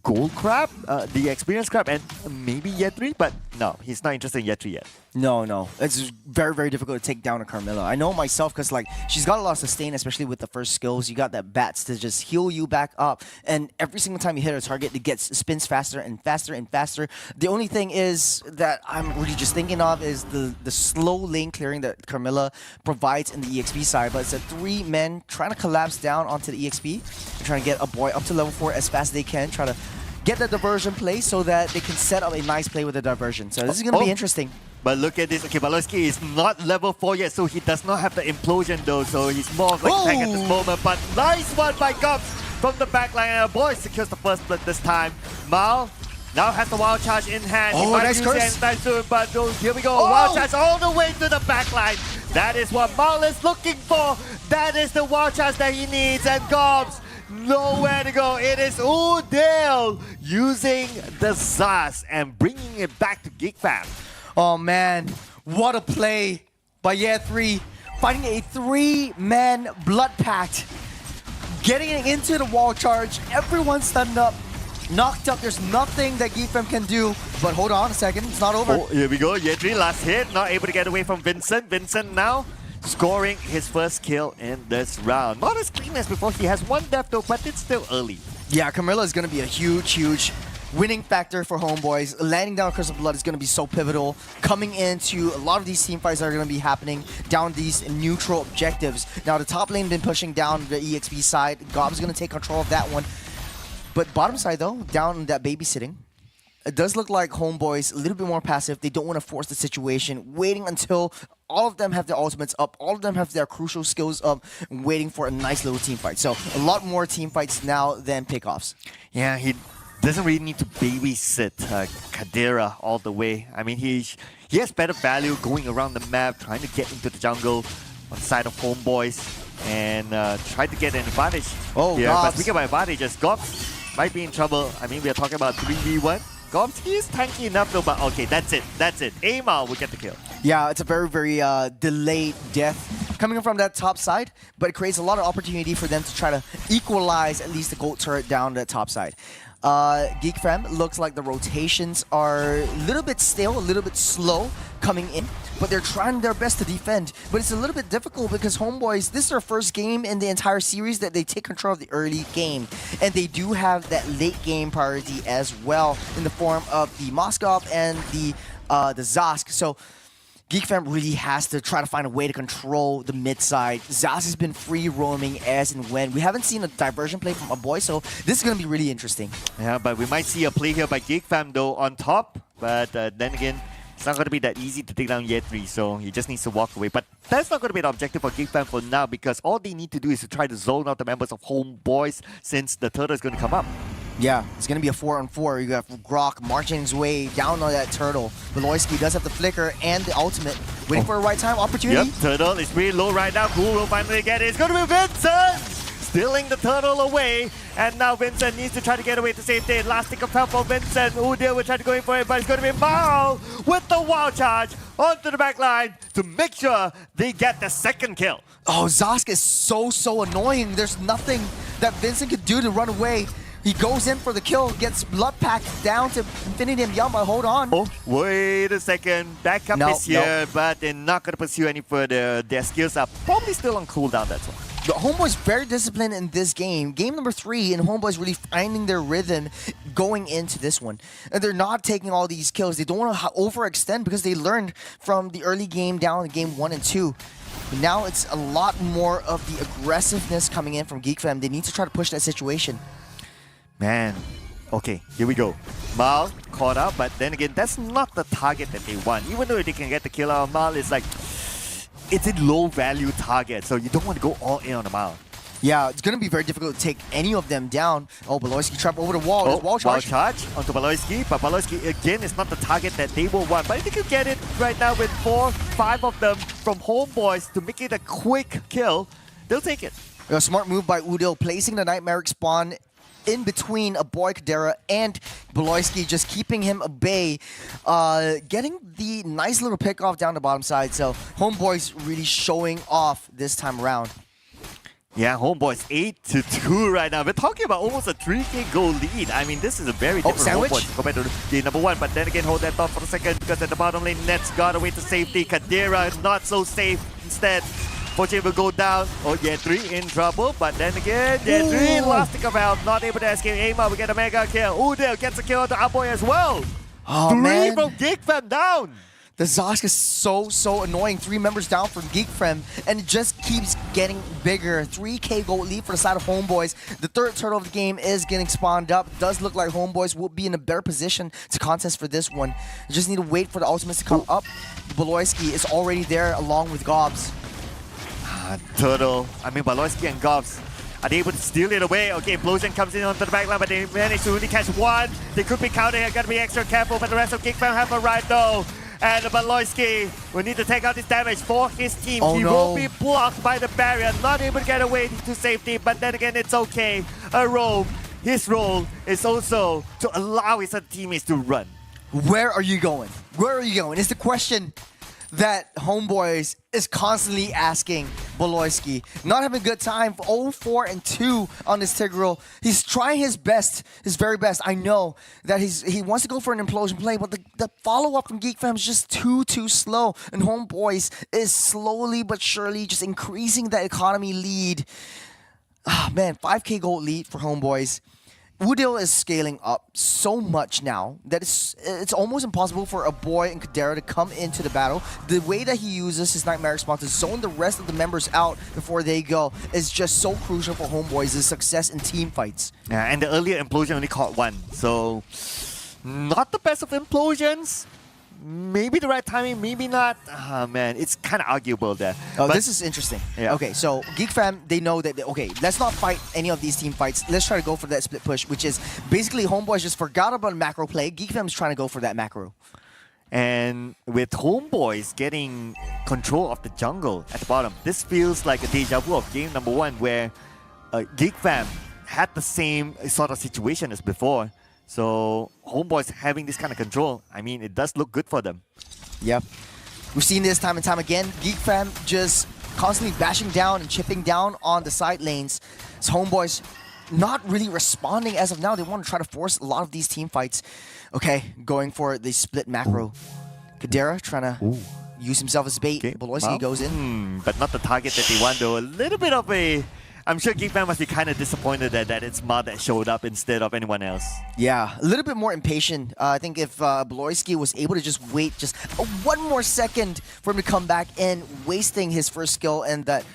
gold crab, the experience crab, and maybe Ye3. But no, he's not interested in Ye3 yet. No. It's very, very difficult to take down a Carmilla. I know myself because like she's got a lot of sustain, especially with the first skills. You got that bats to just heal you back up. And every single time you hit a target, it spins faster and faster and faster. The only thing is that I'm really just thinking of is the slow lane clearing that Carmilla provides in the EXP side. But it's a 3 men trying to collapse down onto the EXP. They're trying to get a boy up to level 4 as fast as they can. Try to get the diversion play so that they can set up a nice play with the diversion. So this is going to be interesting. But look at this. Okay, Baloyski is not level 4 yet, so he does not have the implosion though. So he's more of like a tank at this moment. But nice one by Gobs from the backline. And boy secures the first split this time. Mal now has the wild charge in hand. He might nice use it anytime soon, but here we go. Wild charge all the way to the backline. That is what Mal is looking for. That is the wild charge that he needs. And Gobs, nowhere to go. It is Udale using the Zaz and bringing it back to GeekFam. Oh man, what a play by Ye3. Fighting a 3-man blood pact. Getting it into the wall charge. Everyone's stunned up. Knocked up. There's nothing that GeekFam can do. But hold on a second. It's not over. Oh, here we go. Ye3 last hit. Not able to get away from Vincent. Vincent now scoring his first kill in this round. Not as clean as before. He has 1 death though, but it's still early. Yeah, Carmilla is going to be a huge winning factor for Homeboys. Landing down Curse of Blood is going to be so pivotal. Coming into a lot of these team fights that are going to be happening down these neutral objectives. Now, the top lane been pushing down the EXP side. Gob's going to take control of that one. But bottom side, though, down that babysitting, it does look like Homeboys a little bit more passive. They don't want to force the situation, waiting until all of them have their ultimates up, all of them have their crucial skills up, waiting for a nice little team fight. So a lot more team fights now than pickoffs. Yeah, he doesn't really need to babysit Kadira all the way. I mean, he has better value going around the map, trying to get into the jungle on the side of Homeboys and try to get an advantage. Oh, yeah, but speaking of advantages, Gobs might be in trouble. I mean, we are talking about 3v1. Gobs, he is tanky enough though, but okay, that's it. Amal will get the kill. Yeah, it's a very, very delayed death coming from that top side, but it creates a lot of opportunity for them to try to equalize at least the gold turret down the top side. GeekFam looks like the rotations are a little bit stale, a little bit slow coming in, but they're trying their best to defend. But it's a little bit difficult because Homeboys, this is their first game in the entire series that they take control of the early game. And they do have that late game priority as well in the form of the Moskov and the Zask. So GeekFam really has to try to find a way to control the mid side. Zaz has been free roaming as and when. We haven't seen a diversion play from a boy, so this is going to be really interesting. Yeah, but we might see a play here by GeekFam though on top. But then again, it's not going to be that easy to take down Ye3, so he just needs to walk away. But that's not going to be an objective for GeekFam for now because all they need to do is to try to zone out the members of Homeboys since the turtle is going to come up. Yeah, it's going to be a 4-on-4. You got Grok marching his way down on that turtle. Baloyski does have the flicker and the ultimate. Waiting for a right time opportunity. Yep, turtle is pretty low right now. Who will finally get it? It's going to be Vincent! stealing the turtle away. And now Vincent needs to try to get away to safety. Last stick of help for Vincent. Udil will try to go in for it, but it's going to be Mao with the wild charge onto the back line to make sure they get the second kill. Oh, Zosk is so annoying. There's nothing that Vincent could do to run away. He goes in for the kill, gets blood packed down to Infinity and Yama. Hold on. Oh, wait a second. Backup is here, but they're not going to pursue any further. Their skills are probably still on cooldown, that's why. The Homeboys very disciplined in this game. Game number 3, and Homeboys really finding their rhythm going into this one. And they're not taking all these kills. They don't want to overextend because they learned from the early game down in game 1 and 2. Now it's a lot more of the aggressiveness coming in from GeekFam. They need to try to push that situation. Man, okay, here we go. Mal caught up, but then again, that's not the target that they want. Even though they can get the kill out of Mal, it's like, it's a low value target, so you don't want to go all in on the Mal. Yeah, it's going to be very difficult to take any of them down. Oh, Baloyski trap over the wall. Oh, Wall charge. Onto Baloyski, but Baloyski again is not the target that they will want. But if you can get it right now with 4, 5 of them from Homeboys to make it a quick kill, they'll take it. A smart move by Udil, placing the Nightmaric spawn in between a boy Kadera and Baloyski, just keeping him at bay, getting the nice little pick off down the bottom side. So Homeboys really showing off this time around. Yeah, Homeboys 8-2 right now. We're talking about almost a 3K goal lead. I mean, this is a very different Homeboys compared to the number 1. But then again, hold that thought for a second because at the bottom lane, Nets got away to safety. Kadera not so safe instead. Poche will go down. Oh, yeah, 3 in trouble. But then again, yeah, 3 last stick of help. Not able to escape. Aima will get a mega kill. Udil gets a kill onto Aboy as well. Oh, 3 man. from GeekFam down. The Zosk is so annoying. 3 members down from GeekFrem, and it just keeps getting bigger. 3K gold lead for the side of Homeboys. The third turtle of the game is getting spawned up. Does look like Homeboys will be in a better position to contest for this one. You just need to wait for the ultimates to come up. Baloyski is already there along with Gobs. Baloyski and Gobs are they able to steal it away? Okay, Implosion comes in onto the backline, but they manage to only catch 1. They could be counter here, gotta be extra careful, but the rest of GeekFam have a right though. And Baloyski will need to take out this damage for his team. He will be blocked by the barrier, not able to get away to safety, but then again, it's okay. His role is also to allow his other teammates to run. Where are you going? Where are you going? It's the question that Homeboys is constantly asking Baloyski. Not having a good time. 0-4-2 on this Tigreal. He's trying his best, his very best. I know that he wants to go for an implosion play, but the follow-up from GeekFam is just too slow. And Homeboys is slowly but surely just increasing the economy lead. Ah, man, 5K gold lead for Homeboys. Udil is scaling up so much now that it's almost impossible for a boy and Kadera to come into the battle. The way that he uses his Nightmare Spawn to zone the rest of the members out before they go is just so crucial for Homeboys' success in team fights. Yeah, and the earlier implosion only caught 1, so not the best of implosions. Maybe the right timing, maybe not. Man, it's kind of arguable there. Oh, this is interesting. Yeah. Okay, so GeekFam, they know that, okay, let's not fight any of these team fights. Let's try to go for that split push, which is basically Homeboys just forgot about macro play. GeekFam's trying to go for that macro. And with Homeboys getting control of the jungle at the bottom, this feels like a deja vu of game number 1 where GeekFam had the same sort of situation as before. So Homeboys having this kind of control, I mean, it does look good for them. Yep. We've seen this time and time again. GeekFam just constantly bashing down and chipping down on the side lanes. So Homeboys not really responding as of now. They want to try to force a lot of these team fights. Okay, going for the split macro. Kadera trying to use himself as bait. Okay. Baloyski goes in. But not the target that they want though. A little bit of a... I'm sure GeekFam must be kind of disappointed that it's Ma that showed up instead of anyone else. Yeah, a little bit more impatient. I think if Baloyski was able to just wait just 1 more second for him to come back in, wasting his first skill and that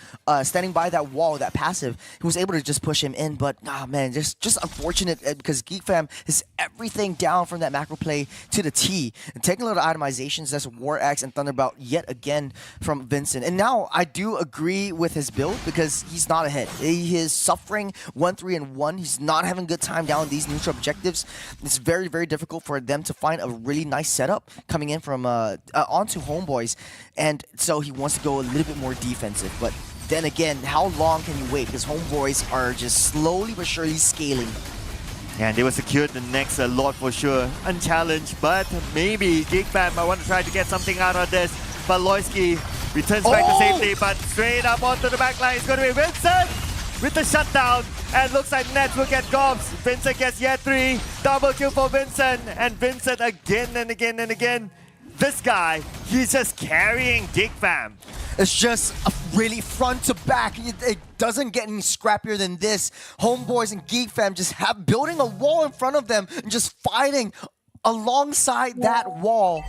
standing by that wall, that passive, he was able to just push him in. But, man, just unfortunate because GeekFam is everything down from that macro play to the T. And taking a little itemizations, that's War Axe and Thunderbolt yet again from Vincent. And now I do agree with his build because he's not ahead. He is suffering 1-3-1. He's not having a good time down these neutral objectives. It's very, very difficult for them to find a really nice setup coming in from onto Homeboys. And so he wants to go a little bit more defensive. But then again, how long can you wait? Because Homeboys are just slowly but surely scaling. And they will secure the next lot for sure. Unchallenged, but maybe GeekFam might want to try to get something out of this. But Loisky returns back to safety, but straight up onto the back line. It's going to be Vincent with the shutdown. And looks like Nets will get gobs. Vincent gets yet 3. Double kill for Vincent. And Vincent again and again and again. This guy, he's just carrying GeekFam. It's just a really front to back. It doesn't get any scrappier than this. Homeboys and GeekFam just have building a wall in front of them and just fighting alongside that wall.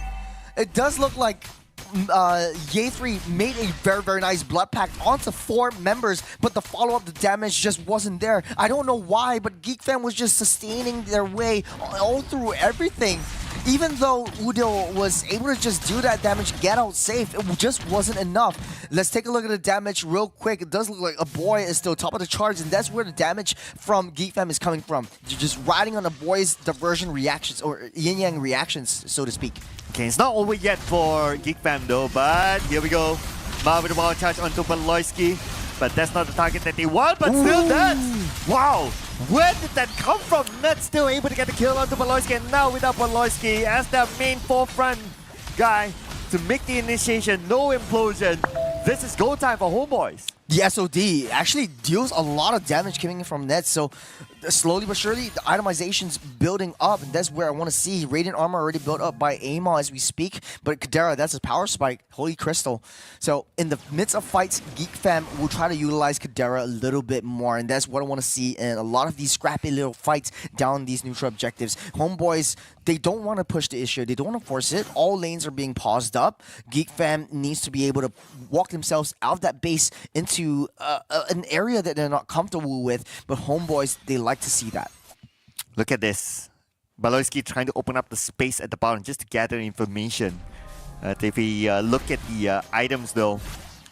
It does look like Ye3 made a very, very nice blood pact onto 4 members, but the follow-up, the damage just wasn't there. I don't know why, but GeekFam was just sustaining their way all through everything. Even though Udil was able to just do that damage, get out safe, it just wasn't enough. Let's take a look at the damage real quick. It does look like a boy is still top of the charts, and that's where the damage from GeekFam is coming from. You're just riding on the boy's diversion reactions, or yin-yang reactions, so to speak. Okay, it's not over yet for GeekFam though, but here we go. Ma with the ball charge onto Baloyski, but that's not the target that they want, but still Nuts! Wow! Where did that come from? Nuts still able to get the kill onto Baloyski, and now without Baloyski as their main forefront guy to make the initiation, no implosion. This is go time for Homeboys. The SOD actually deals a lot of damage coming from Nets, so slowly but surely the itemization's building up, and that's where I want to see. Radiant Armor already built up by Amal as we speak, but Kadera, that's his power spike, Holy Crystal. So in the midst of fights, GeekFam will try to utilize Kadera a little bit more, and that's what I want to see in a lot of these scrappy little fights down these neutral objectives. Homeboys, they don't want to push the issue, they don't want to force it. All lanes are being paused up. GeekFam needs to be able to walk themselves out of that base into an area that they're not comfortable with, but Homeboys, they like to see that. Look at this. Baloyski trying to open up the space at the bottom just to gather information. If we look at the items though,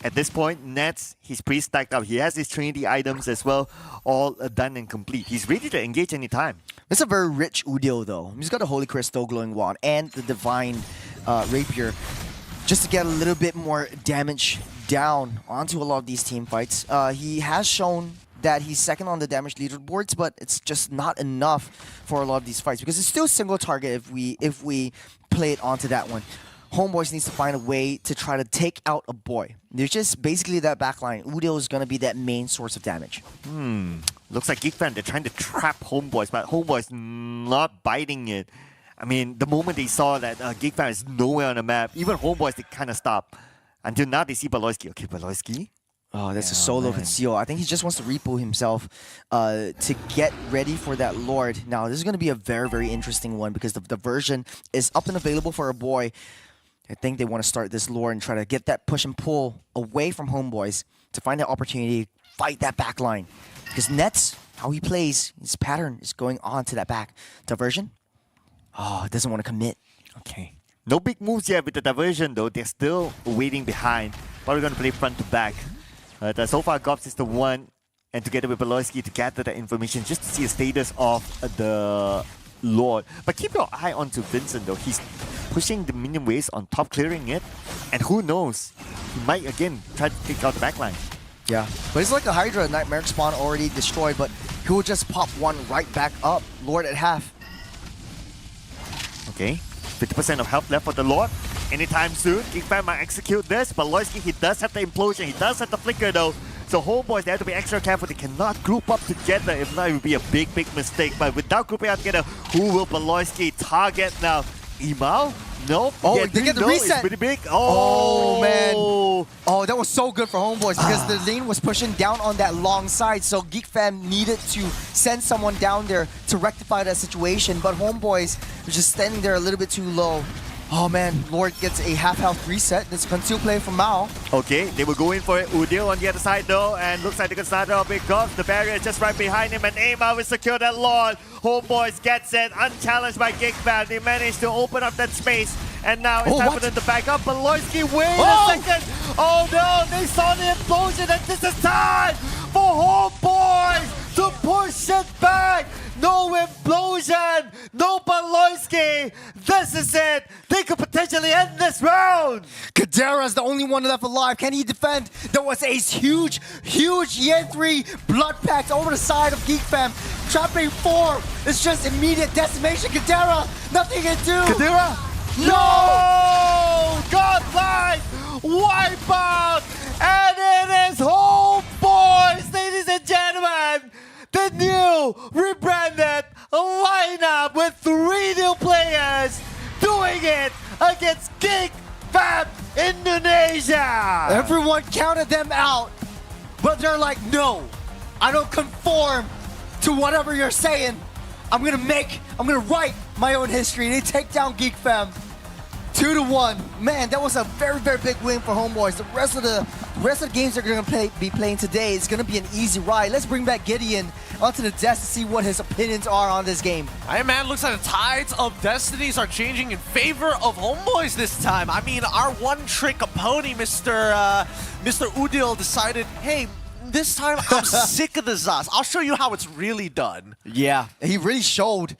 at this point, Nets, he's pretty stacked up. He has his Trinity items as well, all done and complete. He's ready to engage anytime. It's a very rich Udil though. He's got the Holy Crystal Glowing Wand and the Divine Rapier just to get a little bit more damage down onto a lot of these team fights. He has shown that he's second on the damage leaderboards, but it's just not enough for a lot of these fights because it's still single target if we play it onto that one. Homeboys needs to find a way to try to take out a boy. There's just basically that backline. Udil is going to be that main source of damage. Looks like GeekFam, they're trying to trap Homeboys, but Homeboys not biting it. I mean, the moment they saw that GeekFam is nowhere on the map, even Homeboys, they kind of stop. Until now, they see Baloyski. Okay, Baloyski. Oh, that's a solo conceal. I think he just wants to repo himself to get ready for that Lord. Now, this is going to be a very, very interesting one because the version is up and available for a boy. I think they want to start this Lord and try to get that push and pull away from Homeboys to find that opportunity to fight that back line. Because Nets, how he plays, his pattern is going on to that back. Diversion? Oh, it doesn't want to commit. Okay. No big moves yet with the diversion though. They're still waiting behind. Probably going to play front to back. So far, Gops is the one, and together with Baloyski to gather that information just to see the status of the Lord. But keep your eye onto Vincent though. He's pushing the minion waves on top, clearing it. And who knows, he might again try to take out the backline. Yeah, but it's like a Hydra Nightmare spawn already destroyed, but he will just pop one right back up. Lord at half. Okay, 50% of health left for the Lord. Anytime soon, GeekFam might execute this, but Loisky, he does have the implosion, he does have the flicker though. So Homeboys, they have to be extra careful. They cannot group up together. If not, it would be a big, big mistake. But without grouping up together, who will Baloyski target now? Imal? Nope. Oh, they get the reset. It's pretty big. Oh, man. Oh, that was so good for Homeboys because the lane was pushing down on that long side. So GeekFam needed to send someone down there to rectify that situation. But Homeboys were just standing there a little bit too low. Oh man, Lord gets a half health reset. This conceal play from Mao. Okay, they were going for it. Udil on the other side though, and looks like they can start off big guns. The barrier is just right behind him, and Amal will secure that Lord. Homeboys gets it, unchallenged by GeekFam. They managed to open up that space, and now it's time for them to back up. Baloyski, wait a second! Oh no, they saw the implosion, and this is time for Homeboys to push it back. no implosion, no Baloyski. This is it. They could potentially end this round. Kadera is the only one left alive. Can he defend? There was a huge Yen 3 blood pact over the side of Geek Fam. Trapping 4 is just immediate decimation. Kadera, nothing he can do. Kadera? No! Godlike! Wipe out! And it is home, boys, ladies and gentlemen! The new rebranded lineup with 3 new players doing it against Geek Fam Indonesia! Everyone counted them out, but they're like, no, I don't conform to whatever you're saying. I'm gonna write my own history. They take down Geek Fam 2-1. Man, that was a very big win for Homeboys. The rest of the games they're gonna be playing today is gonna be an easy ride. Let's bring back Gideon onto the desk to see what his opinions are on this game. Hey man, looks like the tides of destinies are changing in favor of Homeboys this time. I mean, our one-trick pony, Mr. Udil, decided, hey, this time I'm sick of the Zas. I'll show you how it's really done. Yeah, he really showed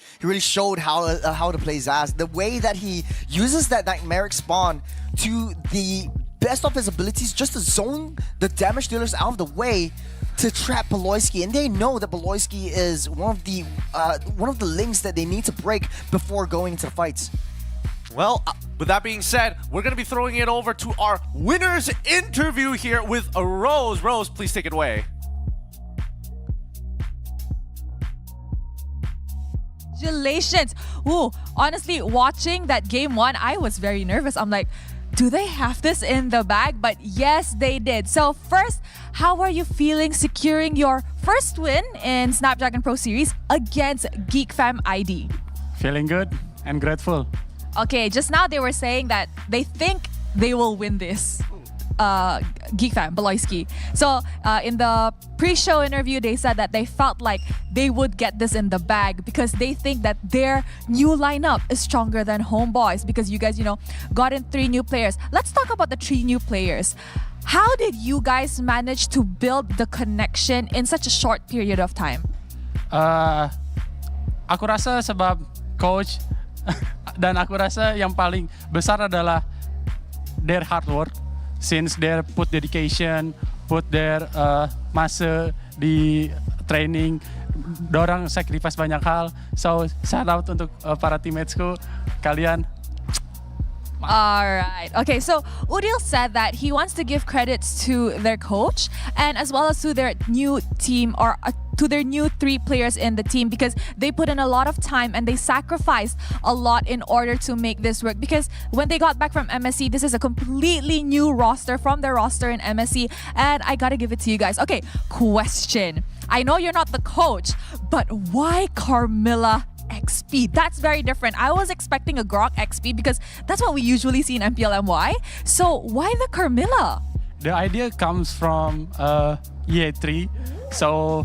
how to play Zaz. The way that he uses that Nightmaric spawn to the best of his abilities, just to zone the damage dealers out of the way to trap Baloyski, and they know that Baloyski is one of the links that they need to break before going into the fights. Well, with that being said, we're going to be throwing it over to our winner's interview here with Rose. Rose, please take it away. Congratulations. Ooh, honestly, watching that game 1, I was very nervous. I'm like, do they have this in the bag? But yes, they did. So first, how are you feeling securing your first win in Snapdragon Pro Series against Geek Fam ID? Feeling good and grateful. Okay, just now they were saying that they think they will win this. Geek Fam, Baloyski. So in the pre-show interview, they said that they felt like they would get this in the bag because they think that their new lineup is stronger than Homeboys because you guys, got in 3 new players. Let's talk about the 3 new players. How did you guys manage to build the connection in such a short period of time? Aku rasa sebab coach dan aku rasa yang paling besar adalah their hard work. Since they put dedication, put their masa di training, dorang sacrifice banyak hal. So shout out untuk para teammatesku, kalian. Alright, okay, so Udil said that he wants to give credits to their coach and as well as to their new team or to their new 3 players in the team because they put in a lot of time and they sacrificed a lot in order to make this work because when they got back from MSC, this is a completely new roster from their roster in MSC and I gotta give it to you guys. Okay, question. I know you're not the coach, but why Carmilla XP? That's very different. I was expecting a Grok XP because that's what we usually see in MPLMY. So why the Carmilla? The idea comes from Ye3. So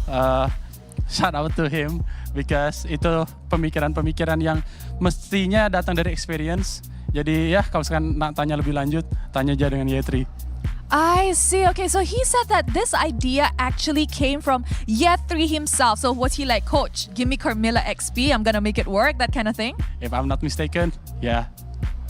shout out to him because itu pemikiran-pemikiran yang mestinya datang dari experience. Jadi ya kalau sekarang nak tanya lebih lanjut, tanya aja dengan Ye3. I see. Okay, so he said that this idea actually came from Ye3 himself. So was he like, Coach, give me Carmilla XP, I'm gonna make it work, that kind of thing? If I'm not mistaken, yeah.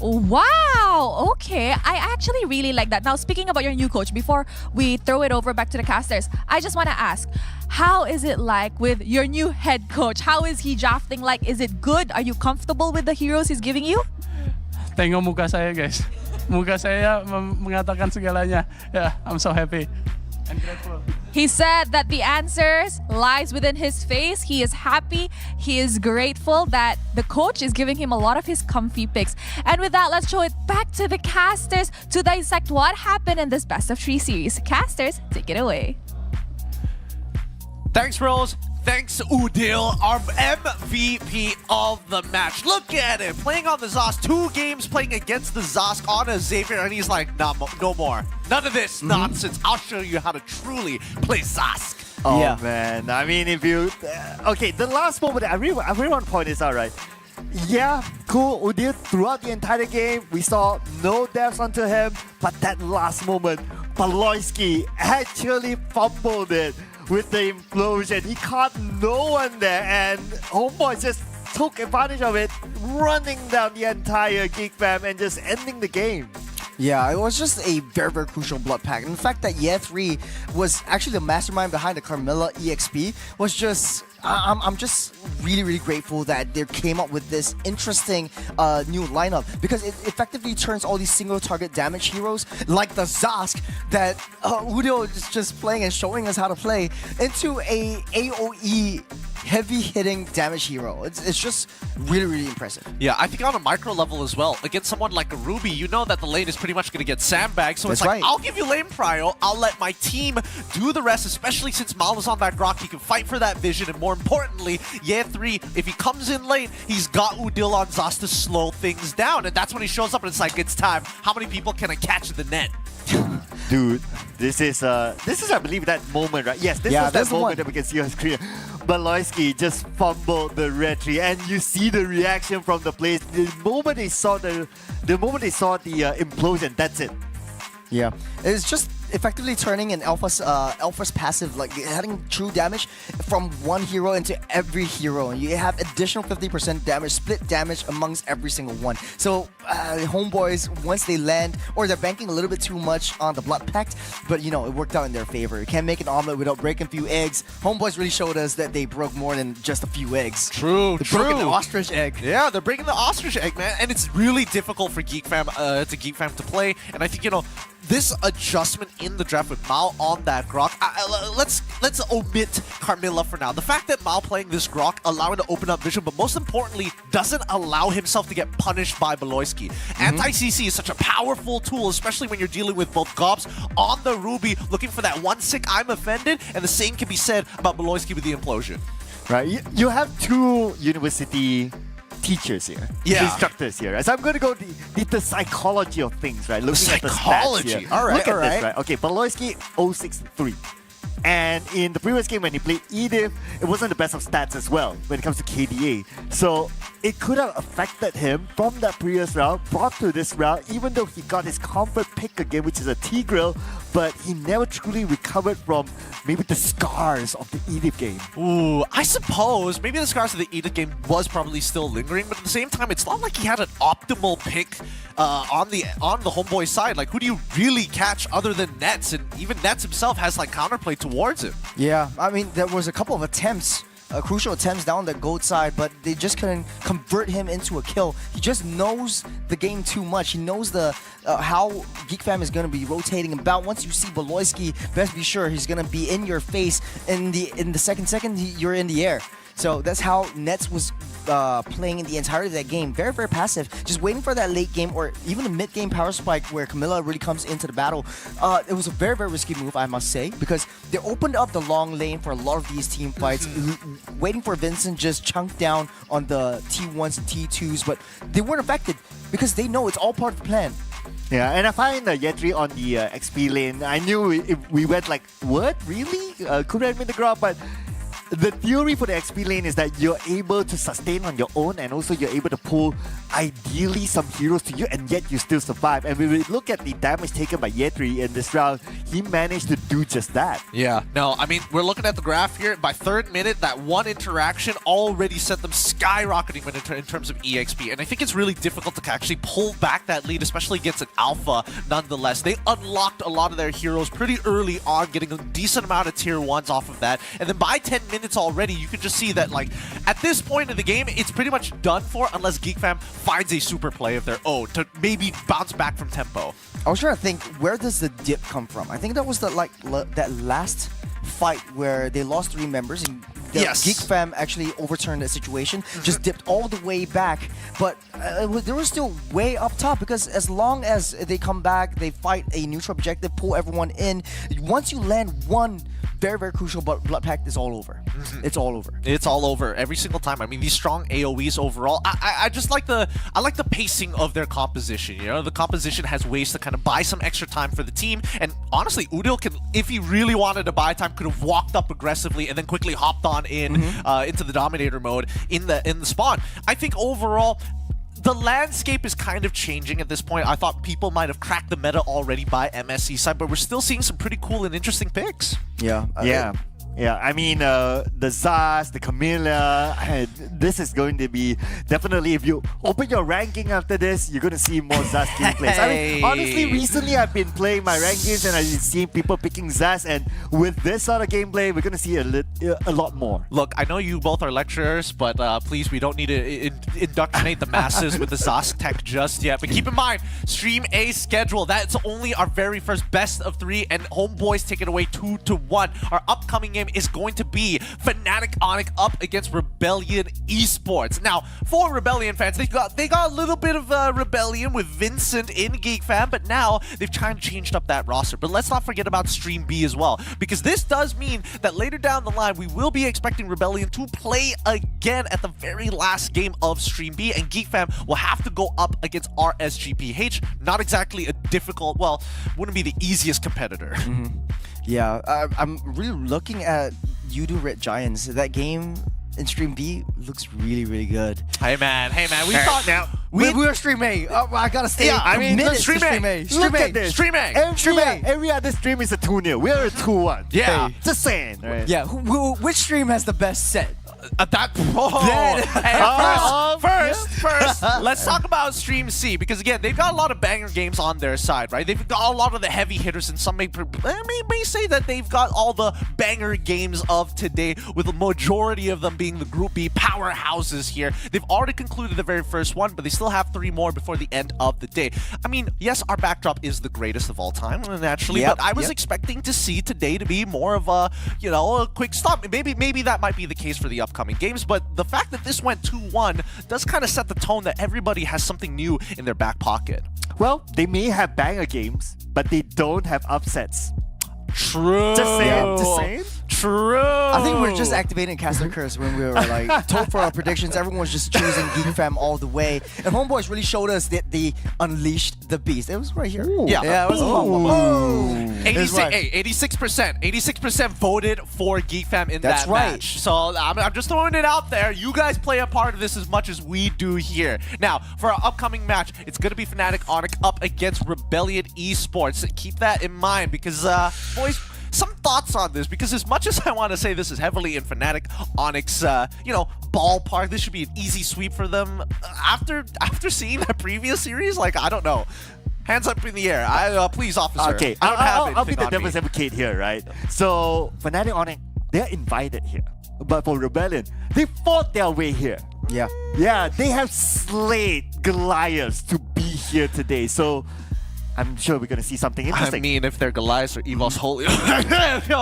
Wow, okay. I actually really like that. Now, speaking about your new coach, before we throw it over back to the casters, I just want to ask, how is it like with your new head coach? How is he drafting like? Is it good? Are you comfortable with the heroes he's giving you? Tengok muka saya, guys. Muka saya mengatakan segalanya. Yeah, I'm so happy and grateful. He said that the answers lies within his face. He is happy. He is grateful that the coach is giving him a lot of his comfy picks. And with that, let's show it back to the casters to dissect what happened in this best of 3 series. Casters, take it away. Thanks, Rose. Thanks, Udil, our MVP of the match. Look at him, playing on the Zosk. 2 games playing against the Zosk on a Xavier, and he's like, nah, no more. None of this nonsense. I'll show you how to truly play Zosk. Oh, yeah. Man. I mean, if you... okay, the last moment, I really want to point this out, right? Yeah, cool, Udil, throughout the entire game, we saw no deaths onto him, but that last moment, Baloyski actually fumbled it with the implosion. He caught no one there, and Homeboy just took advantage of it, running down the entire Geek Fam and just ending the game. Yeah, it was just a very, very crucial blood pack. And the fact that Ye3 was actually the mastermind behind the Carmilla EXP was just... I'm just really, really grateful that they came up with this interesting new lineup, because it effectively turns all these single target damage heroes like the Zask that Udo is just playing and showing us how to play into a AoE heavy hitting damage hero. It's just really, really impressive. Yeah, I think on a micro level as well, against someone like a Ruby, you know that the lane is pretty much going to get sandbagged, so That's it's like, right. I'll give you lane prio, I'll let my team do the rest, especially since Mal is on that Grok, he can fight for that vision, and more importantly, Ye3, if he comes in late, he's got Udil on Zas to slow things down, and that's when he shows up and it's like, it's time. How many people can I catch in the net? Dude, this is I believe that moment, right? Yes, this was that moment that we can see on screen. Baloyski just fumbled the retry, and you see the reaction from the players. The moment they saw the implosion, that's it. Yeah, it's just effectively turning an Alpha's passive, like adding true damage from one hero into every hero, and you have additional 50% damage, split damage amongst every single one. So Homeboys, once they land, or they're banking a little bit too much on the blood pact, but you know, it worked out in their favor. You can't make an omelet without breaking a few eggs. Homeboys really showed us that they broke more than just a few eggs. True, They're breaking the ostrich egg. Yeah, they're breaking the ostrich egg, man, and it's really difficult for Geek Fam to play, and I think, you know, this adjustment in the draft with Mao on that Grok, let's omit Carmilla for now. The fact that Mao playing this Grok, allowing to open up vision, but most importantly, doesn't allow himself to get punished by Baloyski. Anti-CC is such a powerful tool, especially when you're dealing with both Gobs on the Ruby, looking for that one sick I'm offended, and the same can be said about Baloyski with the implosion. Right, you have two university teachers here, instructors here. So I'm going to go the psychology of things, right? Looking at the stats here. All right, Look at this, right? Okay, Baloyski 063. And in the previous game when he played Edith, it wasn't the best of stats as well when it comes to KDA. So it could have affected him from that previous round, brought to this round, even though he got his comfort pick again, which is a Tigreal, but he never truly recovered from maybe the scars of the Edith game. Ooh, I suppose maybe the scars of the Edith game was probably still lingering, but at the same time, it's not like he had an optimal pick on the Homeboy side. Like, who do you really catch other than Nets? And even Nets himself has like counterplay towards him. Yeah, I mean, there was a couple of attempts, crucial attempts down the gold side, but they just couldn't convert him into a kill. He just knows the game too much. He knows the how Geek Fam is going to be rotating about. Once you see Baloyski, best be sure he's going to be in your face. In the second, you're in the air. So that's how Nets was playing in the entirety of that game. Very, very passive. Just waiting for that late game or even the mid-game power spike where Camilla really comes into the battle. It was a very, very risky move, I must say, because they opened up the long lane for a lot of these team fights, waiting for Vincent just chunk down on the T1s and T2s, but they weren't affected because they know it's all part of the plan. Yeah, and I find Ye3 on the XP lane, I knew we went like, what? Really? Couldn't admit the grab, but the theory for the XP lane is that you're able to sustain on your own, and also you're able to pull ideally some heroes to you, and yet you still survive. And when we look at the damage taken by Ye3 in this round, he managed to do just that. Yeah, no, I mean, we're looking at the graph here. By third minute, that one interaction already sent them skyrocketing in terms of EXP. And I think it's really difficult to actually pull back that lead, especially against an alpha nonetheless. They unlocked a lot of their heroes pretty early on, getting a decent amount of tier 1s off of that. And then by 10 minutes already, you can just see that, like, at this point in the game, it's pretty much done for unless Geek Fam finds a super play of their own to maybe bounce back from tempo. I was trying to think, where does the dip come from? I think that was that last fight where they lost 3 members and Geek Fam actually overturned the situation, just dipped all the way back, but they were still way up top, because as long as they come back, they fight a neutral objective, pull everyone in, once you land one very, very crucial blood pact, is all over. It's all over. It's all over every single time. I mean, these strong AoEs overall, I just like the pacing of their composition. You know, the composition has ways to kind of buy some extra time for the team, and honestly, Udil can, if he really wanted to buy time, could have walked up aggressively and then quickly hopped on in into the Dominator mode in the spawn. I think overall, the landscape is kind of changing at this point. I thought people might have cracked the meta already by MSC side, but we're still seeing some pretty cool and interesting picks. Yeah. Yeah. Yeah, I mean, the Zaz, the Camilla, this is going to be definitely, if you open your ranking after this, you're going to see more Zaz gameplays. I mean, honestly, recently I've been playing my rankings and I've seen people picking Zaz, and with this sort of gameplay, we're going to see a lot more. Look, I know you both are lecturers, but please, we don't need to indoctrinate the masses with the Zaz tech just yet. But keep in mind, Stream A schedule, that's only our very first best of 3, and Homeboys take it away 2-1. Our upcoming game is going to be Fnatic Onyx up against Rebellion Esports. Now, for Rebellion fans, they got a little bit of rebellion with Vincent in Geek Fam, but now they've kind of changed up that roster. But let's not forget about Stream B as well, because this does mean that later down the line, we will be expecting Rebellion to play again at the very last game of Stream B, and Geek Fam will have to go up against RSGPH. Not exactly a difficult, well, wouldn't be the easiest competitor. Yeah, I'm really looking at Yudu Red Giants. That game in Stream B looks really, really good. Hey man, we thought now we're Stream A. I gotta stay. Yeah, I mean, Stream A. Look at this. Stream A. Every other stream is a 2-0. We're a 2-1. Yeah, just saying. Right? Yeah, which stream has the best set? First, let's talk about Stream C, because again, they've got a lot of banger games on their side, right? They've got a lot of the heavy hitters, and some may say that they've got all the banger games of today, with the majority of them being the Group B powerhouses here. They've already concluded the very first one, but they still have 3 more before the end of the day. I mean, yes, our backdrop is the greatest of all time, naturally, but I was expecting to see today to be more of a, a quick stop. Maybe that might be the case for the upcoming games, but the fact that this went 2-1 does kind of set the tone that everybody has something new in their back pocket. Well, they may have banger games, but they don't have upsets. True. Just saying. True. I think we were just activating Caster Curse when we were like told for our predictions. Everyone was just choosing Geek Fam all the way, and Homeboys really showed us that they unleashed the beast. It was right here. Yeah, it was. 86% voted for Geek Fam in that match. So I'm just throwing it out there. You guys play a part of this as much as we do here. Now, for our upcoming match, it's going to be Fnatic Onyx up against Rebellion Esports. Keep that in mind, because boys, some thoughts on this, because as much as I want to say this is heavily in Fnatic Onyx, ballpark, this should be an easy sweep for them. After seeing that previous series, like, I don't know. Hands up in the air. Please, officer. Okay, I'll be the devil's advocate here, right? So, Fnatic Onyx, they're invited here. But for Rebellion, they fought their way here. Yeah. Yeah, they have slayed Goliaths to be here today. So, I'm sure we're going to see something interesting. I mean, if they're Goliaths or Evil's holy... I'm not sure.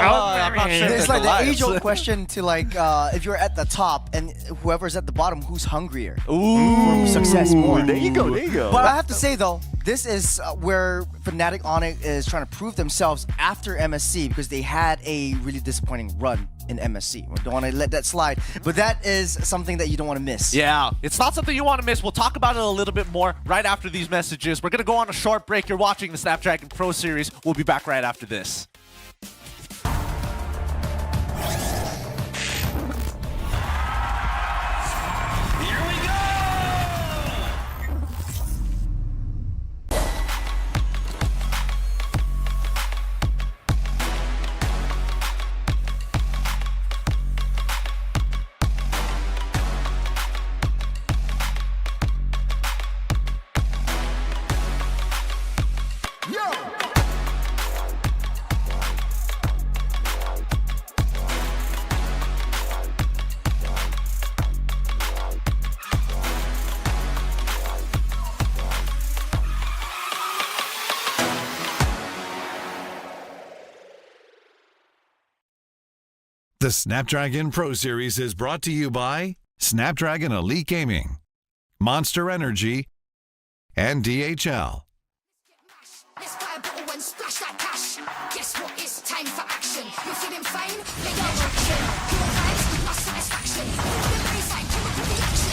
It's like the age-old question to, like, if you're at the top and whoever's at the bottom, who's hungrier for success more? There you go. But I have to say, though, this is where Fnatic Onyx is trying to prove themselves after MSC, because they had a really disappointing run in MSC. We don't want to let that slide, but that is something that you don't want to miss. Yeah, it's not something you want to miss. We'll talk about it a little bit more right after these messages. We're going to go on a short break. You're watching the Snapdragon Pro Series. We'll be back right after this. The Snapdragon Pro Series is brought to you by Snapdragon Elite Gaming, Monster Energy, and DHL. Let's buy a bottle and splash that cash. Guess what? It's time for action. You're feeling fine? Let your action. Your vibes, lost satisfaction. The baseline, come up with the action.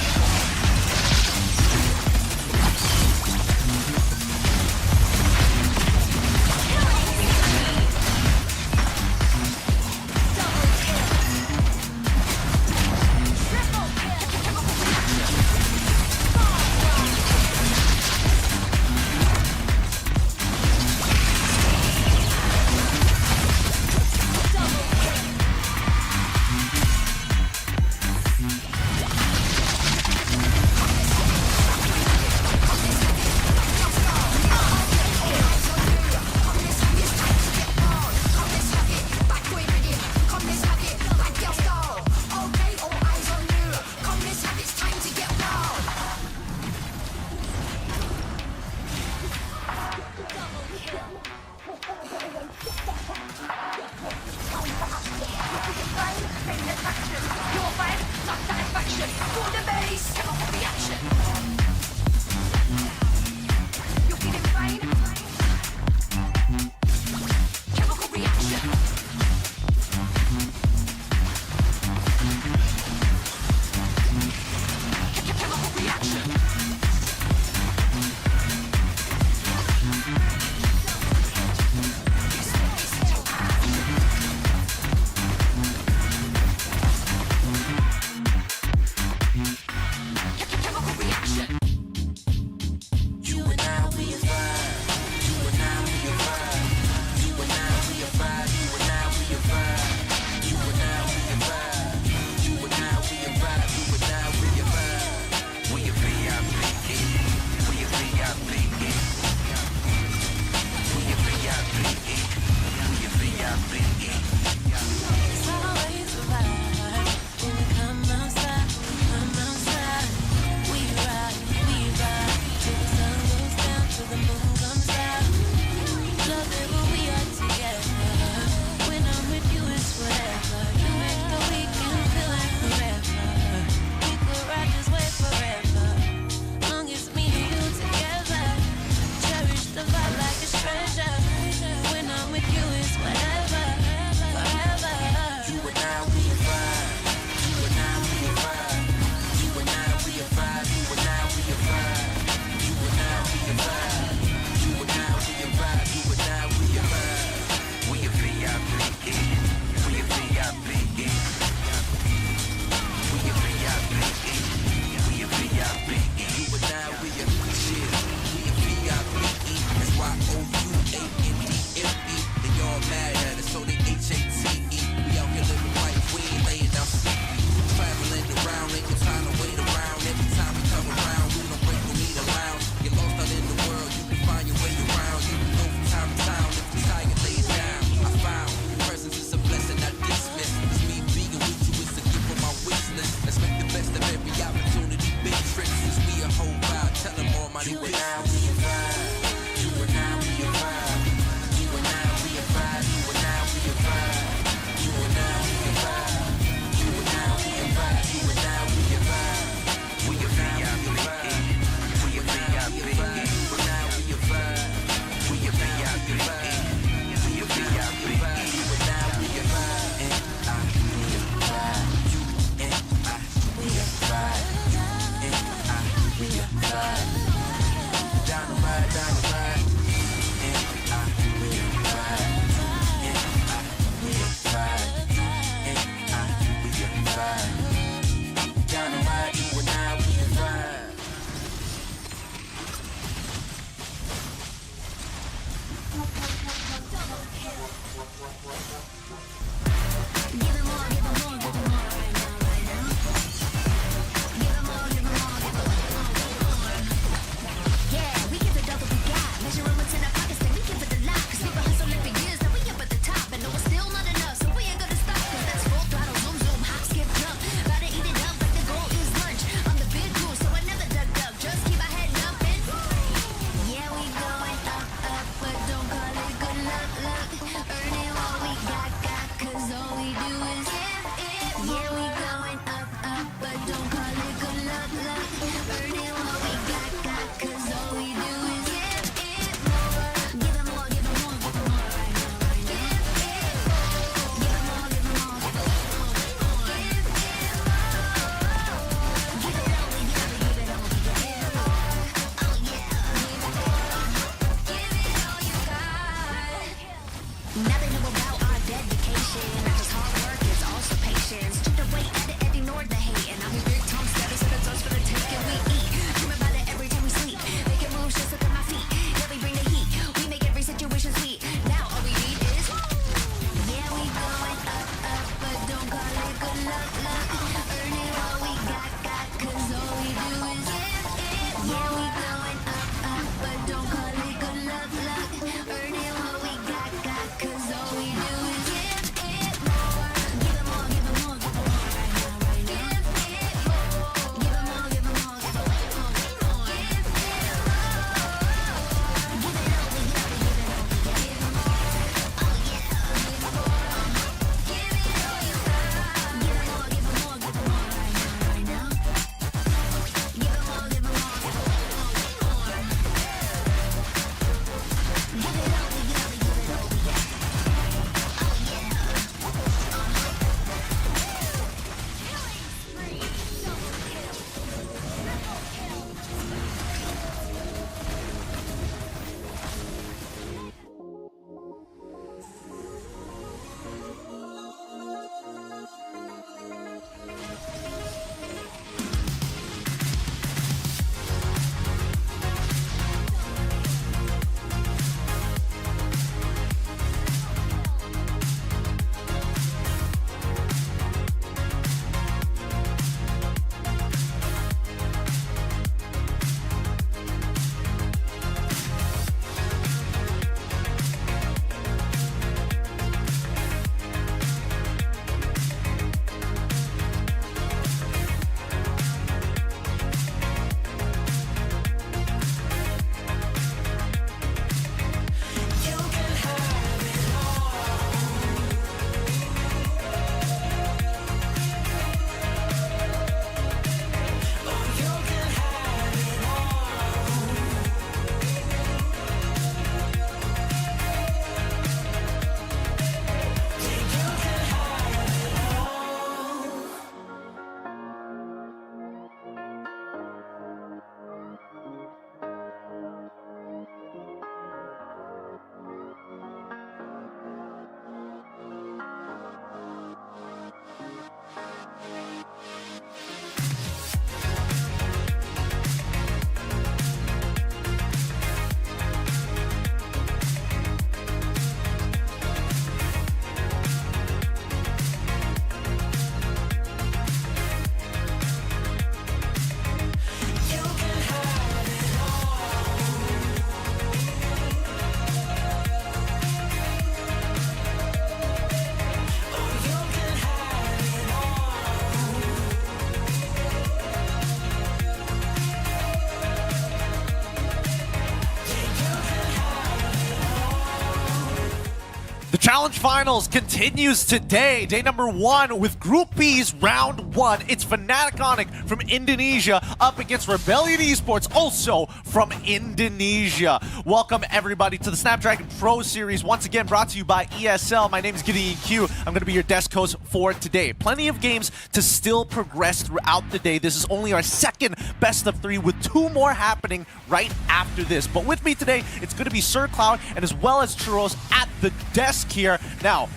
Challenge Finals continues today. Day number 1 with Group B's round 1. It's Fnatic Onyx from Indonesia up against Rebellion Esports, also from Indonesia. Welcome everybody to the Snapdragon Pro Series, once again brought to you by ESL. My name is Gideon Q. I'm going to be your desk host for today. Plenty of games to still progress throughout the day. This is only our second best of 3 with 2 more happening right after this. But with me today, it's going to be Sir Cloud and as well as Churros at the desk here. Now,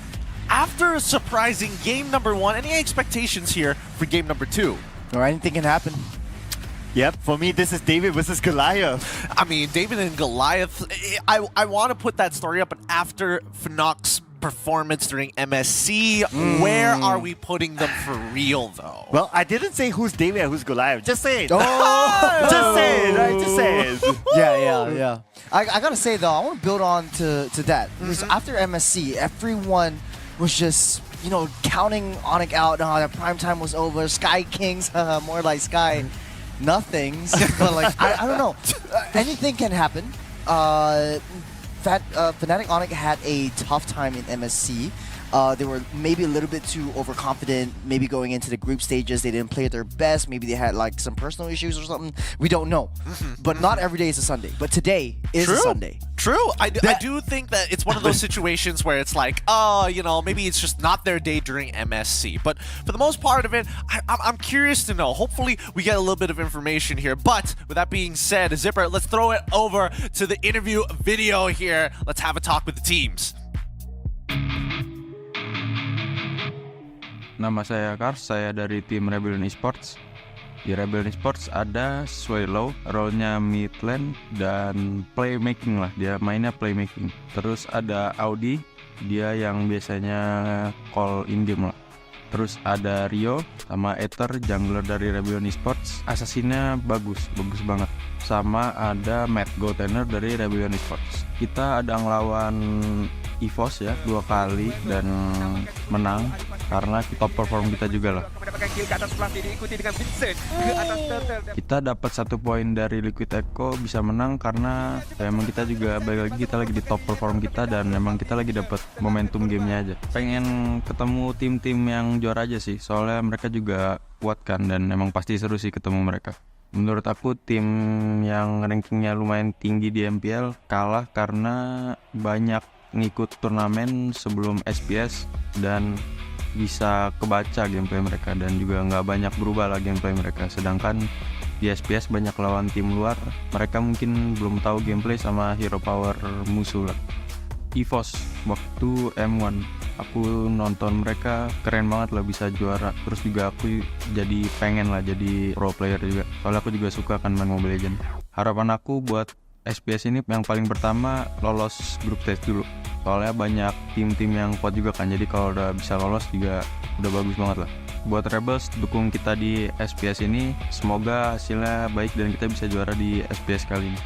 after a surprising game number 1, any expectations here for game number 2? Or anything can happen. Yep, for me, this is David versus Goliath. I mean, David and Goliath, I want to put that story up, but after Fnoc's performance during MSC, where are we putting them for real, though? Well, I didn't say who's David and who's Goliath. Just say it. Oh! Just say it, right? Just say it. Yeah. I gotta say, though, I want to build on to that. Because after MSC, everyone was just, counting Onyx out. The prime time was over. Sky Kings, more like Sky Nothings. But, I don't know. Anything can happen. Fnatic Onyx had a tough time in MSC. They were maybe a little bit too overconfident, maybe going into the group stages. They didn't play at their best. Maybe they had some personal issues or something. We don't know. But not every day is a Sunday. But today is a Sunday. True. I do think that it's one of those situations where it's like, maybe it's just not their day during MSC. But for the most part of it, I'm curious to know. Hopefully, we get a little bit of information here. But with that being said, Zipper, let's throw it over to the interview video here. Let's have a talk with the teams. Nama saya Kars, saya dari tim Rebellion Esports. Di Rebellion Esports ada Swallow, role-nya mid lane dan playmaking lah, dia mainnya playmaking. Terus ada Audi, dia yang biasanya call in-game lah. Terus ada Rio sama Ether, jungler dari Rebellion Esports. Assassin-nya bagus banget. Sama ada Matt, goaltender dari Rebellion Esports. Kita ada ngelawan EVOS ya 2 kali dan menang karena top perform kita juga lah. Kita dapat 1 poin dari Liquid Echo, bisa menang karena emang kita juga balik lagi, kita lagi di top perform kita dan emang kita lagi dapat momentum gamenya aja. Pengen ketemu tim-tim yang juara aja sih, soalnya mereka juga kuat kan dan emang pasti seru sih ketemu mereka. Menurut aku tim yang rankingnya lumayan tinggi di MPL kalah karena banyak ngikut turnamen sebelum SPS dan bisa kebaca gameplay mereka dan juga nggak banyak berubah lah gameplay mereka. Sedangkan di SPS banyak lawan tim luar, mereka mungkin belum tahu gameplay sama hero power musuh lah. EVOS waktu M1 aku nonton mereka keren banget lah, bisa juara. Terus juga aku jadi pengen lah jadi pro player juga, soalnya aku juga suka kan main Mobile Legends. Harapan aku buat SPS ini yang paling pertama lolos grup stage dulu, soalnya banyak tim-tim yang kuat juga kan, jadi kalau udah bisa lolos juga udah bagus banget lah. Buat Rebels, dukung kita di SPS ini, semoga hasilnya baik dan kita bisa juara di SPS kali ini.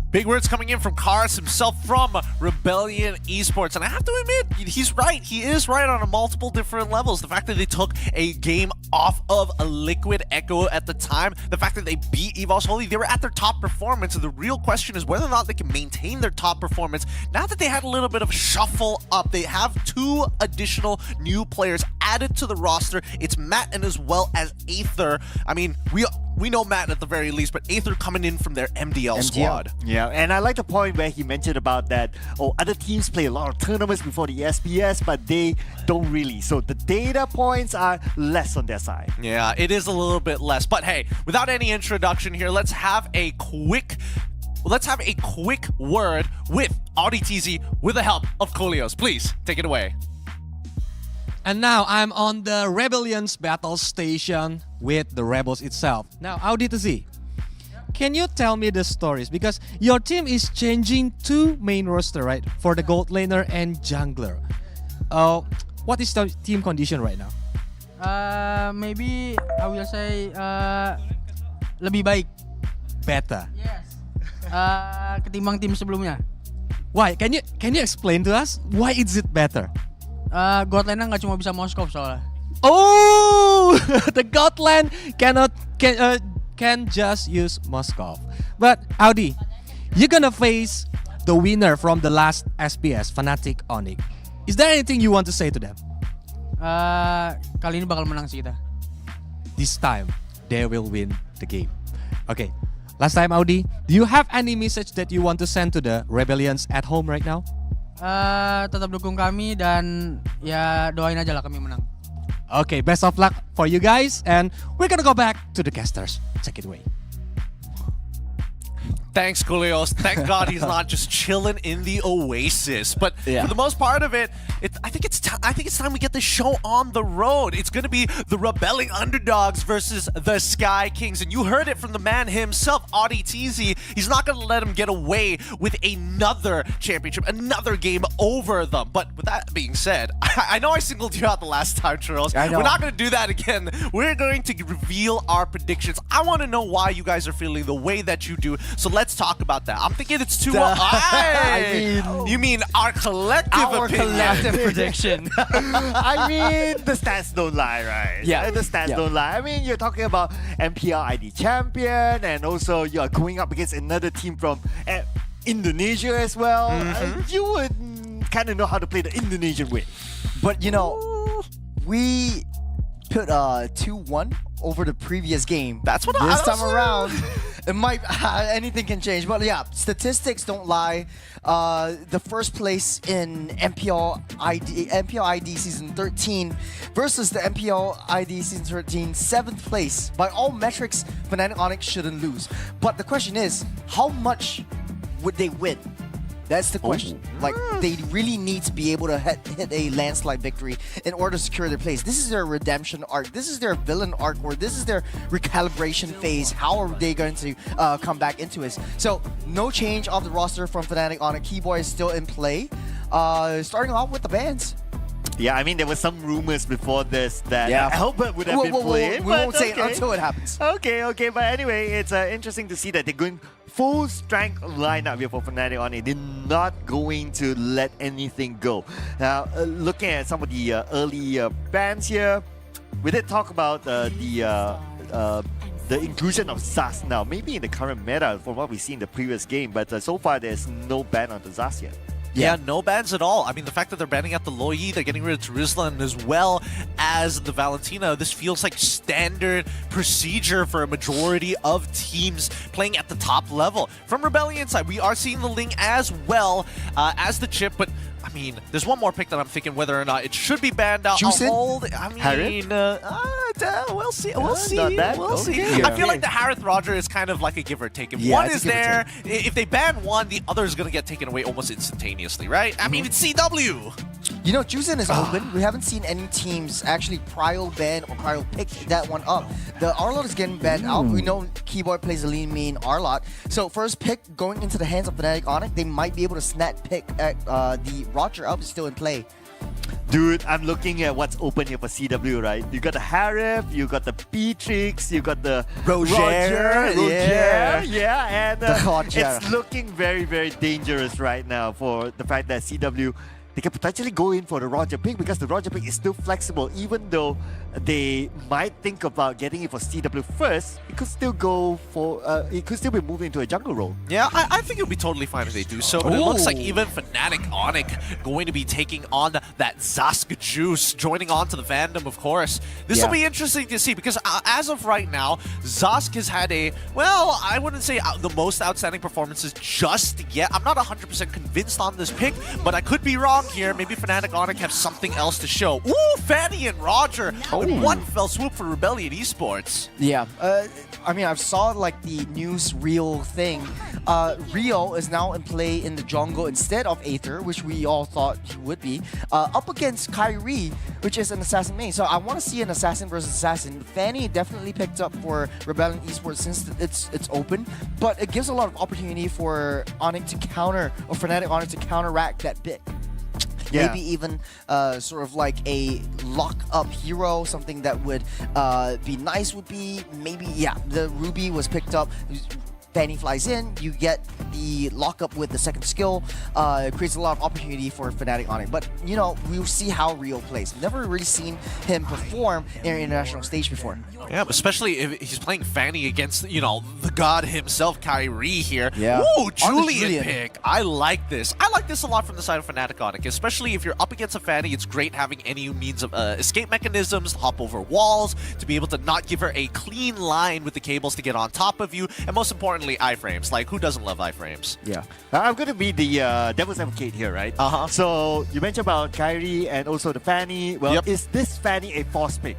Big words coming in from Kars himself from Rebellion Esports. And I have to admit, he's right. He is right on multiple different levels. The fact that they took a game off of a Liquid Echo at the time, the fact that they beat EVOS Holy, they were at their top performance. And the real question is whether or not they can maintain their top performance. Now that they had a little bit of shuffle up, they have 2 additional new players added to the roster. It's Matt and as well as Aether. I mean, we know Matt at the very least, but Aether coming in from their MDL squad. Yeah, and I like the point where he mentioned about that, other teams play a lot of tournaments before the SPS, but they don't really. So the data points are less on their side. Yeah, it is a little bit less. But hey, without any introduction here, let's have a quick word with Audi TZ with the help of Kolios. Please, take it away. And now I'm on the Rebellion's battle station with the Rebels itself. Now, Audi TZ, can you tell me the stories? Because your team is changing 2 main roster, right? For the gold laner and jungler. What is the team condition right now? Maybe I will say lebih baik. Better. Yes. Ketimbang tim sebelumnya. Why? Can you explain to us why is it better? God lane nggak cuma bisa Moskov soalnya. Oh, the God lane can just use Moskov. But Audi, you're gonna face the winner from the last SPS, Fnatic Onyx. Is there anything you want to say to them? Kali ini bakal menang sih kita. This time, they will win the game. Okay, last time Audi, do you have any message that you want to send to the Rebellions at home right now? Tetap dukung kami dan ya doain aja lah kami menang. Okay, best of luck for you guys, and we're gonna go back to the casters. Take it away. Thanks, Kulios. Thank God he's not just chilling in the Oasis. But for the most part of it, I think it's time we get the show on the road. It's going to be the rebelling underdogs versus the Sky Kings. And you heard it from the man himself, Audi TZ. He's not going to let him get away with another championship, another game over them. But with that being said, I know I singled you out the last time, Charles. We're not going to do that again. We're going to reveal our predictions. I want to know why you guys are feeling the way that you do. So let's talk about that. I'm thinking it's too... you mean our collective prediction. I mean, the stats don't lie, right? Yeah. The stats don't lie. I mean, you're talking about MPL ID champion, and also you're going up against another team from Indonesia as well. You would kind of know how to play the Indonesian way. But you know, we put 2-1 over the previous game. That's what this time around. It might anything can change, but yeah, statistics don't lie. The first place in MPL ID season 13 versus the MPL ID season 13, 7th place. By all metrics, Fnatic Onyx shouldn't lose. But the question is, how much would they win? That's the question. Like, they really need to be able to hit a landslide victory in order to secure their place. This is their redemption arc. This is their villain arc, or this is their recalibration phase. How are they going to come back into it? So, no change of the roster from Fnatic Onyx. Keyboy is still in play. Starting off with the bans. Yeah, I mean, there were some rumors before this that Albert would have been played. We won't say it until it happens. Okay. But anyway, it's interesting to see that they're going full strength lineup here for Fnatic Onyx. They're not going to let anything go. Now, looking at some of the early bans here, we did talk about the inclusion of Zas now. Maybe in the current meta from what we see in the previous game, but so far there's no ban on the Zas yet. Yeah, no bans at all. I mean, the fact that they're banning out the Loi, they're getting rid of Terizla as well as the Valentina. This feels like standard procedure for a majority of teams playing at the top level. From Rebellion side, we are seeing the Ling as well as the chip, but I mean, there's one more pick that I'm thinking whether or not it should be banned out. We'll see. We'll see. Okay. I feel like the Harith Roger is kind of like a give or take. If one is there, if they ban one, the other is going to get taken away almost instantaneously, right? I mean, it's CW. You know, Jusen is open. We haven't seen any teams actually prio ban or prio pick that one up. The Arlot is getting banned out. We know Keyboard plays a lean mean Arlot. So first pick going into the hands of Fnatic Onyx, they might be able to snap pick at the Roger up is still in play. Dude, I'm looking at what's open here for CW, right? You got the Harith, you got the Beatrix, you got the Roger, and it's looking very, very dangerous right now for the fact that CW, they can potentially go in for the Roger pick because the Roger pick is still flexible. Even though they might think about getting it for CW first, it could still go for, it could still be moving into a jungle role. Yeah, I think it would be totally fine if they do so, but it looks like even Fnatic Onyx going to be taking on that Zask juice, joining on to the fandom, of course. This will be interesting to see because as of right now, Zask has had a, well, I wouldn't say the most outstanding performances just yet. I'm not 100% convinced on this pick, but I could be wrong here. Maybe Fnatic Onyx have something else to show. Ooh, Fanny and Roger. One fell swoop for Rebellion Esports. Yeah, I mean, I've saw like the news reel thing. Rio is now in play in the jungle instead of Aether, which we all thought he would be, up against Kyrie, which is an assassin main. So I want to see an assassin versus assassin. Fanny definitely picked up for Rebellion Esports since it's open, but it gives a lot of opportunity for Onyx to counter, or Fnatic Onyx to counteract that bit. Maybe even sort of like a lock-up hero, something that would be nice would be maybe, the Ruby was picked up. Fanny flies in, you get the lockup with the second skill, creates a lot of opportunity for Fnatic on it. But, you know, we'll see how Rio plays. Never really seen him perform in an international stage before. Yeah, especially if he's playing Fanny against, you know, the god himself, Kyrie here. Yeah. Ooh, Julian pick. I like this. I like this a lot from the side of Fnatic on it, especially if you're up against a Fanny. It's great having any means of escape mechanisms, hop over walls, to be able to not give her a clean line with the cables to get on top of you, and most importantly, iframes. Like, who doesn't love iframes? Yeah. I'm going to be the devil's advocate here, right? So you mentioned about Kyrie and also the Fanny. Well, is this Fanny a force pick?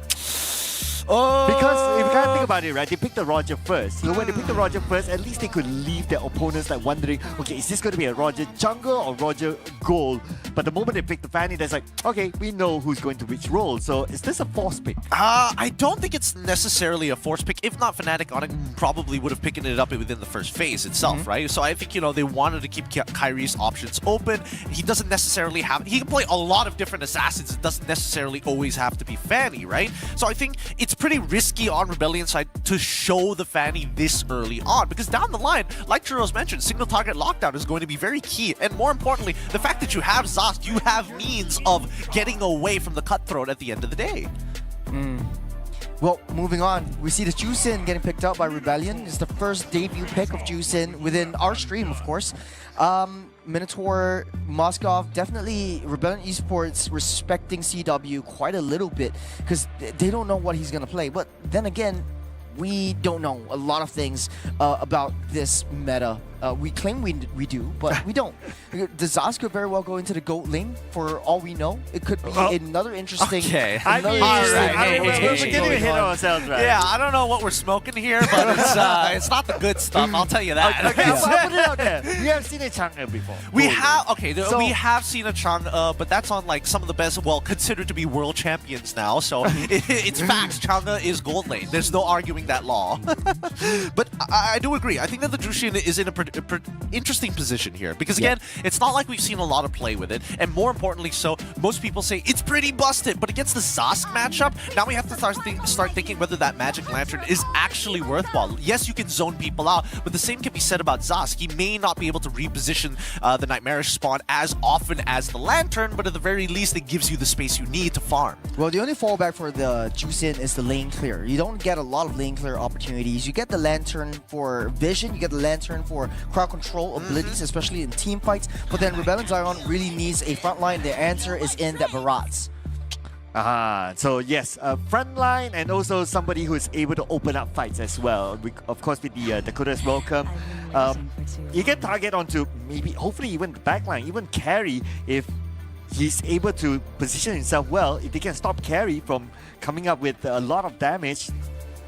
Because if you kind of think about it, right, they picked the Roger first. So when they picked the Roger first, at least they could leave their opponents like wondering, okay, is this going to be a Roger jungle or Roger gold? But the moment they picked the Fanny, that's like, okay, we know who's going to which role. So is this a force pick? I don't think it's necessarily a force pick. If not, Fnatic on it probably would have picked it up within the first phase itself, right? So I think, you know, they wanted to keep Kyrie's options open. He doesn't necessarily have... He can play a lot of different assassins. It doesn't necessarily always have to be Fanny, right? So I think it's pretty risky on Rebellion side to show the Fanny this early on, because down the line, like Churros mentioned, single target lockdown is going to be very key. And more importantly, the fact that you have Zast, you have means of getting away from the cutthroat at the end of the day. Well, moving on, we see the Juicin getting picked up by Rebellion. It's the first debut pick of Juicin within our stream, of course. Minotaur, Moskov, definitely Rebellion Esports respecting CW quite a little bit because they don't know what he's going to play. But then again, we don't know a lot of things about this meta. We claim we do, but we don't. The Zaz could very well go into the GOAT lane for all we know. It could be another interesting... Okay. We're getting ahead of ourselves, right? Yeah, I don't know what we're smoking here, but it's not the good stuff, I'll tell you that. Okay, I'll put it out there. We have seen a Chang'e before. We have seen a Chang'e, but that's on like some of the best, well, considered to be world champions now. So it's facts. Chang'e is gold lane. There's no arguing that law. But I do agree. I think that the Jushin is in a interesting position here because again, it's not like we've seen a lot of play with it, and more importantly, so most people say it's pretty busted. But against the Zask matchup, now we have to start thinking whether that Magic Lantern is actually worthwhile. Yes, you can zone people out, but the same can be said about Zask. He may not be able to reposition the Nightmarish spawn as often as the Lantern, but at the very least, it gives you the space you need to farm. Well, the only fallback for the Juicin is the lane clear. You don't get a lot of lane clear opportunities. You get the Lantern for vision, you get the Lantern for crowd control abilities, especially in team fights. But then Rebellion Zion really needs a front line. The answer is in that Barats. So yes, front line and also somebody who is able to open up fights as well. Of course, with the Dakota's welcome, you can target onto maybe, hopefully even the backline, even carry if he's able to position himself well. If they can stop carry from coming up with a lot of damage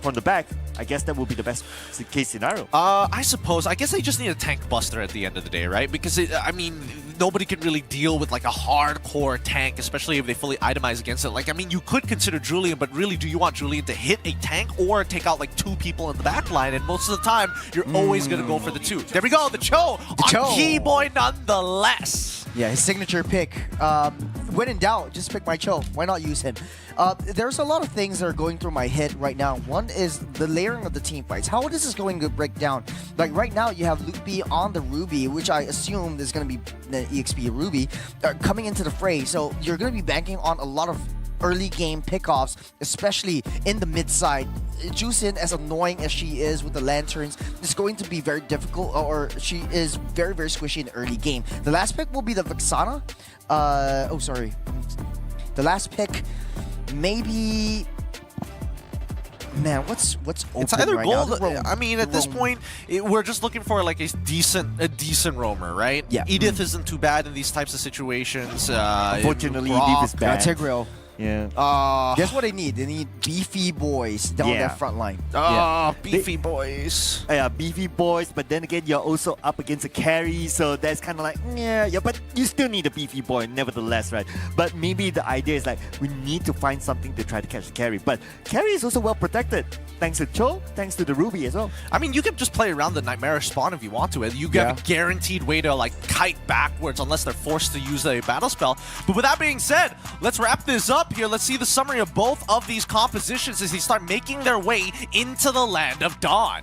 from the back, I guess that would be the best case scenario. I suppose. I guess they just need a tank buster at the end of the day, right? Because, I mean, nobody can really deal with like a hardcore tank, especially if they fully itemize against it. Like, I mean, you could consider Julian, but really, do you want Julian to hit a tank or take out like 2 people in the back line? And most of the time, you're always going to go for the 2. There we go, the Cho! On Key Boy nonetheless! Yeah, his signature pick. When in doubt, just pick my Cho. Why not use him? There's a lot of things that are going through my head right now. One is the layering of the team fights. How this is going to break down? Like right now, you have Loopy on the Ruby, which I assume is going to be the EXP Ruby, coming into the fray. So you're going to be banking on a lot of early game pickoffs, especially in the mid side. Juicin, as annoying as she is with the lanterns, is going to be very difficult, or she is very, very squishy in the early game. The last pick will be the Vexana. The last pick, maybe... Man, what's open it's either right gold. now? I mean, at this point, we're just looking for like a decent roamer, right? Yeah. Edith isn't too bad in these types of situations. Unfortunately, Edith is bad. Tigreal. Yeah. Guess what they need? They need beefy boys down that front line. Beefy boys. Yeah, beefy boys, but then again, you're also up against a carry, so that's kind of like, yeah, but you still need a beefy boy nevertheless, right? But maybe the idea is like, we need to find something to try to catch the carry. But carry is also well protected, thanks to Cho, thanks to the Ruby as well. I mean, you can just play around the Nightmarish spawn if you want to. You have a guaranteed way to like kite backwards unless they're forced to use a battle spell. But with that being said, let's wrap this up here. Let's see the summary of both of these compositions as they start making their way into the Land of Dawn.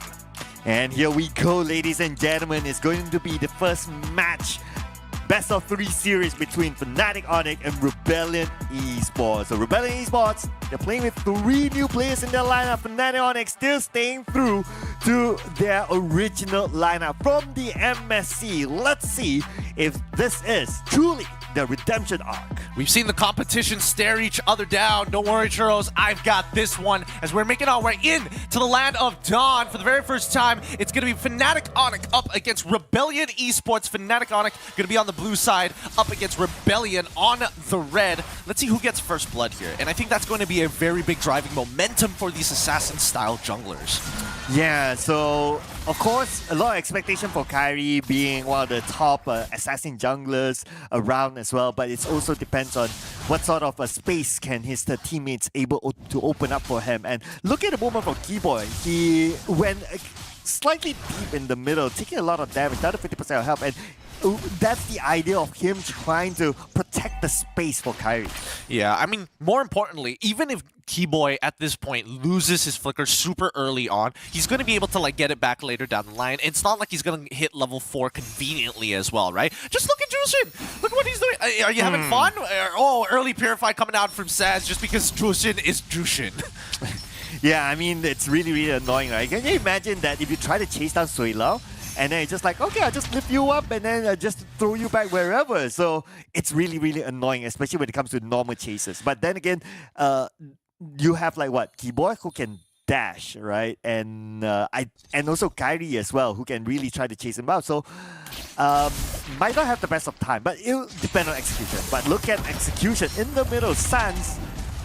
And here we go, ladies and gentlemen. It's going to be the first match, best of 3 series between Fnatic Onyx and Rebellion Esports. So Rebellion Esports, they're playing with 3 new players in their lineup. Fnatic Onyx still staying true to their original lineup from the MSC. Let's see if this is truly the redemption arc. We've seen the competition stare each other down. Don't worry, churros, I've got this one. As we're making our way in to the land of Dawn for the very first time, it's going to be Fnatic Onyx up against Rebellion Esports. Fnatic Onyx going to be on the blue side, up against Rebellion on the red. Let's see who gets first blood here. And I think that's going to be a very big driving momentum for these assassin-style junglers. Yeah, so of course, a lot of expectation for Kyrie being one of the top assassin junglers around as well, but it also depends on what sort of a space can his teammates able to open up for him. And look at the moment from Keyboy. He went slightly deep in the middle, taking a lot of damage, another 50% of health, and that's the idea of him trying to protect the space for Kyrie. Yeah, I mean, more importantly, even if Keyboy at this point loses his flicker super early on, he's going to be able to like get it back later down the line. It's not like he's going to hit level 4 conveniently as well, right? Just look at Jushin. Look what he's doing. Are you having fun? Oh, early Purify coming out from Saz just because Jushin is Jushin. Yeah, I mean, it's really, really annoying, right? Can you imagine that if you try to chase down Suilao, and then it's just like, okay, I'll just lift you up and then I'll just throw you back wherever. So it's really, really annoying, especially when it comes to normal chases. But then again, you have like what? Keyboy who can dash, right? And also Kyrie as well, who can really try to chase him out. So might not have the best of time, but it'll depend on execution. But look at execution in the middle. Sans,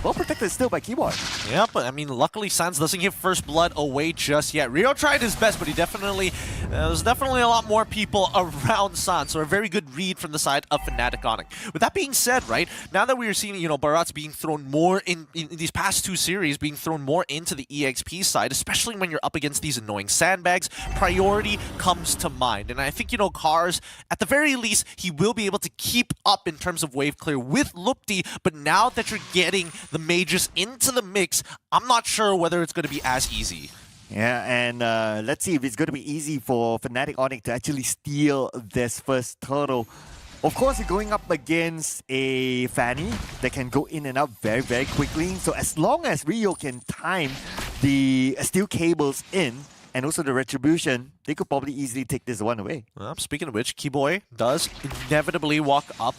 well protected still by Keyboy. Yeah, but I mean, luckily Sans doesn't give first blood away just yet. Rio tried his best, but he definitely, there's definitely a lot more people around Sans, so a very good read from the side of Fnatic Onyx. With that being said, right, now that we are seeing, you know, Barat's being thrown more in these past 2 series, being thrown more into the EXP side, especially when you're up against these annoying sandbags, priority comes to mind. And I think, you know, Cars, at the very least, he will be able to keep up in terms of wave clear with Lupti, but now that you're getting the mages into the mix, I'm not sure whether it's going to be as easy. Yeah, and let's see if it's going to be easy for Fnatic Onyx to actually steal this first turtle. Of course, you're going up against a Fanny that can go in and out very, very quickly. So as long as Rio can time the steel cables in, and also the retribution, they could probably easily take this one away. Well, speaking of which, Keyboy does inevitably walk up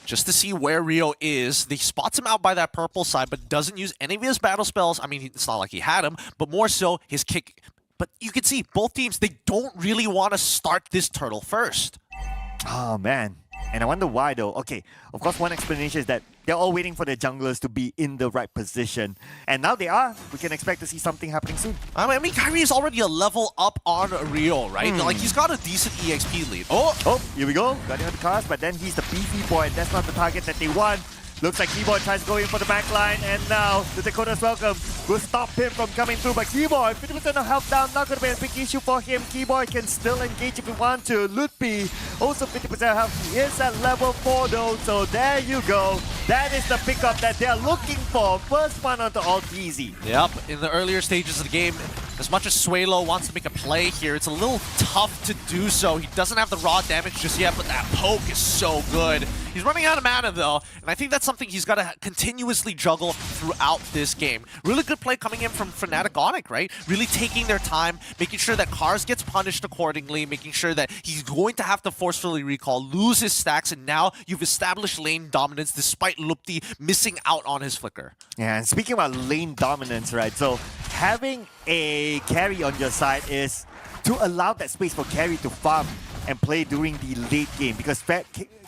just to see where Rio is. They spots him out by that purple side, but doesn't use any of his battle spells. I mean, it's not like he had him, but more so his kick. But you can see both teams, they don't really want to start this turtle first. Oh, man. And I wonder why, though. Okay, of course, one explanation is that they're all waiting for their junglers to be in the right position. And now they are. We can expect to see something happening soon. I mean, Kyrie is already a level up on Rio, right? Like, he's got a decent EXP lead. Oh, here we go. Got him on the cars, but then he's the beefy boy, and that's not the target that they want. Looks like Keyboy tries to go in for the backline, and now the Dakota's welcome will stop him from coming through. But Keyboy, 50% of health down, not going to be a big issue for him. Keyboy can still engage if he wants to. Lutpi, also 50% of health. He is at level 4 though, so there you go. That is the pickup that they're looking for. First one onto Alt Easy. Yep, in the earlier stages of the game, as much as Suelo wants to make a play here, it's a little tough to do so. He doesn't have the raw damage just yet, but that poke is so good. He's running out of mana though, and I think that's something he's got to continuously juggle throughout this game. Really good play coming in from Fnatic Onyx, right? Really taking their time, making sure that Cars gets punished accordingly, making sure that he's going to have to forcefully recall, lose his stacks, and now you've established lane dominance despite Lupti missing out on his flicker. Yeah, and speaking about lane dominance, right? So having a carry on your side is to allow that space for carry to farm and play during the late game, because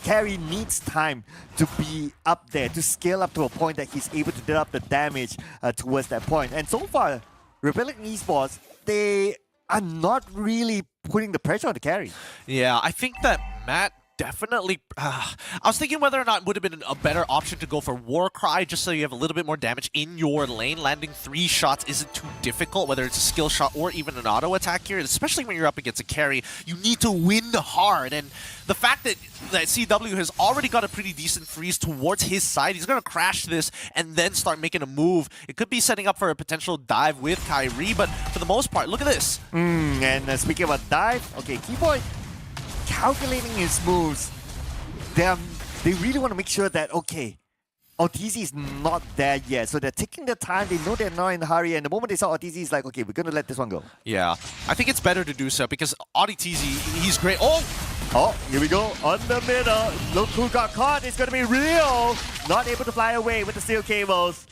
carry needs time to be up there, to scale up to a point that he's able to deal up the damage towards that point. And so far, Rebellion Esports, they are not really putting the pressure on the carry. Yeah, I think that Matt definitely... I was thinking whether or not it would have been a better option to go for Warcry, just so you have a little bit more damage in your lane. Landing 3 shots isn't too difficult, whether it's a skill shot or even an auto attack here, especially when you're up against a carry. You need to win hard, and the fact that CW has already got a pretty decent freeze towards his side, he's going to crash this and then start making a move. It could be setting up for a potential dive with Kyrie, but for the most part, look at this. And speaking about dive, okay, Keyboy calculating his moves. They really want to make sure that, okay, Ortiz is not there yet, so they're taking their time. They know they're not in a hurry, and the moment they saw Ortiz, is like, okay, we're going to let this one go. Yeah, I think it's better to do so because Ortiz, he's great. Oh, here we go, on the middle. Look who got caught. It's going to be Rio. Not able to fly away with the steel cables.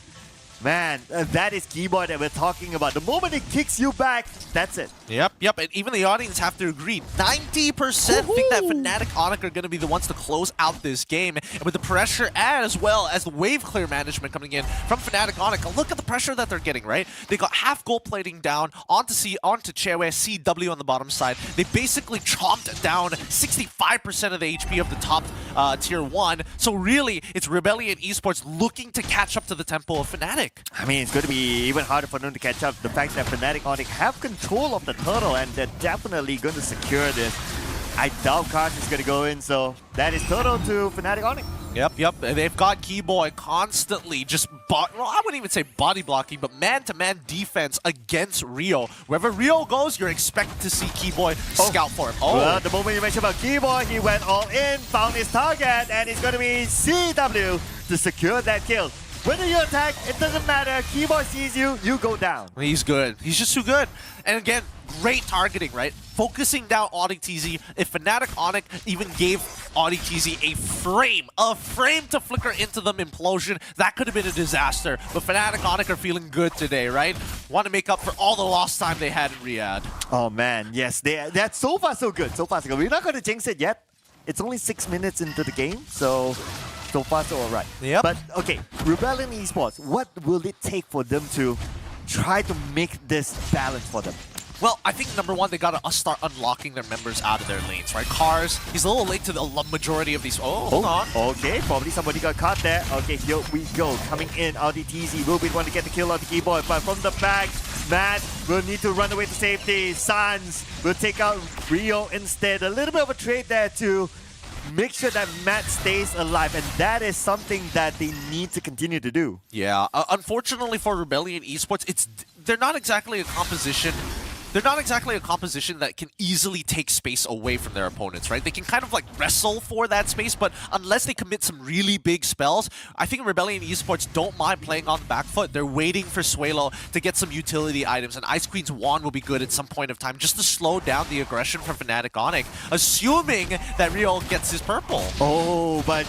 Man, that is Keyboy that we're talking about. The moment it kicks you back, that's it. Yep, and even the audience have to agree. 90% think that Fnatic Onyx are going to be the ones to close out this game. And with the pressure as well as the wave clear management coming in from Fnatic Onyx, look at the pressure that they're getting, right? They got half gold plating down onto Chewe, CW on the bottom side. They basically chomped down 65% of the HP of the top tier 1. So really, it's Rebellion Esports looking to catch up to the tempo of Fnatic. I mean, it's going to be even harder for them to catch up. The fact that Fnatic Onyx have control of the turtle, and they're definitely going to secure this. I doubt Karsh is going to go in, so that is turtle to Fnatic Onyx. Yep. They've got Keyboy constantly just, well, I wouldn't even say body blocking, but man-to-man defense against Rio. Wherever Rio goes, you're expected to see Keyboy scout for him. Well, the moment you mentioned about Keyboy, he went all in, found his target, and it's going to be CW to secure that kill. Whether you attack, it doesn't matter. Keyboy sees you, you go down. He's good. He's just too good. And again, great targeting, right? Focusing down AudiTZ. If Fnatic Onyx even gave AudiTZ a frame to flicker into them implosion, that could have been a disaster. But Fnatic Onyx are feeling good today, right? Want to make up for all the lost time they had in Riyadh. Oh man, yes, that's so far so good. We're not going to jinx it yet. It's only 6 minutes into the game, so far so alright. Yep. But okay, Rebellion Esports, what will it take for them to try to make this balance for them? Well, I think number one, they gotta start unlocking their members out of their lanes, right? Cars, he's a little late to the majority of these. Hold on. Okay, probably somebody got caught there. Okay, here we go. Coming in, AudiTZ will be the one to get the kill on the Keyboy, but from the back, Matt will need to run away to safety. Sans will take out Rio instead. A little bit of a trade there to make sure that Matt stays alive, and that is something that they need to continue to do. Yeah, unfortunately for Rebellion Esports, they're not exactly a composition. They're not exactly a composition that can easily take space away from their opponents, right? They can kind of like wrestle for that space, but unless they commit some really big spells, I think Rebellion Esports don't mind playing on the back foot. They're waiting for Suelo to get some utility items, and Ice Queen's wand will be good at some point of time just to slow down the aggression from Fnatic Onyx, assuming that Rio gets his purple. Oh, but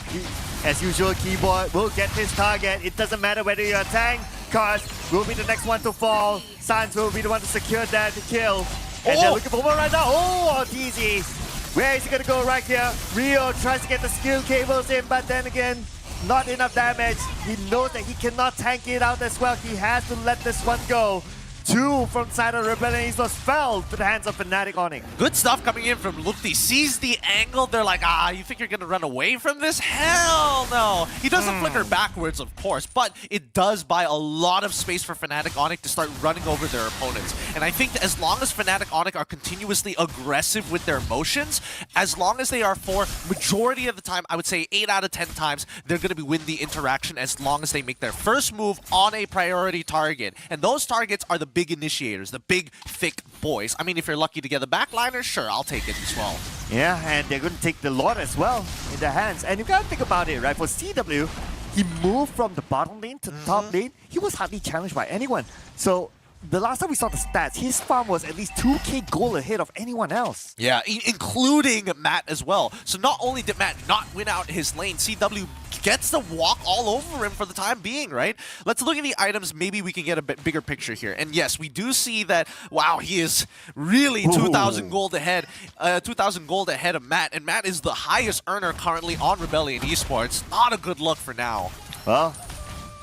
as usual, Keyboy will get his target. It doesn't matter whether you're a tank. Karsh will be the next one to fall. Sans will be the one to secure that kill. And they're looking for one right now. Oh, Ortiz. Where is he going to go right here? Rio tries to get the skill cables in, but then again, not enough damage. He knows that he cannot tank it out as well. He has to let this one go. 2 from side of Rebellion Esports fell to the hands of Fnatic Onyx. Good stuff coming in from Lukti. Sees the angle. They're like, you think you're going to run away from this? Hell no. He doesn't flicker backwards, of course, but it does buy a lot of space for Fnatic Onyx to start running over their opponents. And I think that as long as Fnatic Onyx are continuously aggressive with their motions, as long as they are for majority of the time, I would say 8 out of 10 times, they're going to win the interaction as long as they make their first move on a priority target. And those targets are the big initiators, the big, thick boys. I mean, if you're lucky to get the backliner, sure, I'll take it as well. Yeah, and they're going to take the Lord as well in their hands. And you got to think about it, right? For CW, he moved from the bottom lane to the top lane. He was hardly challenged by anyone. So the last time we saw the stats, his farm was at least 2k gold ahead of anyone else. Yeah, including Matt as well. So not only did Matt not win out his lane, CW gets to walk all over him for the time being, right? Let's look at the items. Maybe we can get a bit bigger picture here. And yes, we do see that, wow, he is really 2,000 gold ahead. 2,000 gold ahead of Matt. And Matt is the highest earner currently on Rebellion Esports. Not a good look for now. Well,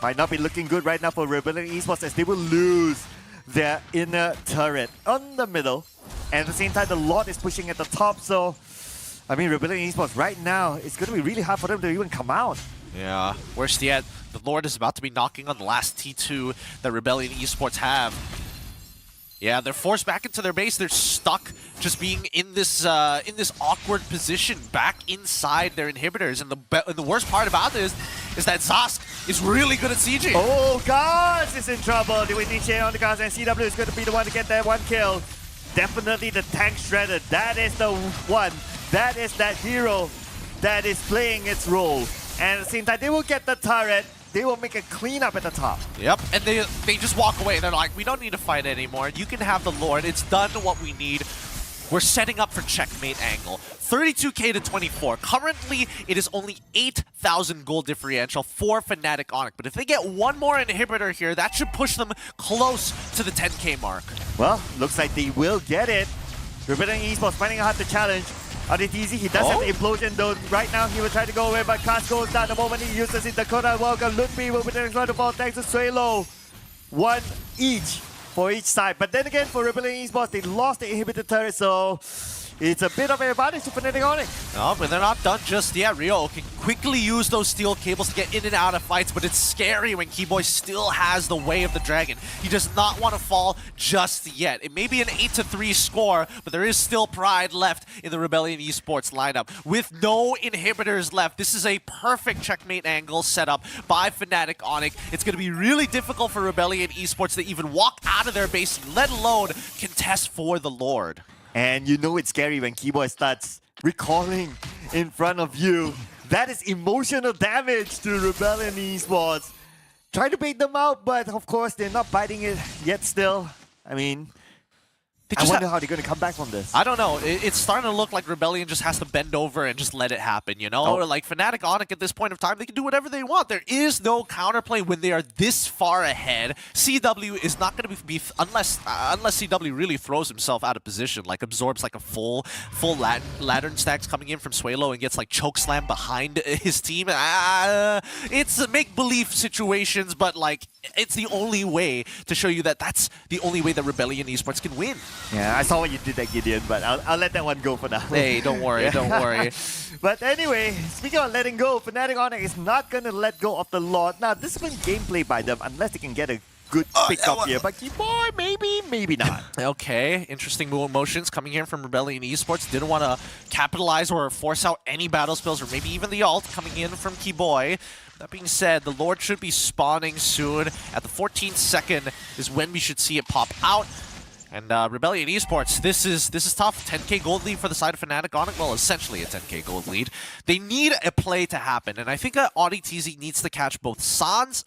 might not be looking good right now for Rebellion Esports as they will lose their inner turret on the middle. And at the same time, the Lord is pushing at the top, so I mean, Rebellion Esports right now, it's going to be really hard for them to even come out. Yeah, worse yet, the Lord is about to be knocking on the last T2 that Rebellion Esports have. Yeah, they're forced back into their base. They're stuck just being in this awkward position back inside their inhibitors. And the worst part about this is that Zask is really good at sieging. Oh, Gars is in trouble. They will initiate on the Gars, and CW is going to be the one to get that one kill. Definitely the tank shredder. That is the one. That is that hero that is playing its role. And at the same time, they will get the turret. They will make a cleanup at the top. Yep, and they just walk away. They're like, we don't need to fight anymore. You can have the Lord. It's done what we need. We're setting up for checkmate angle. 32k to 24. Currently, it is only 8,000 gold differential for Fnatic Onyx. But if they get one more inhibitor here, that should push them close to the 10k mark. Well, looks like they will get it. Rebellion Esports finding out how to challenge. attendees, he does have the implosion though. Right now, he will try to go away, but Cast goes down the moment he uses it. Dakota welcome. Ludwig will be the next one to fall thanks to Suelo. One each for each side. But then again, for Rebellion Esports, they lost the inhibitor turret, so it's a bit of an advantage to Fnatic Onyx. No, but they're not done just yet. Rio can quickly use those steel cables to get in and out of fights, but it's scary when Keyboy still has the way of the dragon. He does not want to fall just yet. It may be an 8-3 score, but there is still pride left in the Rebellion Esports lineup. With no inhibitors left, this is a perfect checkmate angle set up by Fnatic Onyx. It's going to be really difficult for Rebellion Esports to even walk out of their base, let alone contest for the Lord. And you know it's scary when Keyboy starts recalling in front of you. That is emotional damage to Rebellion Esports. Try to bait them out, but of course they're not biting it yet still. I mean, I wonder how they're going to come back from this. I don't know. It's starting to look like Rebellion just has to bend over and just let it happen, you know? Or like Fnatic Onyx at this point of time, they can do whatever they want. There is no counterplay when they are this far ahead. CW is not going to be unless CW really throws himself out of position, like absorbs like a full ladder stacks coming in from Suelo and gets like chokeslam behind his team. It's make-believe situations, but like it's the only way to show you that that's the only way that Rebellion Esports can win. Yeah, I saw what you did there, Gideon, but I'll let that one go for now. Hey, don't worry, don't worry. But anyway, speaking of letting go, Fnatic Onyx is not going to let go of the Lord. Now, this has been gameplay by them, unless they can get a good pick-up here. But Keyboy, maybe not. Okay, interesting motions coming here from Rebellion Esports. Didn't want to capitalize or force out any battle spells, or maybe even the ult coming in from Keyboy. That being said, the Lord should be spawning soon. At the 14th second is when we should see it pop out. And Rebellion Esports, this is tough. 10k gold lead for the side of Fnatic Onyx. Well, essentially a 10k gold lead. They need a play to happen, and I think AudiTZ needs to catch both Sans,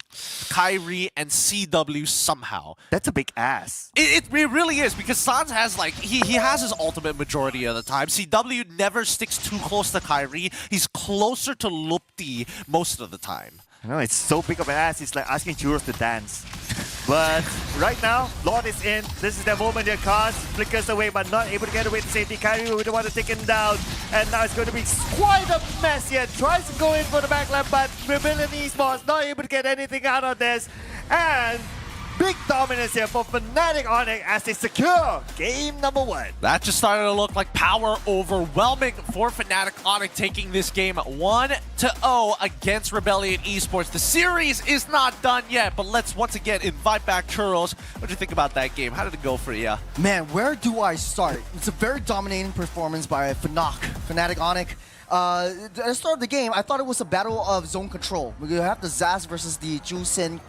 Kyrie, and CW somehow. That's a big ass. It really is, because Sans has like he has his ultimate majority of the time. CW never sticks too close to Kyrie. He's closer to Lupti most of the time. I know, it's so big of an ass, it's like asking Churros to dance. But right now, Lord is in. This is the moment your cast flickers away, but not able to get away to safety. Kyrie will want to take him down. And now it's going to be quite a mess here. Tries to go in for the backline, but Rebellion Esports not able to get anything out of this. And big dominance here for Fnatic Onyx as they secure game number 1. That just started to look like power overwhelming for Fnatic Onyx, taking this game 1-0 against Rebellion Esports. The series is not done yet, but let's once again invite back Churros. What do you think about that game? How did it go for you? Man, where do I start? It's a very dominating performance by Fnatic Onyx. At the start of the game, I thought it was a battle of zone control. We have the Zaz versus the Jusin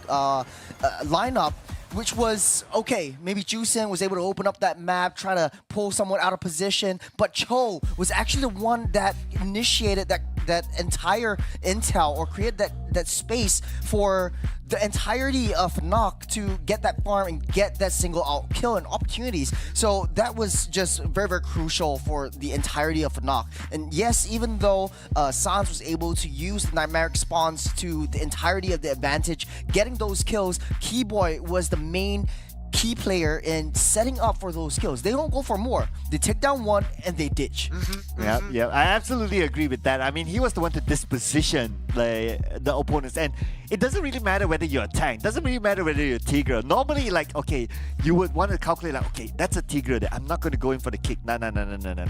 lineup, which was okay. Maybe Jusin was able to open up that map, try to pull someone out of position, but Cho was actually the one that initiated that entire intel or created that space for the entirety of Fnatic to get that farm and get that single out kill and opportunities. So that was just very, very crucial for the entirety of Fnatic. And yes, even though Sans was able to use the Nightmaric spawns to the entirety of the advantage, getting those kills, Keyboy was the main key player in setting up for those kills. They don't go for more. They take down one and they ditch. Yeah, I absolutely agree with that. I mean, he was the one to disposition the opponents. And it doesn't really matter whether you're a tank, doesn't really matter whether you're a Tigre. Normally, like, okay, you would want to calculate like, okay, that's a Tigre that I'm not going to go in for the kick. No.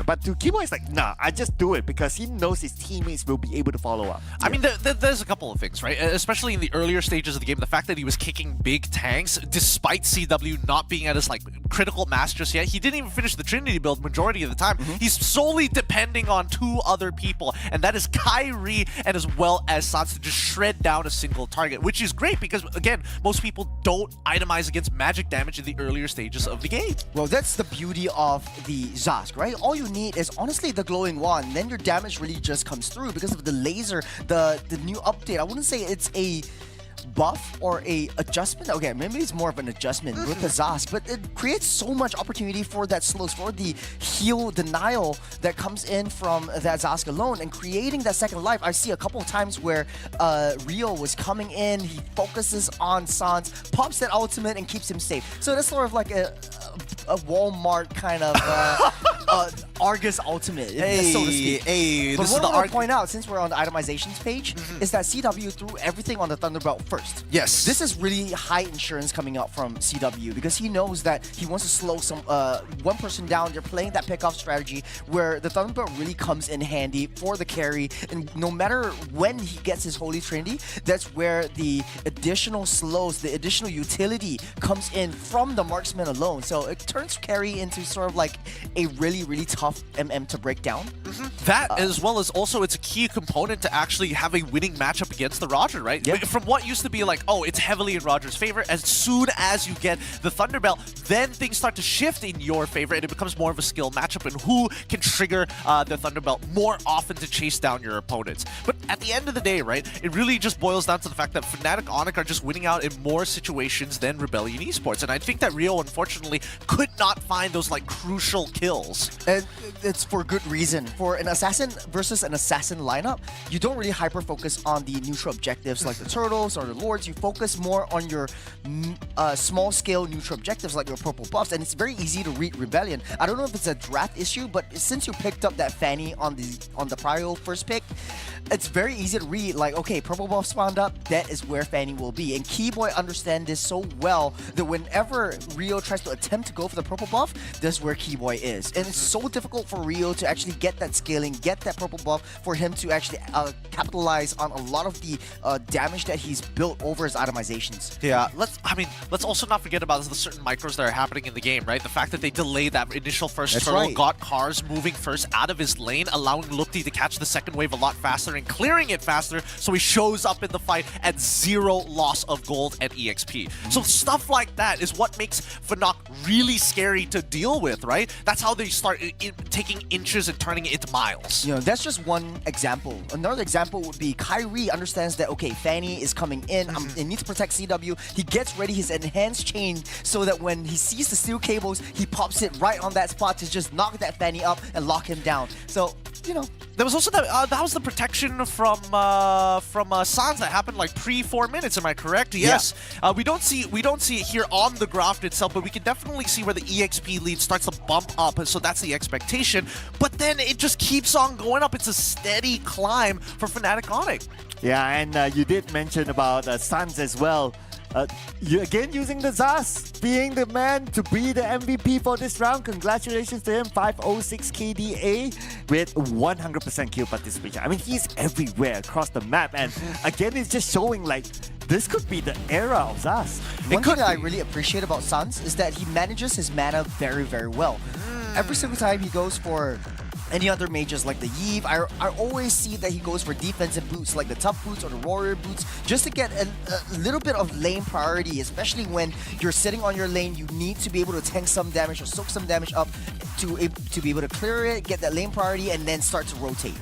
But to Kimo, it's like, nah, I just do it because he knows his teammates will be able to follow up. I mean, there's a couple of things, right? Especially in the earlier stages of the game, the fact that he was kicking big tanks, despite CW not being at his like critical mass just yet. He didn't even finish the Trinity build majority of the time. He's solely depending on two other people, and that is Kyrie and as well as Sans to just shred down a single target, which is great because, again, most people don't itemize against magic damage in the earlier stages of the game. Well, that's the beauty of the Zask, right? All you need is honestly the glowing wand, then your damage really just comes through because of the laser, the new update. I wouldn't say it's a buff or a adjustment. Okay, maybe it's more of an adjustment with the Zask, but it creates so much opportunity for that slows, for the heal denial that comes in from that Zask alone, and creating that second life. I see a couple of times where Rio was coming in, he focuses on Sans, pops that ultimate and keeps him safe. So that's sort of like a Walmart kind of Argus ultimate, so to speak. But what I want to point out, since we're on the itemizations page, is that CW threw everything on the Thunderbelt first. Yes. This is really high insurance coming out from CW because he knows that he wants to slow some one person down. They're playing that pickoff strategy where the Thunderbelt really comes in handy for the carry, and no matter when he gets his Holy Trinity, that's where the additional slows, the additional utility comes in from the marksman alone. So it turns carry into sort of like a really, really tough MM to break down. That, as well as also it's a key component to actually have a winning matchup against the Roger, right? Yeah. From what used to be like, oh, it's heavily in Roger's favor, as soon as you get the Thunderbelt, then things start to shift in your favor and it becomes more of a skill matchup and who can trigger the Thunderbelt more often to chase down your opponents. But at the end of the day, right, it really just boils down to the fact that Fnatic Onic are just winning out in more situations than Rebellion Esports. And I think that Rio, unfortunately, could not find those like crucial kills. And it's for good reason. For an assassin versus an assassin lineup, you don't really hyper-focus on the neutral objectives like the turtles or the lords. You focus more on your small-scale neutral objectives like your purple buffs, and it's very easy to read Rebellion. I don't know if it's a draft issue, but since you picked up that Fanny on the prior first pick, it's very easy to read, like, okay, purple buff spawned up, that is where Fanny will be. And Keyboy understands this so well that whenever Rio tries to attempt to go for the purple buff, that's where Keyboy is. And it's so difficult for Rio to actually get that scaling, get that purple buff, for him to actually capitalize on a lot of the damage that he's built over his itemizations. Yeah, let's also not forget about the certain micros that are happening in the game, right? The fact that they delayed that initial first turtle, got cars moving first out of his lane, allowing Lukti to catch the second wave a lot faster and clearing it faster, so he shows up in the fight at 0 loss of gold and EXP. So stuff like that is what makes Fnatic really scary to deal with, right? That's how they start taking inches and turning it into miles. You know, that's just one example. Another example would be Kyrie understands that, okay, Fanny is coming in, he needs to protect CW. He gets ready his enhanced chain so that when he sees the steel cables, he pops it right on that spot to just knock that Fanny up and lock him down. So, you know. There was also that was the protection from Sans that happened like pre-4 minutes. Am I correct? Yes. Yeah. We don't see it here on the graph itself, but we can definitely see where the EXP lead starts to bump up. So that's the expectation. But then it just keeps on going up. It's a steady climb for Fnatic Onic. Yeah, and you did mention about Sans as well. You again using the Zas, being the man to be the MVP for this round. Congratulations to him, 506 KDA with 100% kill participation. I mean, he's everywhere across the map, and again, it's just showing like this could be the era of Zas. One thing that I really appreciate about Sans is that he manages his mana very, very well. Every single time he goes for any other mages like the Yve, I always see that he goes for defensive boots like the tough boots or the warrior boots just to get a little bit of lane priority, especially when you're sitting on your lane. You need to be able to tank some damage or soak some damage up to be able to clear it, get that lane priority, and then start to rotate.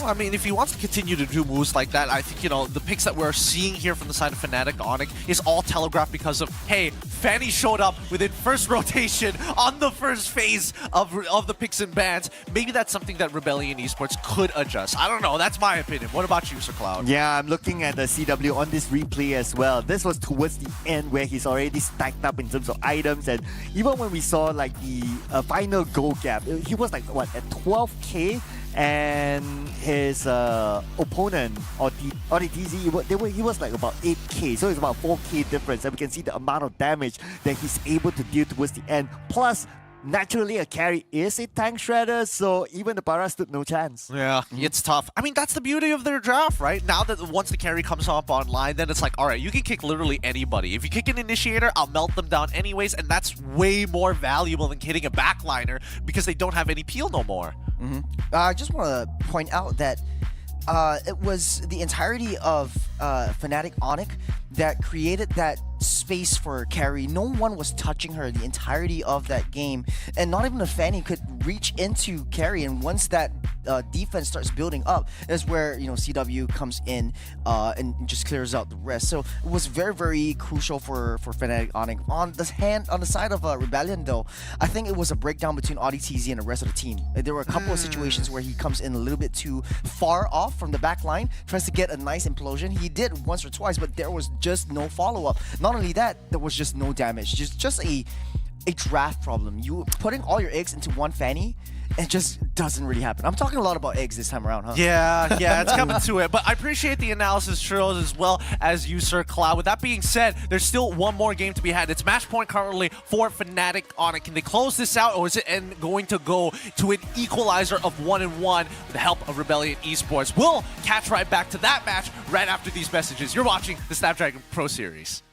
I mean, if he wants to continue to do moves like that, I think, you know, the picks that we're seeing here from the side of Fnatic Onic is all telegraphed because of, hey, Fanny showed up within first rotation on the first phase of the picks and bans. Maybe that's something that Rebellion Esports could adjust. I don't know. That's my opinion. What about you, Sir Cloud? Yeah, I'm looking at the CW on this replay as well. This was towards the end where he's already stacked up in terms of items, and even when we saw like the final goal gap, he was like, what, at 12k? and his opponent, ODTZ, he was like about 8k, so it's about 4k difference, and we can see the amount of damage that he's able to deal towards the end. Plus, naturally, a carry is a tank shredder, so even the Para stood no chance. Yeah, it's tough. I mean, that's the beauty of their draft, right? Now that once the carry comes up online, then it's like, all right, you can kick literally anybody. If you kick an initiator, I'll melt them down anyways, and that's way more valuable than hitting a backliner because they don't have any peel no more. I just want to point out that it was the entirety of Fnatic Onyx that created that space for carry. No one was touching her the entirety of that game, and not even a Fanny could reach into carry. And once that defense starts building up, is where CW comes in and just clears out the rest. So it was very, very crucial for Fnatic Onyx. On the side of Rebellion, though, I think it was a breakdown between ODTZ and the rest of the team. There were a couple of situations where he comes in a little bit too far off from the back line, tries to get a nice implosion. He did once or twice, but there was just no follow-up. Not only that, there was just no damage. Just a draft problem. You putting all your eggs into one Fanny, it just doesn't really happen. I'm talking a lot about eggs this time around, huh? Yeah, it's coming to it. But I appreciate the analysis, Churros, as well as you, Sir Cloud. With that being said, there's still one more game to be had. It's match point currently for Fnatic Onyx. Can they close this out, or is it going to go to an equalizer of 1-1 with the help of Rebellion Esports? We'll catch right back to that match right after these messages. You're watching the Snapdragon Pro Series.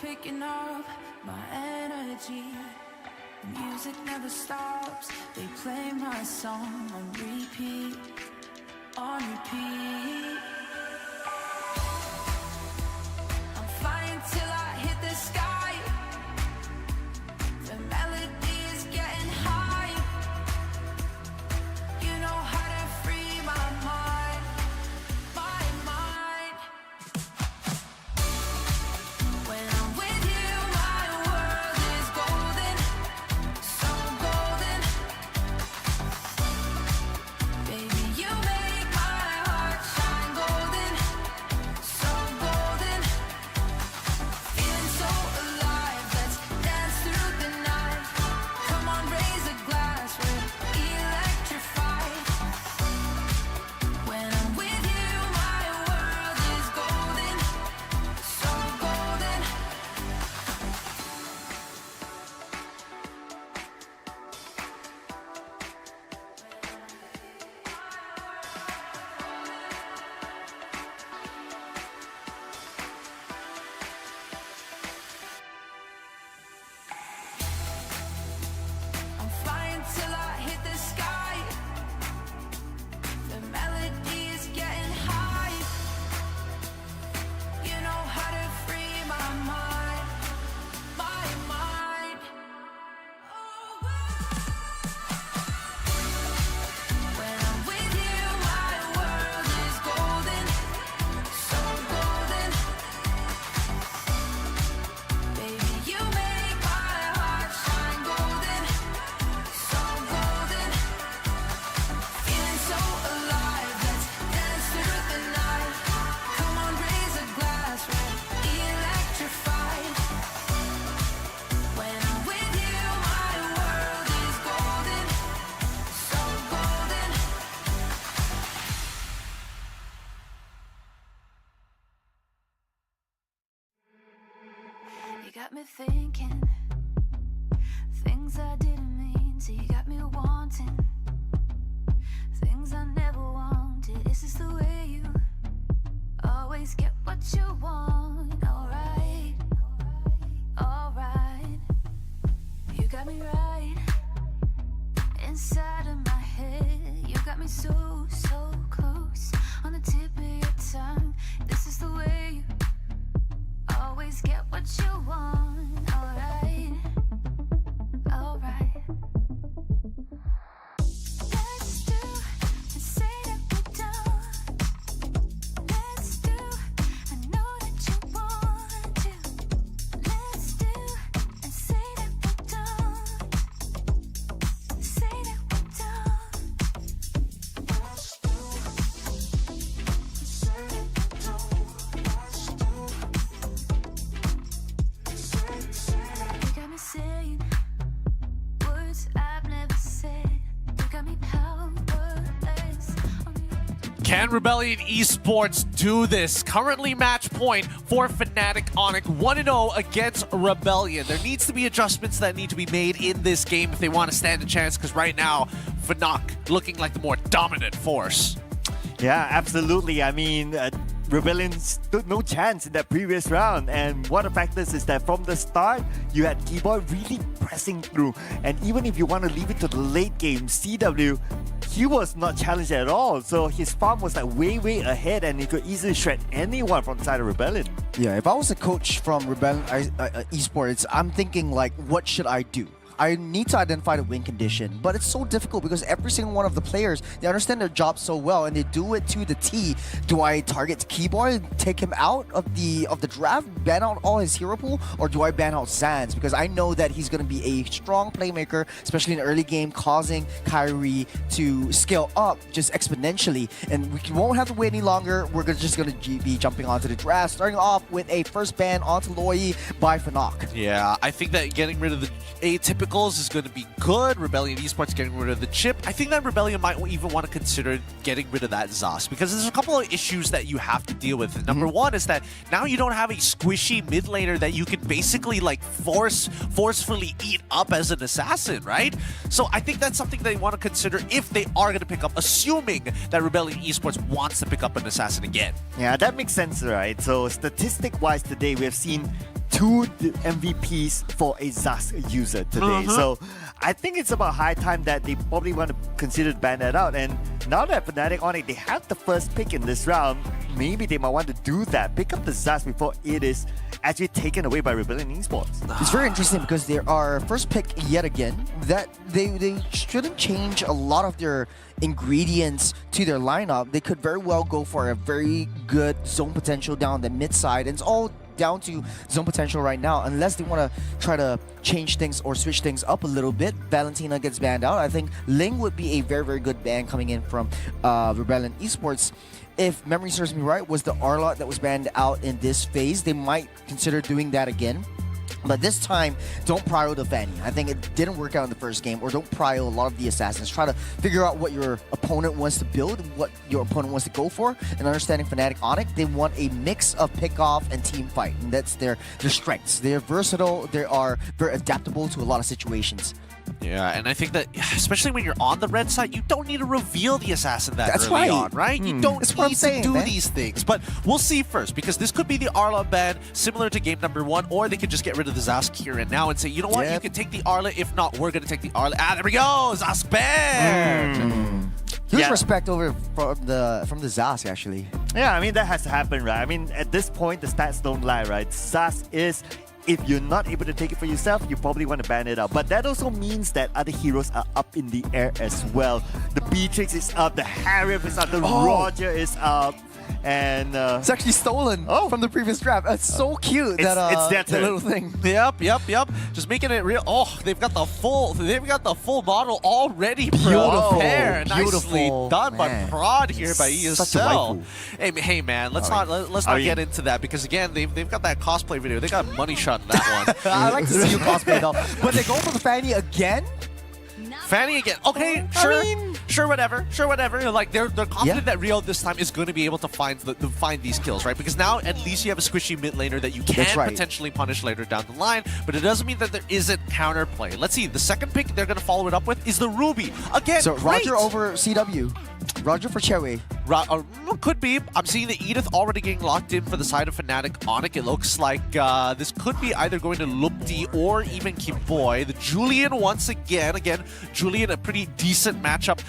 Picking up my energy. The music never stops. They play my song on repeat, on repeat. I'm flying till I hit the sky. The melody is getting high. You know how to free my mind, my mind. When I'm with you, my world is golden, so golden. Baby, you make my heart shine golden. me thinking things I didn't mean. So you got me wanting things I never wanted. Is this the way you always get what you want? Alright, alright. You got me right inside of my head. You got me so, so close on the tip of your tongue. This is the way you always get what you want. Alright, alright. Let's do and say that we're done. Let's do, I know that you want to. Let's do and say that we're done. Say that we're done. Let's do and say that we're done. Let's do. You got me saying words I've never said. You got me powerless. Can Rebellion Esports do this? Currently match point for Fnatic Onic 1-0 against Rebellion. There needs to be adjustments that need to be made in this game if they want to stand a chance, because right now, Fnatic looking like the more dominant force. Yeah, absolutely. I mean, Rebellion stood no chance in that previous round, and one of the factors is that from the start, you had Keyboard really pressing through, and even if you want to leave it to the late game, CW, he was not challenged at all, so his farm was like way ahead, and he could easily shred anyone from the side of Rebellion. Yeah, if I was a coach from Rebellion Esports, I'm thinking like, what should I do? I need to identify the win condition, but it's so difficult because every single one of the players, they understand their job so well and they do it to the T. Do I target Keyboard, take him out of the draft, ban out all his hero pool, or do I ban out Sands? Because I know that he's going to be a strong playmaker, especially in the early game, causing Kyrie to scale up just exponentially, and we won't have to wait any longer. We're just going to be jumping onto the draft, starting off with a first ban onto Loi by Fnatic. Yeah, I think that getting rid of the atypical is going to be good. Rebellion Esports getting rid of the chip. I think that Rebellion might even want to consider getting rid of that Zas, because there's a couple of issues that you have to deal with. Number one is that now you don't have a squishy mid laner that you can basically like forcefully eat up as an assassin, right? So I think that's something they want to consider if they are going to pick up, assuming that Rebellion Esports wants to pick up an assassin again. Yeah, that makes sense, right? So statistic-wise today, we have seen 2 MVPs for a ZAS user today. So I think it's about high time that they probably want to consider to ban that out. And now that Fnatic Onic, they have the first pick in this round, maybe they might want to do that. Pick up the ZAS before it is actually taken away by Rebellion Esports. It's very interesting because they are first pick yet again. That they shouldn't change a lot of their ingredients to their lineup. They could very well go for a very good zone potential down the mid side, and it's all down to zone potential right now. Unless they want to try to change things or switch things up a little bit, Valentina gets banned out. I think Ling would be a very good ban coming in from Rebellion Esports. If memory serves me right, was the Arlot that was banned out in this phase. They might consider doing that again. But this time, don't prio the Fanny. I think it didn't work out in the first game, or don't prio a lot of the assassins. Try to figure out what your opponent wants to build, what your opponent wants to go for, and understanding Fnatic Onic, they want a mix of pick-off and team fight, and that's their strengths. They're versatile, they are very adaptable to a lot of situations. Yeah, and I think that, especially when you're on the red side, you don't need to reveal the assassin that early on, right? You don't need to do these things. But we'll see first, because this could be the Arla ban, similar to game number 1, or they could just get rid of the Zask here and now and say, you know what, you can take the Arla. If not, we're going to take the Arla. Ah, there we go! Zask ban! Huge respect over from the Zask, actually. Yeah, I mean, that has to happen, right? I mean, at this point, the stats don't lie, right? Zask is, if you're not able to take it for yourself, you probably want to ban it out. But that also means that other heroes are up in the air as well. The Beatrix is up, the Harriet is up, the Roger is up. And it's actually stolen from the previous draft. It's so cute. It's that little thing. Yep. Just making it real. Oh, they've got the full model already prepared. Nicely done by Prod here by ESL. Hey man, let's not get into that, because again, they've got that cosplay video. They got a money shot in that one. I like to see you cosplay though. But they go for the Fanny again? Fanny again. Okay, sure, whatever. Like they're confident that Rio this time is going to be able to find these kills, right? Because now at least you have a squishy mid laner that you can potentially punish later down the line, but it doesn't mean that there isn't counterplay. Let's see, the second pick they're going to follow it up with is the Ruby. Again, so Roger over CW. Roger for Cherry. Could be. I'm seeing the Edith already getting locked in for the side of Fnatic Onic. It looks like this could be either going to Lupti or even Kiboy. The Julian once again. Julian, a pretty decent matchup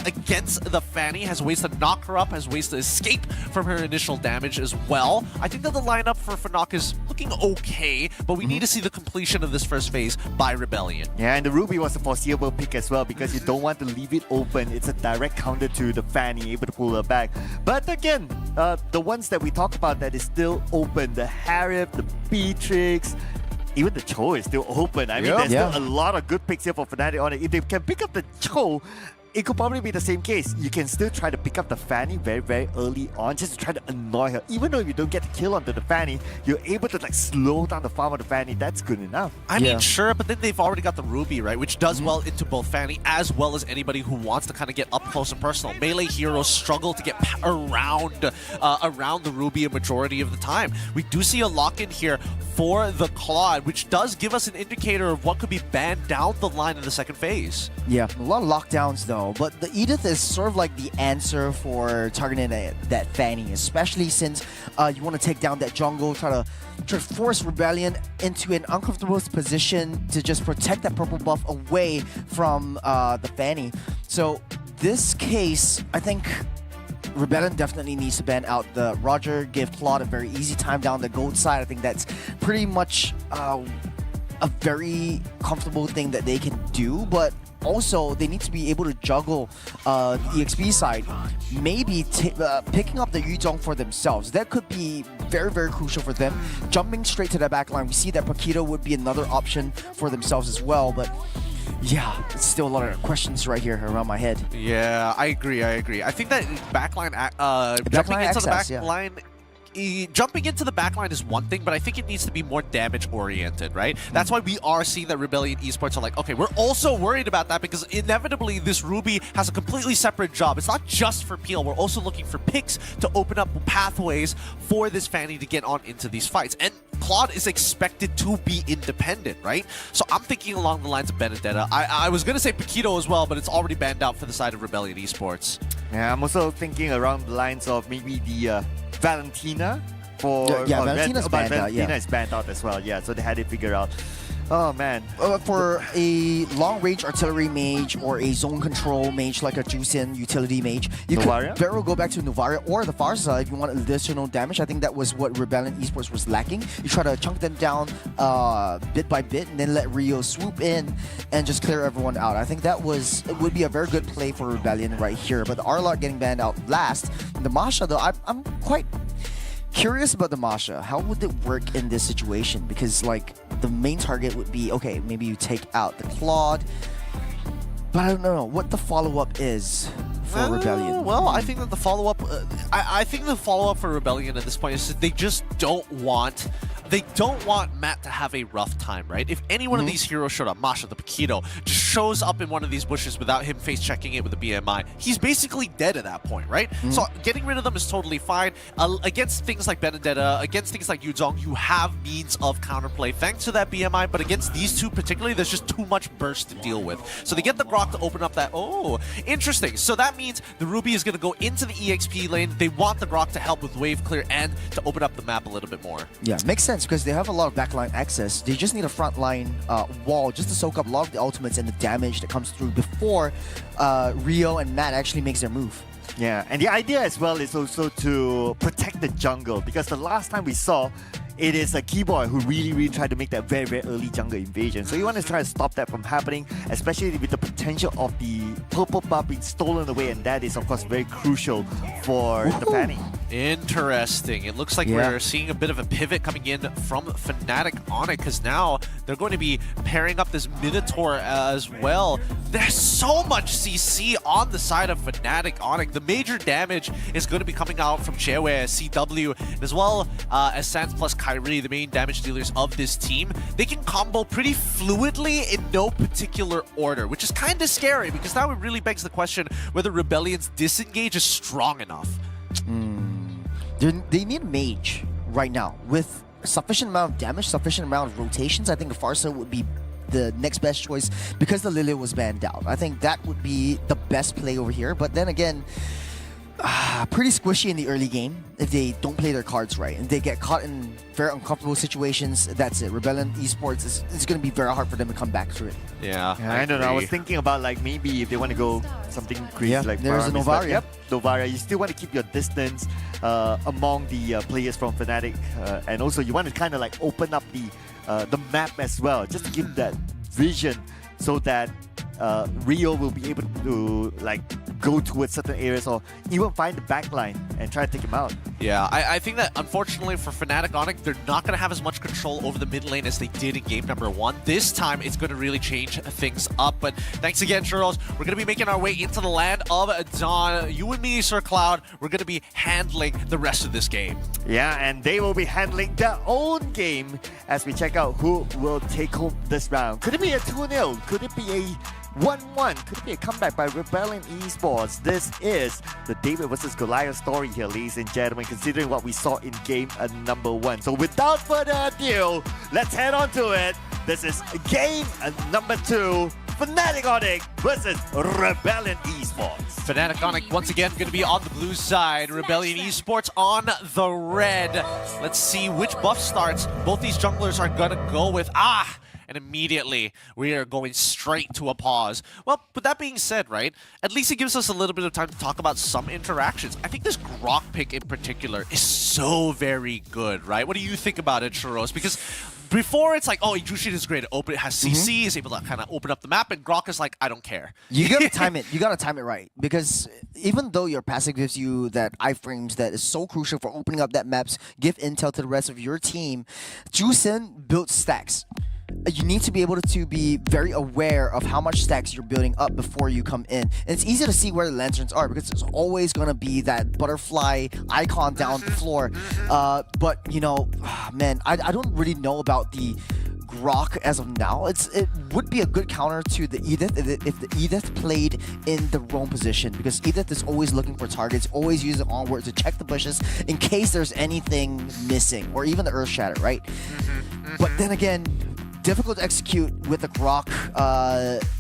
against the Fanny. Has ways to knock her up, has ways to escape from her initial damage as well. I think that the lineup for Fnatic is looking okay, but we need to see the completion of this first phase by Rebellion. Yeah, and the Ruby was a foreseeable pick as well because you don't want to leave it open. It's a direct counter to the Fanny, able to pull her back. But again, the ones that we talk about that is still open, the Harriet, the Beatrix, even the Cho is still open. I mean, there's still a lot of good picks here for Fnatic on it. If they can pick up the Cho, it could probably be the same case. You can still try to pick up the Fanny very, very early on just to try to annoy her. Even though you don't get the kill onto the Fanny, you're able to like slow down the farm of the Fanny. That's good enough. I mean, sure, but then they've already got the Ruby, right? Which does well into both Fanny as well as anybody who wants to kind of get up close and personal. Melee heroes struggle to get around the Ruby a majority of the time. We do see a lock-in here for the Claude, which does give us an indicator of what could be banned down the line in the second phase. Yeah, a lot of lockdowns though. But the Edith is sort of like the answer for targeting that Fanny, especially since you want to take down that jungle, try to force Rebellion into an uncomfortable position to just protect that purple buff away from the Fanny. So this case, I think Rebellion definitely needs to ban out the Roger, give Claude a very easy time down the gold side. I think that's pretty much a very comfortable thing that they can do, but also, they need to be able to juggle the EXP side. Maybe picking up the Yuzhong for themselves. That could be very, very crucial for them. Jumping straight to the back line, we see that Paquito would be another option for themselves as well. But yeah, it's still a lot of questions right here around my head. Yeah, I agree. I think that backline, jumping into the backline... Jumping into the backline is one thing, but I think it needs to be more damage-oriented, right? That's why we are seeing that Rebellion Esports are like, okay, we're also worried about that because inevitably this Ruby has a completely separate job. It's not just for peel. We're also looking for picks to open up pathways for this Fanny to get on into these fights. And Claude is expected to be independent, right? So I'm thinking along the lines of Benedetta. I was going to say Paquito as well, but it's already banned out for the side of Rebellion Esports. Yeah, I'm also thinking around the lines of maybe the Valentina for Valentina's banned out. Valentina is banned out as well. Yeah, so they had it figured out. Oh man. For a long-range artillery mage or a zone control mage like a Juicin utility mage, you could very well go back to Novaria or the far side if you want additional damage. I think that was what Rebellion Esports was lacking. You try to chunk them down bit by bit and then let Rio swoop in and just clear everyone out. I think that would be a very good play for Rebellion right here. But the Arlot getting banned out last. The Masha though, I'm quite curious about the Masha. How would it work in this situation? Because like the main target would be, okay, maybe you take out the Claude, but I don't know what the follow-up is for Rebellion. Well, I think that the follow-up, I think the follow-up for Rebellion at this point is that they just don't want Matt to have a rough time, right? If any one of these heroes showed up, Masha, the Paquito, just shows up in one of these bushes without him face-checking it with a BMI, he's basically dead at that point, right? So getting rid of them is totally fine. Against things like Benedetta, against things like Yuzhong, you have means of counterplay thanks to that BMI, but against these two particularly, there's just too much burst to deal with. So they get the Grok to open up that, oh, interesting. So that means the Ruby is going to go into the EXP lane. They want the Grok to help with wave clear and to open up the map a little bit more. Yeah, makes sense because they have a lot of backline access. They just need a frontline wall just to soak up a lot of the ultimates and the damage that comes through before Rio and Matt actually makes their move. Yeah, and the idea as well is also to protect the jungle because the last time we saw it is a Keyboy who really tried to make that very, very early jungle invasion. So you want to try to stop that from happening, especially with the potential of the purple buff being stolen away, and that is of course very crucial for the Fanny. Interesting. It looks like we're seeing a bit of a pivot coming in from Fnatic on it, because now they're going to be pairing up this Minotaur as well. There's so much CC on the side of Fnatic on it. The major damage is going to be coming out from Chewe, CW, as well as Sans plus Kyrie, the main damage dealers of this team. They can combo pretty fluidly in no particular order, which is kind of scary, because now it really begs the question whether Rebellion's disengage is strong enough. They need Mage right now with sufficient amount of damage, sufficient amount of rotations. I think the Farsa would be the next best choice because the Lily was banned out. I think that would be the best play over here. But then again, pretty squishy in the early game if they don't play their cards right and they get caught in very uncomfortable situations. That's it. Rebellion Esports is going to be very hard for them to come back through it. Yeah, I don't know. I was thinking about like maybe if they want to go something crazy like there's a Novaria. Yep, Novaria. You still want to keep your distance among the players from Fnatic, and also you want to kind of like open up the map as well, just to give that vision so that Rio will be able to like go towards certain areas or even find the backline and try to take him out. Yeah, I think that unfortunately for Fnatic Onyx, they're not going to have as much control over the mid lane as they did in game number 1. This time, it's going to really change things up. But thanks again, Churros. We're going to be making our way into the land of Dawn. You and me, Sir Cloud, we're going to be handling the rest of this game. Yeah, and they will be handling their own game as we check out who will take home this round. Could it be a 2-0? Could it be a 1-1? Could it be a comeback by Rebellion Esports? This is the David versus Goliath story here, ladies and gentlemen, considering what we saw in game number 1. So without further ado, let's head on to it. This is game number 2. Fnatic Onyx versus Rebellion Esports. Fnatic Onyx once again going to be on the blue side. Rebellion Esports on the red. Let's see which buff starts both these junglers are going to go with. And immediately we are going straight to a pause. Well, with that being said, right, at least it gives us a little bit of time to talk about some interactions. I think this Grok pick in particular is so very good, right? What do you think about it, Churros? Because before it's like, oh, Jushin is great. It has CC, is able to kind of open up the map, and Grok is like, I don't care. You gotta time it. You gotta time it right, because even though your passive gives you that iframes that is so crucial for opening up that maps, give intel to the rest of your team, Jushin built stacks. You need to be able to be very aware of how much stacks you're building up before you come in. And it's easy to see where the lanterns are because there's always going to be that butterfly icon down the floor. But, you know, man, I don't really know about the Grok as of now. It would be a good counter to the Edith if the Edith played in the roam position, because Edith is always looking for targets, always using onward to check the bushes in case there's anything missing, or even the Earth Shatter, right? But then again, difficult to execute with the Grok,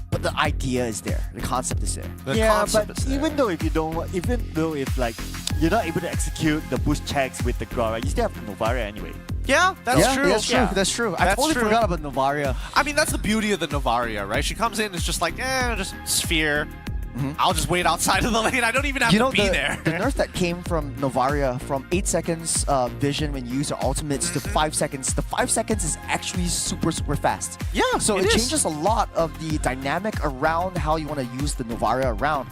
but the idea is there. The concept is there. But even though if like you're not able to execute the boost checks with the Grok, right, you still have the Novaria anyway. Yeah, that's true. That's true. I totally forgot about Novaria. I mean, that's the beauty of the Novaria, right? She comes in, it's just like, just sphere. I'll just wait outside of the lane. I don't even have to be there. The nerf that came from Novaria from 8 seconds vision when you use your ultimates to 5 seconds. The 5 seconds is actually super fast. Yeah, so it changes a lot of the dynamic around how you want to use the Novaria around.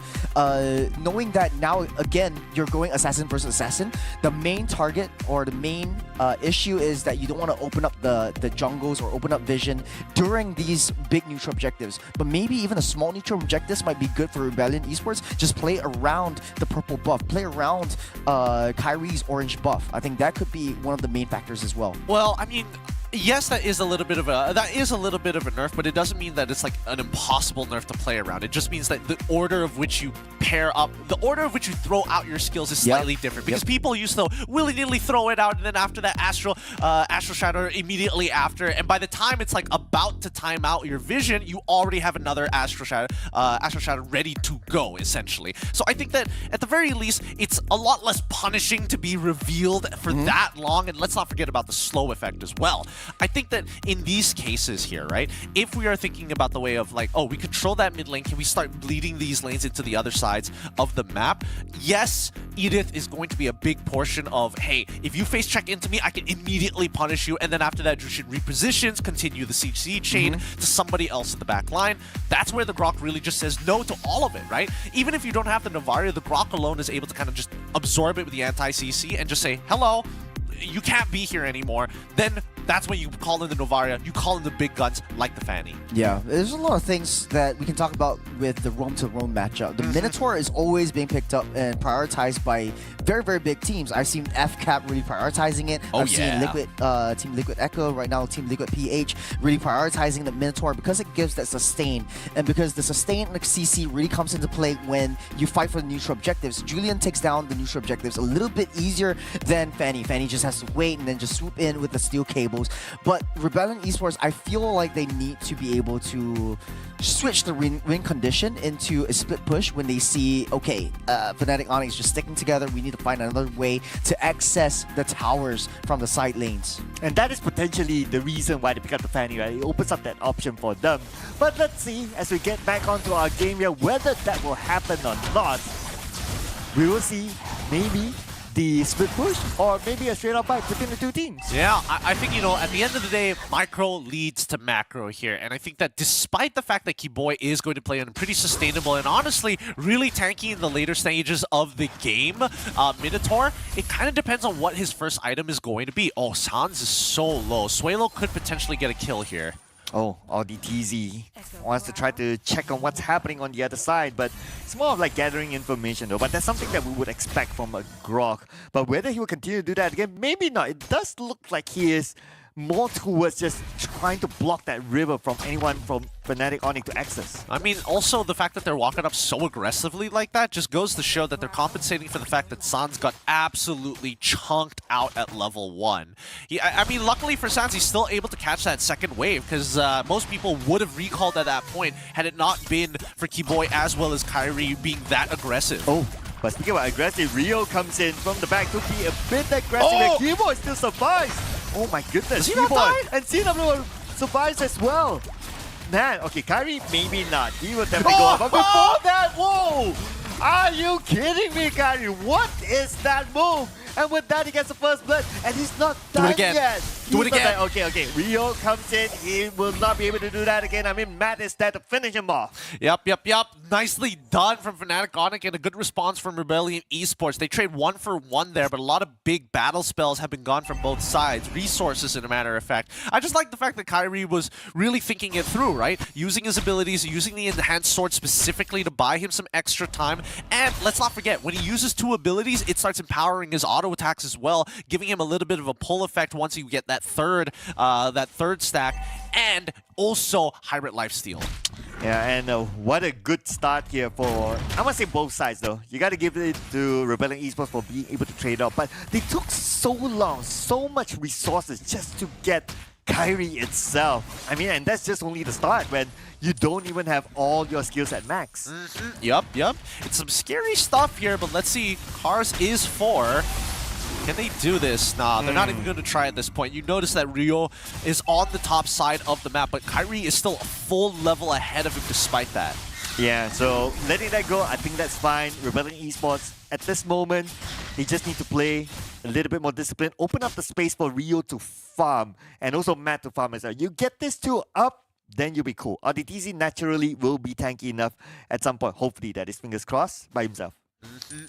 Knowing that now, again, you're going assassin versus assassin, the main target or the main issue is that you don't want to open up the jungles or open up vision during these big neutral objectives. But maybe even a small neutral objectives might be good for Rebellion Esports. Just play around the purple buff, play around Kyrie's orange buff. I think that could be one of the main factors as well. Well, I mean, yes, that is a little bit of a nerf, but it doesn't mean that it's like an impossible nerf to play around. It just means that the order of which you pair up, the order of which you throw out your skills is slightly different, because people used to willy-nilly throw it out, and then after that Astral Shatter immediately after, and by the time it's like about to time out your vision, you already have another Astral Shatter ready to go, essentially. So I think that at the very least, it's a lot less punishing to be revealed for that long, and let's not forget about the slow effect as well. I think that in these cases here, right, if we are thinking about the way of like, oh, we control that mid lane, can we start bleeding these lanes into the other sides of the map? Yes, Edith is going to be a big portion of, hey, if you face check into me, I can immediately punish you, and then after that, Jushin repositions, continue the siege CC chain to somebody else in the back line. That's where the Grok really just says no to all of it, right? Even if you don't have the Novaria, the Grok alone is able to kind of just absorb it with the anti-CC and just say, hello, you can't be here anymore. Then that's when you call in the Novaria, you call in the big guns like the Fanny. Yeah, there's a lot of things that we can talk about with the Roam to Roam matchup. The Minotaur is always being picked up and prioritized by very, very big teams. I've seen FCAP really prioritizing it. I've seen Liquid, Team Liquid Echo, right now Team Liquid PH, really prioritizing the Minotaur because it gives that sustain. And because the sustain and the CC really comes into play when you fight for the neutral objectives. Julian takes down the neutral objectives a little bit easier than Fanny. Fanny just has to wait and then just swoop in with the steel cables. But Rebellion Esports, I feel like they need to be able to switch the win condition into a split push when they see, okay, Fnatic Onyx just sticking together. We need to find another way to access the towers from the side lanes. And that is potentially the reason why they pick up the Fanny, right? It opens up that option for them. But let's see, as we get back onto our game here, whether that will happen or not. We will see, maybe the split push or maybe a straight up fight between the two teams. Yeah, I think, you know, at the end of the day, micro leads to macro here. And I think that despite the fact that Kiboy is going to play on pretty sustainable and honestly really tanky in the later stages of the game, Minotaur, it kind of depends on what his first item is going to be. Oh, Sans is so low. Suelo could potentially get a kill here. Oh, DTZ wants to try to check on what's happening on the other side, but it's more of like gathering information though. But that's something that we would expect from a Grok. But whether he will continue to do that again, maybe not. It does look like he is more towards just trying to block that river from anyone from Fnatic Onyx to access. I mean, also the fact that they're walking up so aggressively like that just goes to show that they're compensating for the fact that Sans got absolutely chunked out at level 1. I mean, luckily for Sans, he's still able to catch that second wave because most people would have recalled at that point had it not been for Kiboy as well as Kyrie being that aggressive. Oh. But speaking about aggressive, Rio comes in from the back to be a bit aggressive. And Kiboy still survives. Oh my goodness, Kiboy. And CW survives as well. Man, okay, Kyrie, maybe not. He will definitely go up. But before that, whoa! Are you kidding me, Kyrie? What is that move? And with that, he gets the first blood, and he's not done yet. Do it again. Okay. Rio comes in. He will not be able to do that again. I mean, Matt is there to finish him off. Yep. Nicely done from Fnatic Onyx and a good response from Rebellion Esports. They trade 1 for 1 there, but a lot of big battle spells have been gone from both sides. Resources, in a matter of fact. I just like the fact that Kyrie was really thinking it through, right? Using his abilities, using the enhanced sword specifically to buy him some extra time. And let's not forget, when he uses 2 abilities, it starts empowering his auto attacks as well, giving him a little bit of a pull effect once you get that third stack, and also Hybrid Lifesteal. Yeah, and what a good start here for, I must say, both sides though. You got to give it to Rebellion Esports for being able to trade up, but they took so long, so much resources just to get Kyrie itself. I mean, and that's just only the start when you don't even have all your skills at max. Yep. It's some scary stuff here, but let's see. Cars is 4. Can they do this? Nah, they're not even going to try at this point. You notice that Rio is on the top side of the map, but Kyrie is still a full level ahead of him despite that. Yeah, so letting that go, I think that's fine. Rebellion Esports, at this moment, they just need to play a little bit more discipline, open up the space for Rio to farm, and also Matt to farm as well. You get this 2 up, then you'll be cool. DTZ naturally will be tanky enough at some point. Hopefully, that is fingers crossed by himself.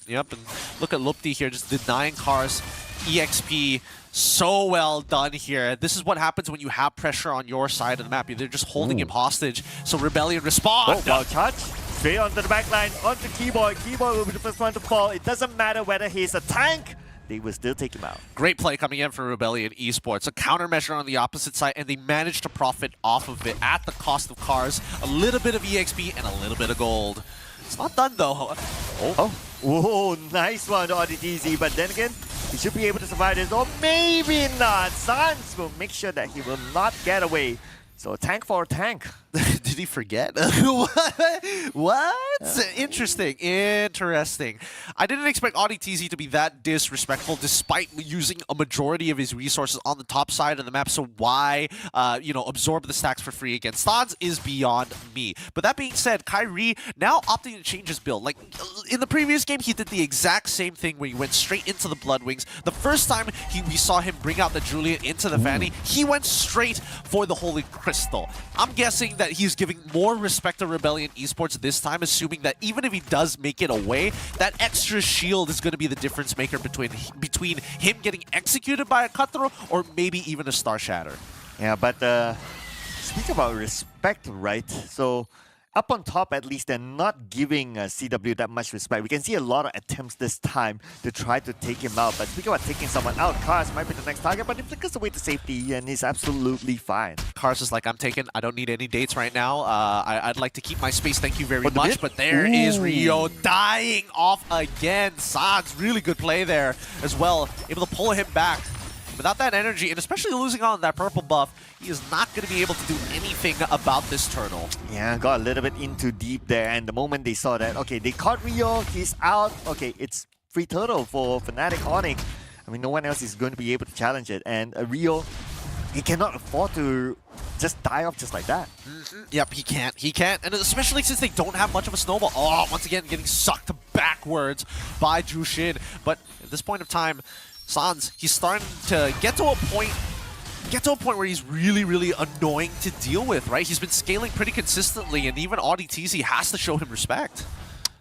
Yep, and look at Lupti here, just denying Cars EXP. So well done here. This is what happens when you have pressure on your side of the map. They're just holding him hostage. So Rebellion respond. Oh, wow, touch. Straight onto the backline, onto Kiboy. Kiboy will be the first one to fall. It doesn't matter whether he's a tank. They will still take him out. Great play coming in for Rebellion Esports. A countermeasure on the opposite side, and they managed to profit off of it at the cost of Cars. A little bit of EXP and a little bit of gold. It's not done though. Oh, nice one on DTZ, but then again, he should be able to survive this, or maybe not. Sans will make sure that he will not get away. So tank for a tank. Did he forget? What? It's interesting. Interesting. I didn't expect AudiTZ to be that disrespectful despite using a majority of his resources on the top side of the map. So why, absorb the stacks for free against Sans is beyond me. But that being said, Kyrie now opting to change his build. Like, in the previous game, he did the exact same thing where he went straight into the Bloodwings. The first time we saw him bring out the Julian into the Fanny, he went straight for the Holy Crystal. I'm guessing that he's giving more respect to Rebellion Esports this time, assuming that even if he does make it away, that extra shield is going to be the difference maker between him getting executed by a cutthroat or maybe even a Star Shatter. Yeah, but speaking about respect, right? So up on top, at least, they're not giving CW that much respect. We can see a lot of attempts this time to try to take him out. But speaking about taking someone out, Cars might be the next target, but he flickers away to safety, and he's absolutely fine. Cars is like, I'm taken. I don't need any dates right now. I'd like to keep my space. Thank you very much. But there is Rio dying off again. Sans, really good play there as well. Able to pull him back. Without that energy, and especially losing on that purple buff, he is not going to be able to do anything about this turtle. Yeah, got a little bit in too deep there, and the moment they saw that, okay, they caught Rio, he's out, okay, it's free turtle for Fnatic Onyx. I mean, no one else is going to be able to challenge it, and Rio, he cannot afford to just die off just like that. Yep, he can't. He can't, and especially since they don't have much of a snowball. Oh, once again, getting sucked backwards by Jushin. But at this point of time, Sans, he's starting to get to a point where he's really, really annoying to deal with, right? He's been scaling pretty consistently, and even AudiTZ has to show him respect.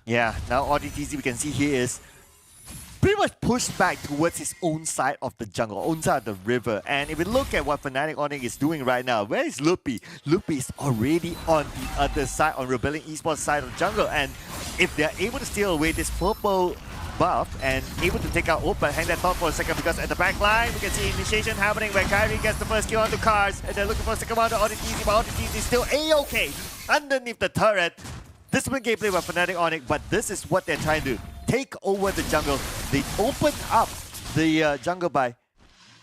Yeah, now AudiTZ, we can see he is pretty much pushed back towards his own side of the jungle, own side of the river. And if we look at what Fnatic Onyx is doing right now, where is Lupi? Lupi is already on the other side, on Rebellion Esports side of the jungle. And if they're able to steal away this purple buff and able to take out Open, hang that thought for a second, because at the back line, we can see initiation happening where Kyrie gets the first kill on the Cars, and they're looking for a second round to AudiTZ, but AudiTZ is still A-OK underneath the turret. Disciplined gameplay by Fnatic Onyx, but this is what they're trying to do. Take over the jungle. They open up the jungle by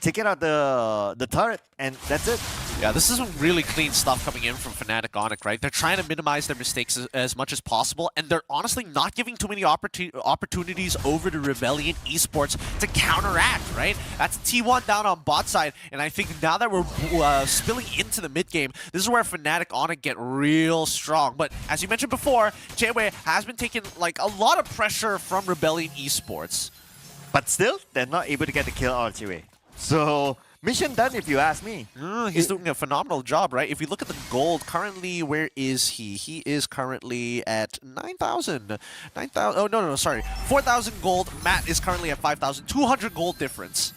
taking out the turret, and that's it. Yeah, this is some really clean stuff coming in from Fnatic Onyx, right? They're trying to minimize their mistakes as much as possible, and they're honestly not giving too many opportunities over to Rebellion Esports to counteract, right? That's T1 down on bot side, and I think now that we're spilling into the mid game, this is where Fnatic Onyx get real strong. But as you mentioned before, Chewe has been taking like a lot of pressure from Rebellion Esports. But still, they're not able to get the kill on Chewe. So mission done, if you ask me. He's doing a phenomenal job, right? If we look at the gold, currently, where is he? He is currently at 9,000. 9,000. Oh, no, sorry. 4,000 gold. Matt is currently at 5,000. 200 gold difference.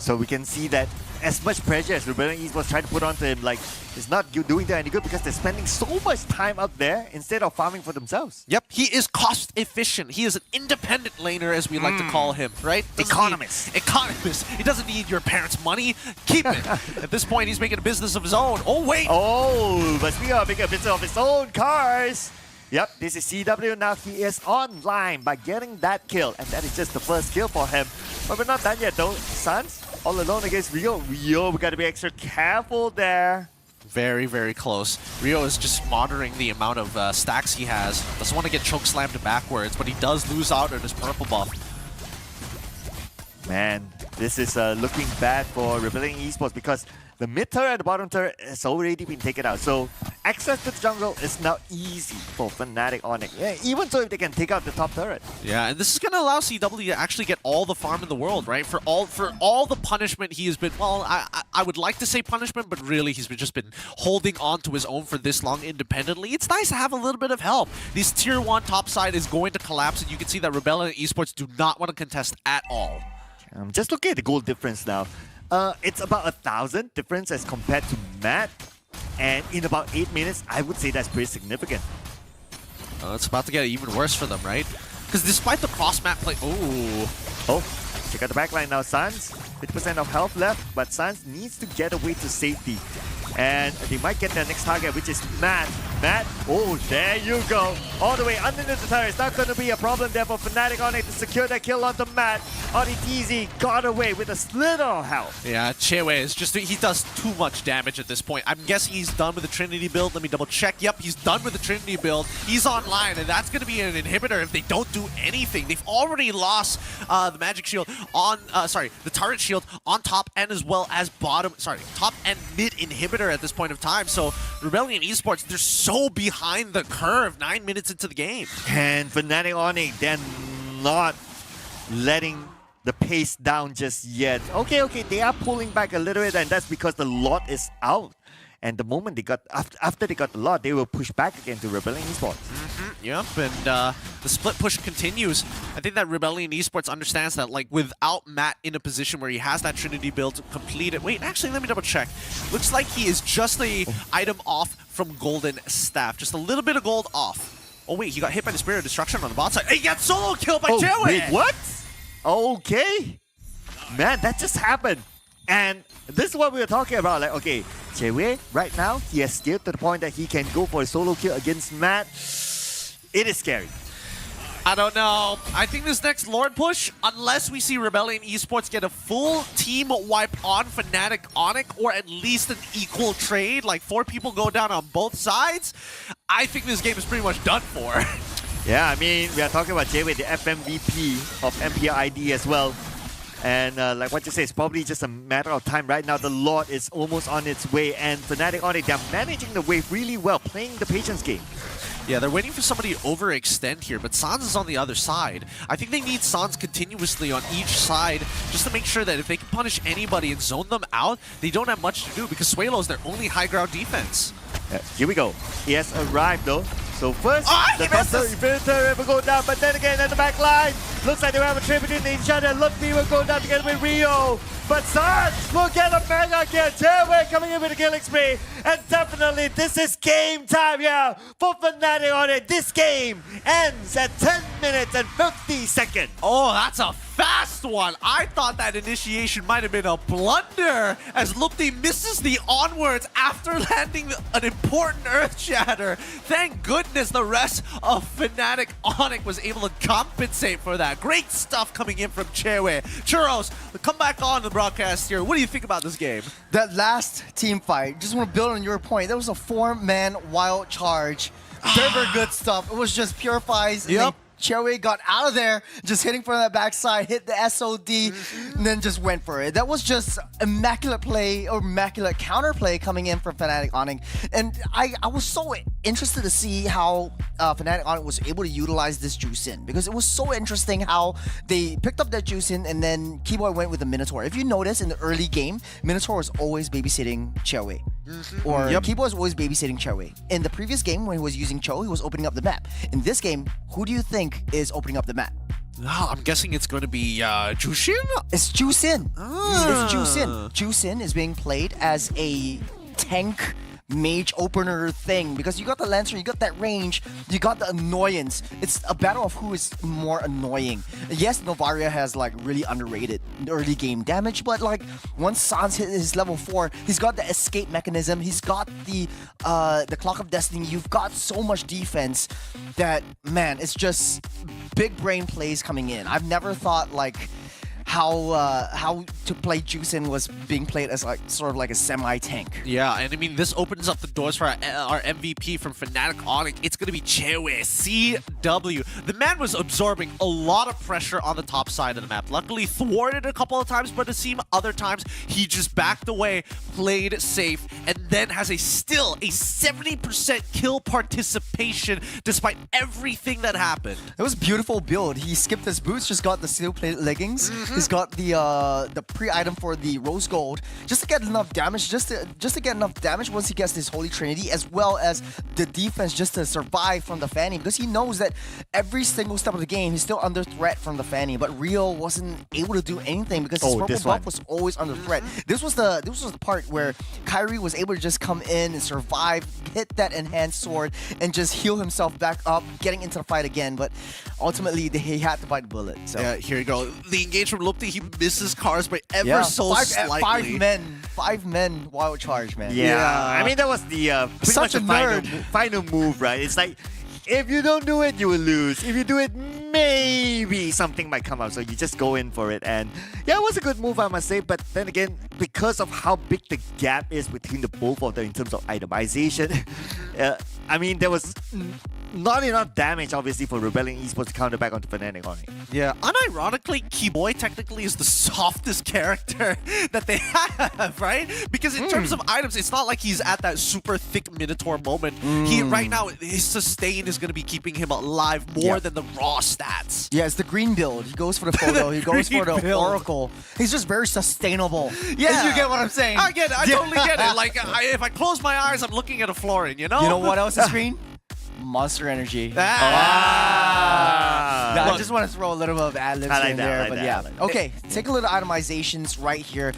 So we can see that as much pressure as Rebellion Esports trying to put onto him, like, it's not doing that any good because they're spending so much time up there instead of farming for themselves. Yep, he is cost efficient. He is an independent laner, as we like to call him, right? Economist. Economist. He doesn't need your parents' money. Keep it. At this point, he's making a business of his own. Oh, wait. Oh, but we are making a business of his own, Cars. Yep, this is CW. Now he is online by getting that kill, and that is just the first kill for him. But we're not done yet, though. Sans, all alone against Rio. Rio, we got to be extra careful there. Very, very close. Rio is just monitoring the amount of stacks he has. Doesn't want to get choke slammed backwards, but he does lose out on his purple buff. Man, this is looking bad for Rebellion Esports because the mid turret and the bottom turret has already been taken out. So access to the jungle is now easy for Fnatic Onyx. Yeah, even so if they can take out the top turret. Yeah, and this is going to allow CW to actually get all the farm in the world, right? For all the punishment he has been, well, I would like to say punishment, but really he's just been holding on to his own for this long independently. It's nice to have a little bit of help. This tier 1 top side is going to collapse, and you can see that Rebellion Esports do not want to contest at all. Just looking at the goal difference now. It's about 1,000 difference as compared to Matt. And in about 8 minutes, I would say that's pretty significant. It's about to get even worse for them, right? Because despite the cross-map play... Oh, check out the backline now. Sans, 50% of health left, but Sans needs to get away to safety. And they might get their next target, which is Matt. Matt, oh, there you go. All the way underneath the turret. It's not going to be a problem there for Fnatic Onyx to secure that kill onto Matt. Oditizi got away with a little help. Yeah, Chewe is just, he does too much damage at this point. I'm guessing he's done with the Trinity build. Let me double check. Yep, he's done with the Trinity build. He's online, and that's going to be an inhibitor if they don't do anything. They've already lost the magic shield on, the turret shield on top and as well as top and mid inhibitor at this point of time. So Rebellion Esports, they're so behind the curve 9 minutes into the game. And Fnatic Onyx, they're not letting the pace down just yet. Okay, they are pulling back a little bit, and that's because the lot is out. And the moment they got, after they got the lot, they will push back again to Rebellion Esports. Yep, and the split push continues. I think that Rebellion Esports understands that, like, without Matt in a position where he has that Trinity build completed. Wait, actually, let me double check. Looks like he is just the item off from Golden Staff. Just a little bit of gold off. Oh wait, he got hit by the Spirit of Destruction on the bot side. He got solo killed by Chewe! Wait, what? Okay. Man, that just happened. And this is what we were talking about. Like, okay, Chewe, right now, he has scaled to the point that he can go for a solo kill against Matt. It is scary. I don't know. I think this next Lord push, unless we see Rebellion Esports get a full team wipe on Fnatic Onyx, or at least an equal trade, like 4 people go down on both sides, I think this game is pretty much done for. Yeah, I mean, we are talking about Chewe, the FMVP of MPID as well. And like what you say, it's probably just a matter of time. Right now, the Lord is almost on its way, and Fnatic Onyx, they're managing the wave really well, playing the patience game. Yeah, they're waiting for somebody to overextend here, but Sans is on the other side. I think they need Sans continuously on each side just to make sure that if they can punish anybody and zone them out, they don't have much to do because Suelo is their only high ground defense. Here we go. He has arrived though. So first, the Doctor Infiniter will go down, but then again at the back line, looks like they have a trade between each other. Lumpy will go down together with Rio, but Sans will get a mega kill. Chewe coming in with a killing spree, and definitely this is game time here for Fnatic on it. This game ends at 10 minutes and 50 seconds. Oh, that's a fast one. I thought that initiation might have been a blunder as Lupti misses the onwards after landing an important Earth Shatter. Thank goodness the rest of Fnatic Onyx was able to compensate for that. Great stuff coming in from Chewe. Churros, come back on the broadcast here. What do you think about this game? That last team fight, just want to build on your point. That was a 4-man wild charge. Very good stuff. It was just purifies. Yep. Chewe got out of there, just hitting from the backside, hit the SOD, and then just went for it. That was just immaculate play or immaculate counterplay coming in from Fnatic Onyx. And I was so interested to see how Fnatic Onyx was able to utilize this juice in, because it was so interesting how they picked up that juice in and then Keyboy went with the Minotaur. If you notice in the early game, Minotaur was always babysitting Chewe. Or Keyboy was always babysitting Chewe. In the previous game, when he was using Cho, he was opening up the map. In this game, who do you think is opening up the map? I'm guessing it's going to be Jushin? It's Jusin. It's Jusin. Jusin is being played as a tank mage opener thing, because you got the Lancer, you got that range, you got the annoyance. It's a battle of who is more annoying. Yes, Novaria has like really underrated early game damage, but like once Sans hit his level 4, he's got the escape mechanism, he's got the Clock of Destiny, you've got so much defense that, man, it's just big brain plays coming in. I've never thought like how to play Juicin was being played as like sort of like a semi-tank. Yeah, and I mean this opens up the doors for our MVP from Fnatic Onyx. It's gonna be Chewe, CW. The man was absorbing a lot of pressure on the top side of the map. Luckily thwarted a couple of times, but it seemed other times he just backed away, played safe, and then has still a 70% kill participation despite everything that happened. It was a beautiful build. He skipped his boots, just got the steel-plated leggings. He's got the pre-item for the rose gold, just to get enough damage, just to get enough damage once he gets this Holy Trinity, as well as the defense just to survive from the Fanny, because he knows that every single step of the game he's still under threat from the Fanny. But Rio wasn't able to do anything because his purple buff was always under threat. This was the part where Kyrie was able to just come in and survive, hit that enhanced sword, and just heal himself back up, getting into the fight again. But ultimately he had to bite the bullet. So yeah, here you go. The engagement from Lupti, he misses cars by ever so slightly. 5 men wild charge, man. Yeah. I mean that was the such a nerd. Final move, right? It's like if you don't do it, you will lose. If you do it, maybe something might come out. So you just go in for it. And yeah, it was a good move, I must say. But then again, because of how big the gap is between the both of them in terms of itemization, I mean, there was not enough damage, obviously, for Rebellion Esports to counter back onto Fnatic on it. Yeah, unironically, Keyboy technically is the softest character that they have, right? Because in terms of items, it's not like he's at that super thick Minotaur moment. He right now, his sustain is going to be keeping him alive more than the raw stats. Yeah, it's the green build. He goes for the photo. He goes for the Oracle. He's just very sustainable. Yeah. You get what I'm saying? I get it. I totally get it. Like, if I close my eyes, I'm looking at a Florin, you know? You know what else is green? Monster Energy. I just want to throw a little bit of ad-libs in there, but yeah. Okay, take a look at itemizations right here.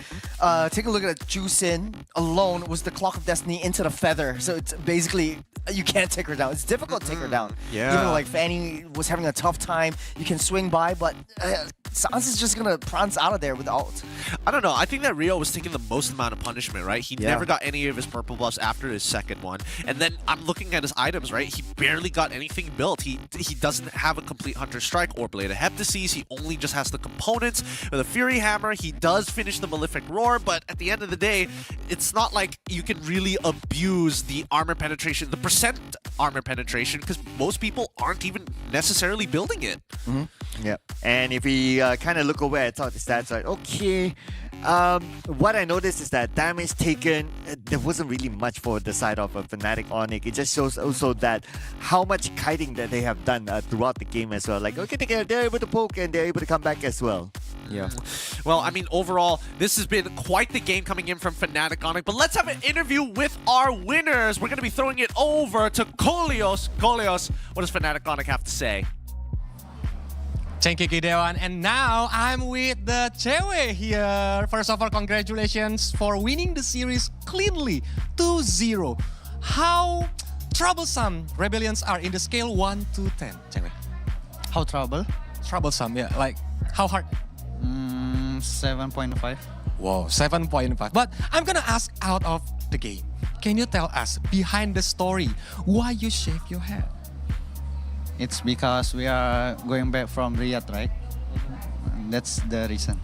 Take a look at Juicin alone was the Clock of Destiny into the Feather. So it's basically, you can't take her down. It's difficult to take her down. Yeah. Even though like Fanny was having a tough time, you can swing by, but Sans is just gonna prance out of there with ult. I don't know. I think that Rio was taking the most amount of punishment, right? He never got any of his purple buffs after his second one. And then I'm looking at his items, right? He barely got anything built. He doesn't have a complete Hunter Strike or Blade of Heptases. He only just has the components. With a Fury Hammer, he does finish the Malefic Roar, but at the end of the day, it's not like you can really abuse the armor penetration, the percent armor penetration, because most people aren't even necessarily building it. Yeah, and if we kind of look over at the stats, right? Okay, what I noticed is that damage taken, there wasn't really much for the side of a Fnatic Onyx. It just shows also that how much kiting that they have done throughout the game as well. Like, okay, they're able to poke and they're able to come back as well. Yeah. Well, I mean, overall, this has been quite the game coming in from Fnatic Onyx. But let's have an interview with our winners. We're going to be throwing it over to Kolios. Kolios, what does Fnatic Onyx have to say? Thank you, Gideon. And now I'm with the Chewe here. First of all, congratulations for winning the series cleanly, 2-0. How troublesome Rebellions are in the scale 1 to 10, Chewe? How Troublesome, yeah. Like, how hard? 7.5. Whoa, 7.5. But I'm gonna ask out of the game. Can you tell us, behind the story, why you shave your head? It's because we are going back from Riyadh, right? That's the reason.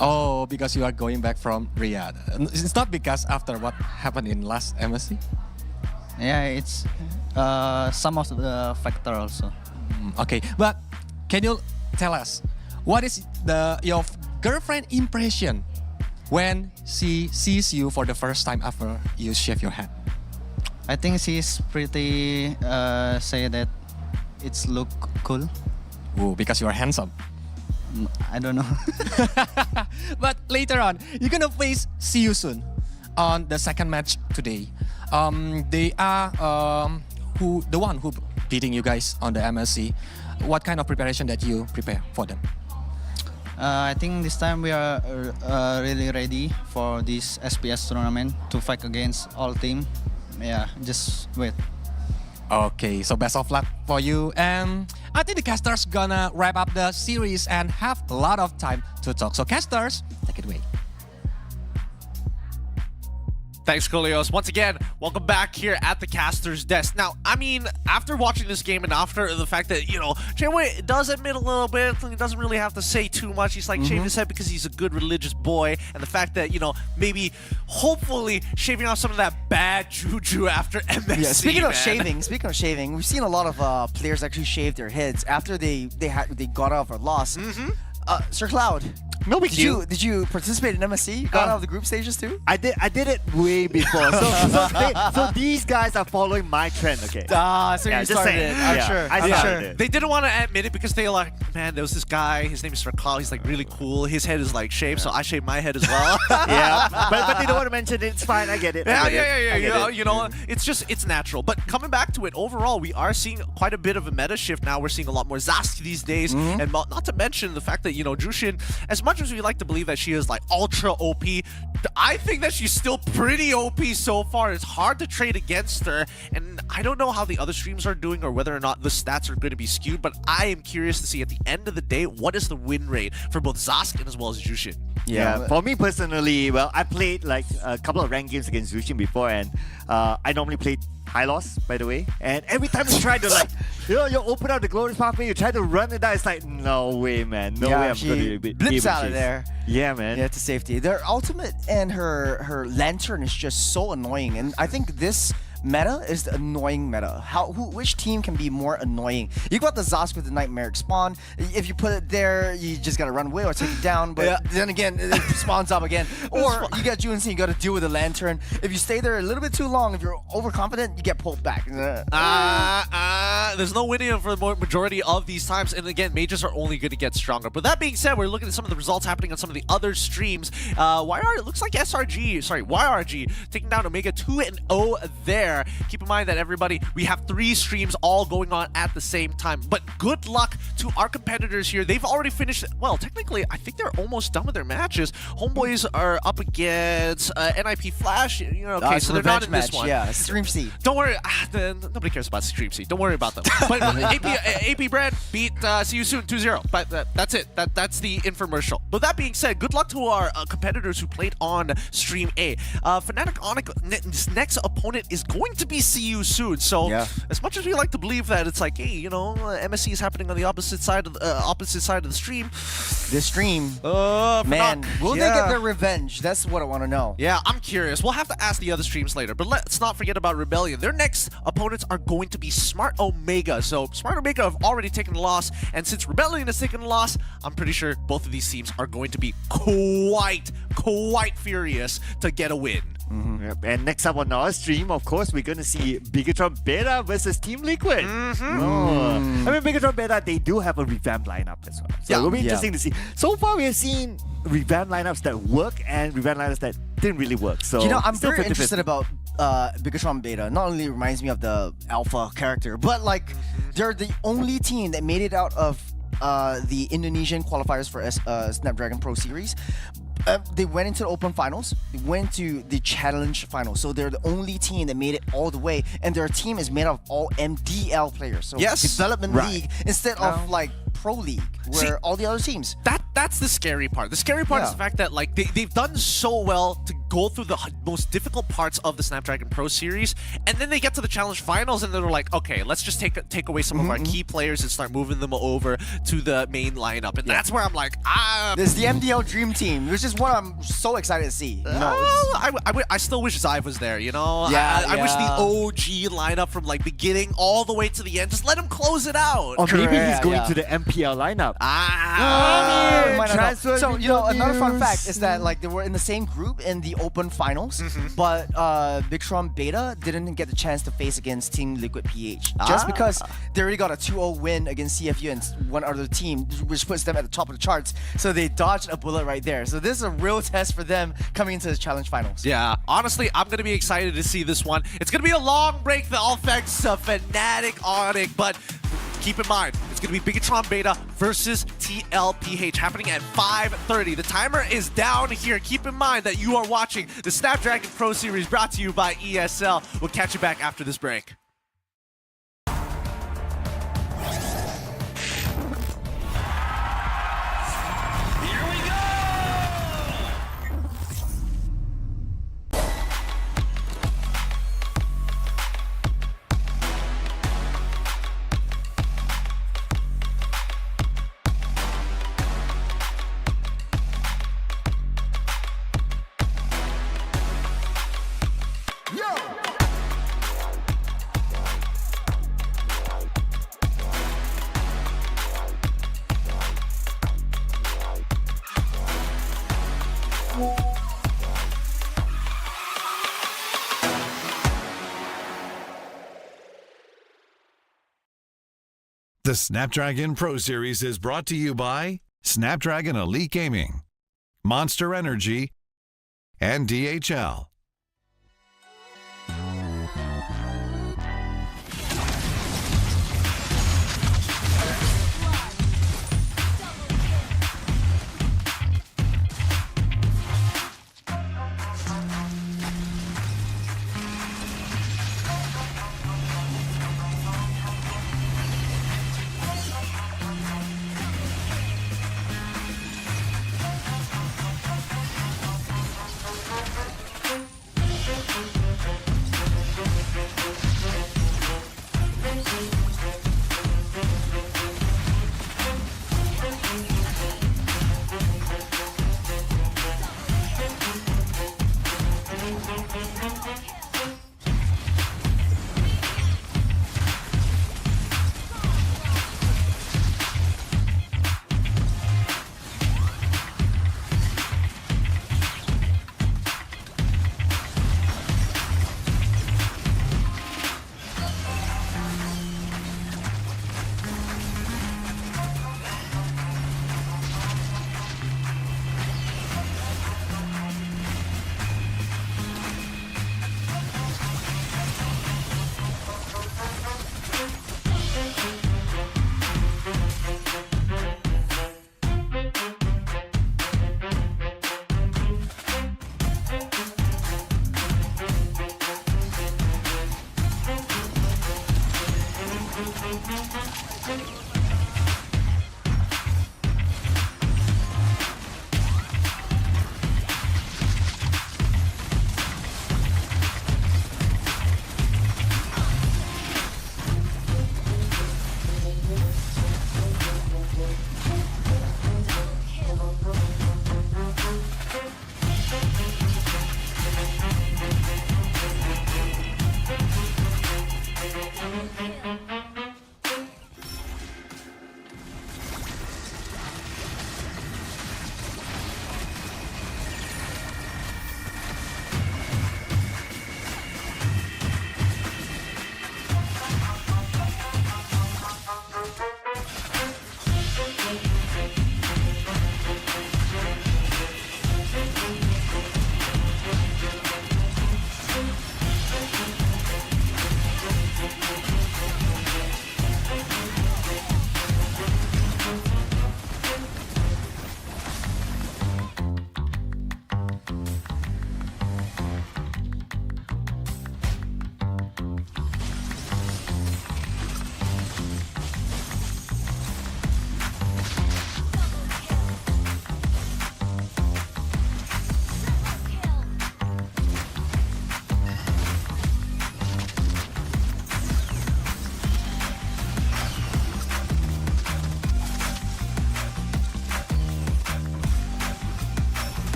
Oh, because you are going back from Riyadh. It's not because after what happened in last MSC? Yeah, it's some of the factor also. Okay, but can you tell us, what is your girlfriend impression when she sees you for the first time after you shave your head? I think she's pretty say that it's look cool. Oh, because you are handsome. I don't know. But later on, you're gonna face See You Soon on the second match today. They are the one who beating you guys on the MSC. What kind of preparation that you prepare for them? I think this time we are really ready for this SPS tournament to fight against all team. Yeah, just wait. Okay, so best of luck for you. And I think the casters gonna wrap up the series and have a lot of time to talk. So casters, take it away. Thanks, Kolios. Once again, welcome back here at the caster's desk. Now, I mean, after watching this game and after the fact that, you know, Jayway does admit a little bit, he doesn't really have to say too much. He's like shaving his head because he's a good religious boy. And the fact that, you know, maybe, hopefully, shaving off some of that bad juju after MSC, Yeah, speaking of shaving, we've seen a lot of players actually shave their heads after they got off or lost. Sir Cloud, no big deal. Did you participate in MSC? Got out of the group stages too? I did it way before. So these guys are following my trend, okay? So you started it. I'm sure. I started it. They didn't want to admit it because they were like, man, there was this guy, his name is Sir Cloud, he's like really cool. His head is like shaved, so I shaved my head as well. Yeah, but they don't want to mention it. It's fine, I get it. Yeah. You know, it's natural. But coming back to it, overall, we are seeing quite a bit of a meta shift now. We're seeing a lot more Zask these days. And not to mention the fact that, you know, Jushin, as much as we like to believe that she is like ultra OP, I think that she's still pretty OP so far. It's hard to trade against her, and I don't know how the other streams are doing or whether or not the stats are going to be skewed, but I am curious to see at the end of the day, what is the win rate for both Zask and as well as Jushin. Yeah, for me personally, well, I played like a couple of ranked games against Zushin before, and I normally played high loss, by the way. And every time you try to like, you open up the glorious pathway, you try to run it down. It's like, no way, man. No way I'm going to be blips out of there. Yeah, man. Yeah, to safety. Their ultimate and her lantern is just so annoying. And I think this meta is the annoying meta. Which team can be more annoying? You got the Zosk with the Nightmare spawn. If you put it there, you just gotta run away or take it down. But then again, it spawns up again. Or you get Junsei, you gotta deal with the lantern. If you stay there a little bit too long, if you're overconfident, you get pulled back. There's no winning for the majority of these times. And again, mages are only going to get stronger. But that being said, we're looking at some of the results happening on some of the other streams. It looks like YRG taking down Omega 2-0 there. Keep in mind that everybody, we have 3 streams all going on at the same time. But good luck to our competitors here. They've already finished, well, technically, I think they're almost done with their matches. Homeboys are up against NIP Flash. Okay, so they're not in this one. Yeah, Stream C. Don't worry, nobody cares about Stream C. Don't worry about them. But AP Brand beat See You Soon 2-0. But that's it. That's the infomercial. But that being said, good luck to our competitors who played on Stream A. Fnatic Onyx, next opponent is going to be See You Soon. So as much as we like to believe that it's like, hey, MSC is happening on the opposite side of the stream. This stream, man, will they get their revenge? That's what I want to know. Yeah, I'm curious. We'll have to ask the other streams later. But let's not forget about Rebellion. Their next opponents are going to be Smart Omega. So Smart Omega have already taken a loss, and since Rebellion has taken a loss, I'm pretty sure both of these teams are going to be quite furious to get a win. Yep. And next up on our stream, of course, we're going to see Bigatron Beta versus Team Liquid. I mean, Bigatron Beta, they do have a revamped lineup as well. So it'll be interesting to see. So far, we have seen revamped lineups that work and revamped lineups that didn't really work. So I'm very interested about Bigatron Beta. Not only reminds me of the alpha character, but like they're the only team that made it out of the Indonesian qualifiers for Snapdragon Pro Series. They went into the Open Finals. They went to the Challenge Finals. So they're the only team that made it all the way. And their team is made of all MDL players. So Development League instead of like Pro League, where all the other teams. That's the scary part. The scary part is the fact that like they've done so well to go through the most difficult parts of the Snapdragon Pro Series, and then they get to the Challenge Finals and they're like, okay, let's just take away some of our key players and start moving them over to the main lineup. And that's where I'm like, This is the MDL Dream Team, which is what I'm so excited to see. I still wish Zive was there, I wish the OG lineup from like beginning all the way to the end, just let him close it out. Or maybe he's going to the MPL lineup. So another fun fact is that like they were in the same group in the Open Finals, but Bigatron Beta didn't get the chance to face against Team Liquid PH just because they already got a 2-0 win against CFU and one other team, which puts them at the top of the charts. So they dodged a bullet right there. So this is a real test for them coming into the Challenge Finals. Yeah, honestly, I'm gonna be excited to see this one. It's gonna be a long break that all affects Fnatic Onyx, but keep in mind, it's going to be Bigatron Beta versus TLPH happening at 5:30. The timer is down here. Keep in mind that you are watching the Snapdragon Pro Series brought to you by ESL. We'll catch you back after this break. The Snapdragon Pro Series is brought to you by Snapdragon Elite Gaming, Monster Energy, and DHL.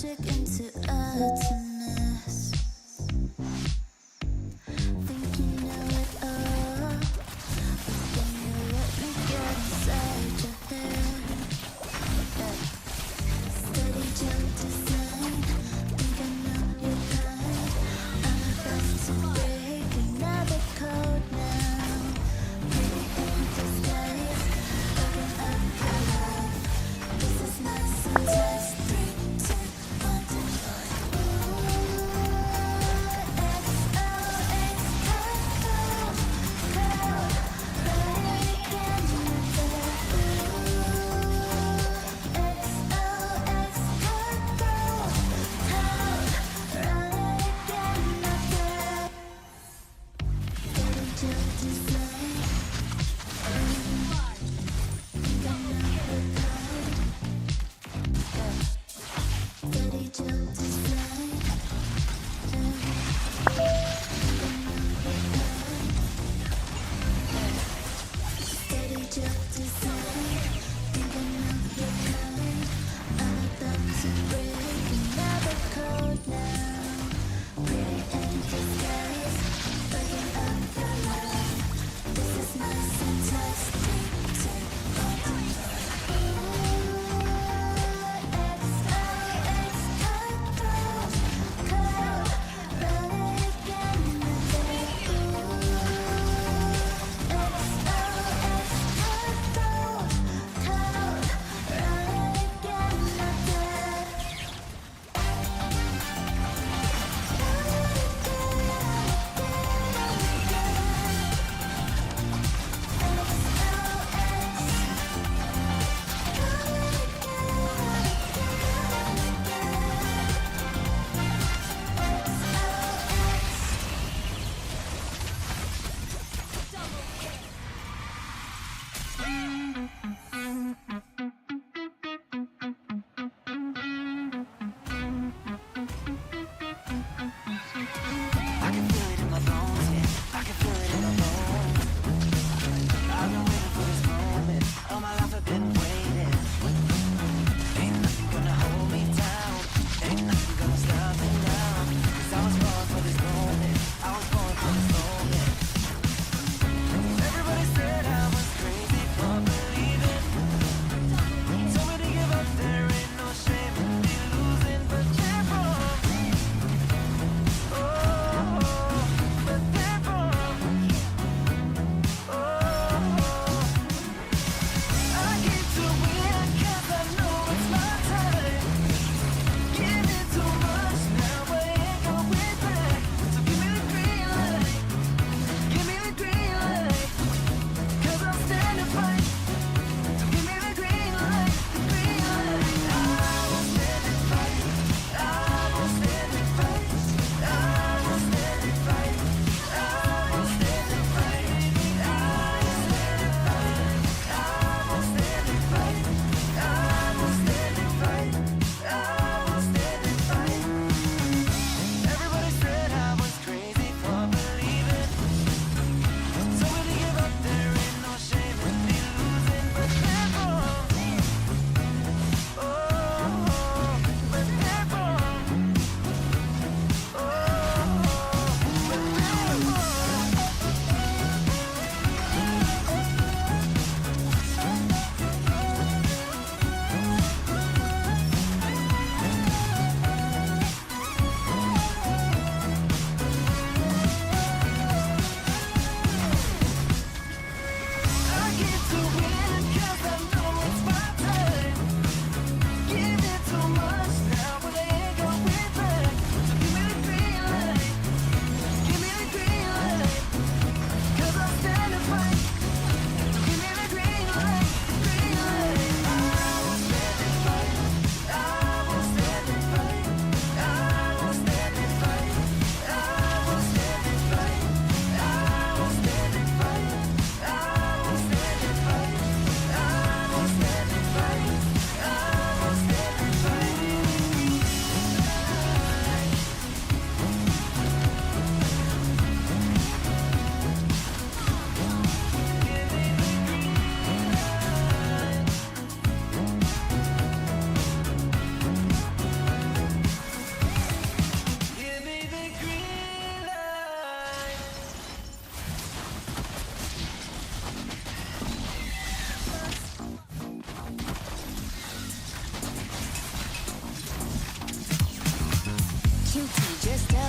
logic into utterance. Think you know it all, but then you let me get inside your head. Steady jump design, think I know your kind. I'm about to break another code now. Maybe in disguise, open up your life. This is not some test. 3, 2, 1, 2, 1.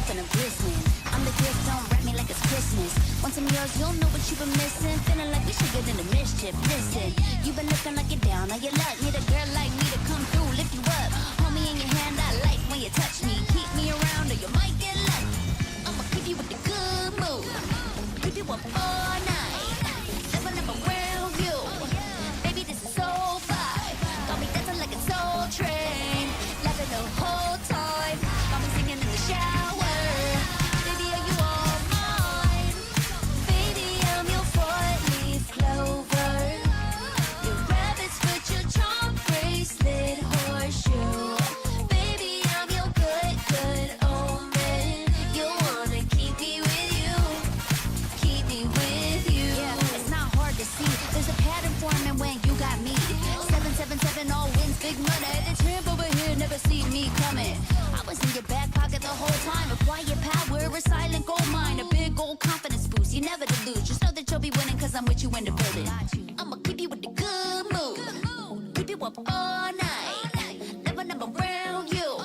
up and I'm glistening. I'm the gift, don't wrap me like it's Christmas. Want some yours, you'll know what you've been missing. Feeling like we should get into mischief. Listen, you've been looking like you're down on your luck. Need a girl like me to come through, lift you up. Hold me in your hand, I like when you touch me. Keep me around or you might get lucky. I'ma keep you with the good mood. Keep you up all night. Never around you. Baby, this is so vibe. Got me dancing like a soul train. Laughing the whole time. Got me singing in the shower. Baby, are you all mine? Baby, I'm your four-leaf clover. Your rabbit's foot, your charm bracelet, horseshoe. Baby, I'm your good, good omen. You wanna keep me with you. Keep me with you. Yeah, it's not hard to see. There's a pattern forming when you got me. 777 all wins, big money. The tramp over here never see me coming. I was in your back pocket the whole time. A quiet power, a silent gold mine, a big old confidence boost. You never delude. Just know that you'll be winning cause I'm with you in the building. I'ma keep you with the good mood. Keep you up all night. Never around you.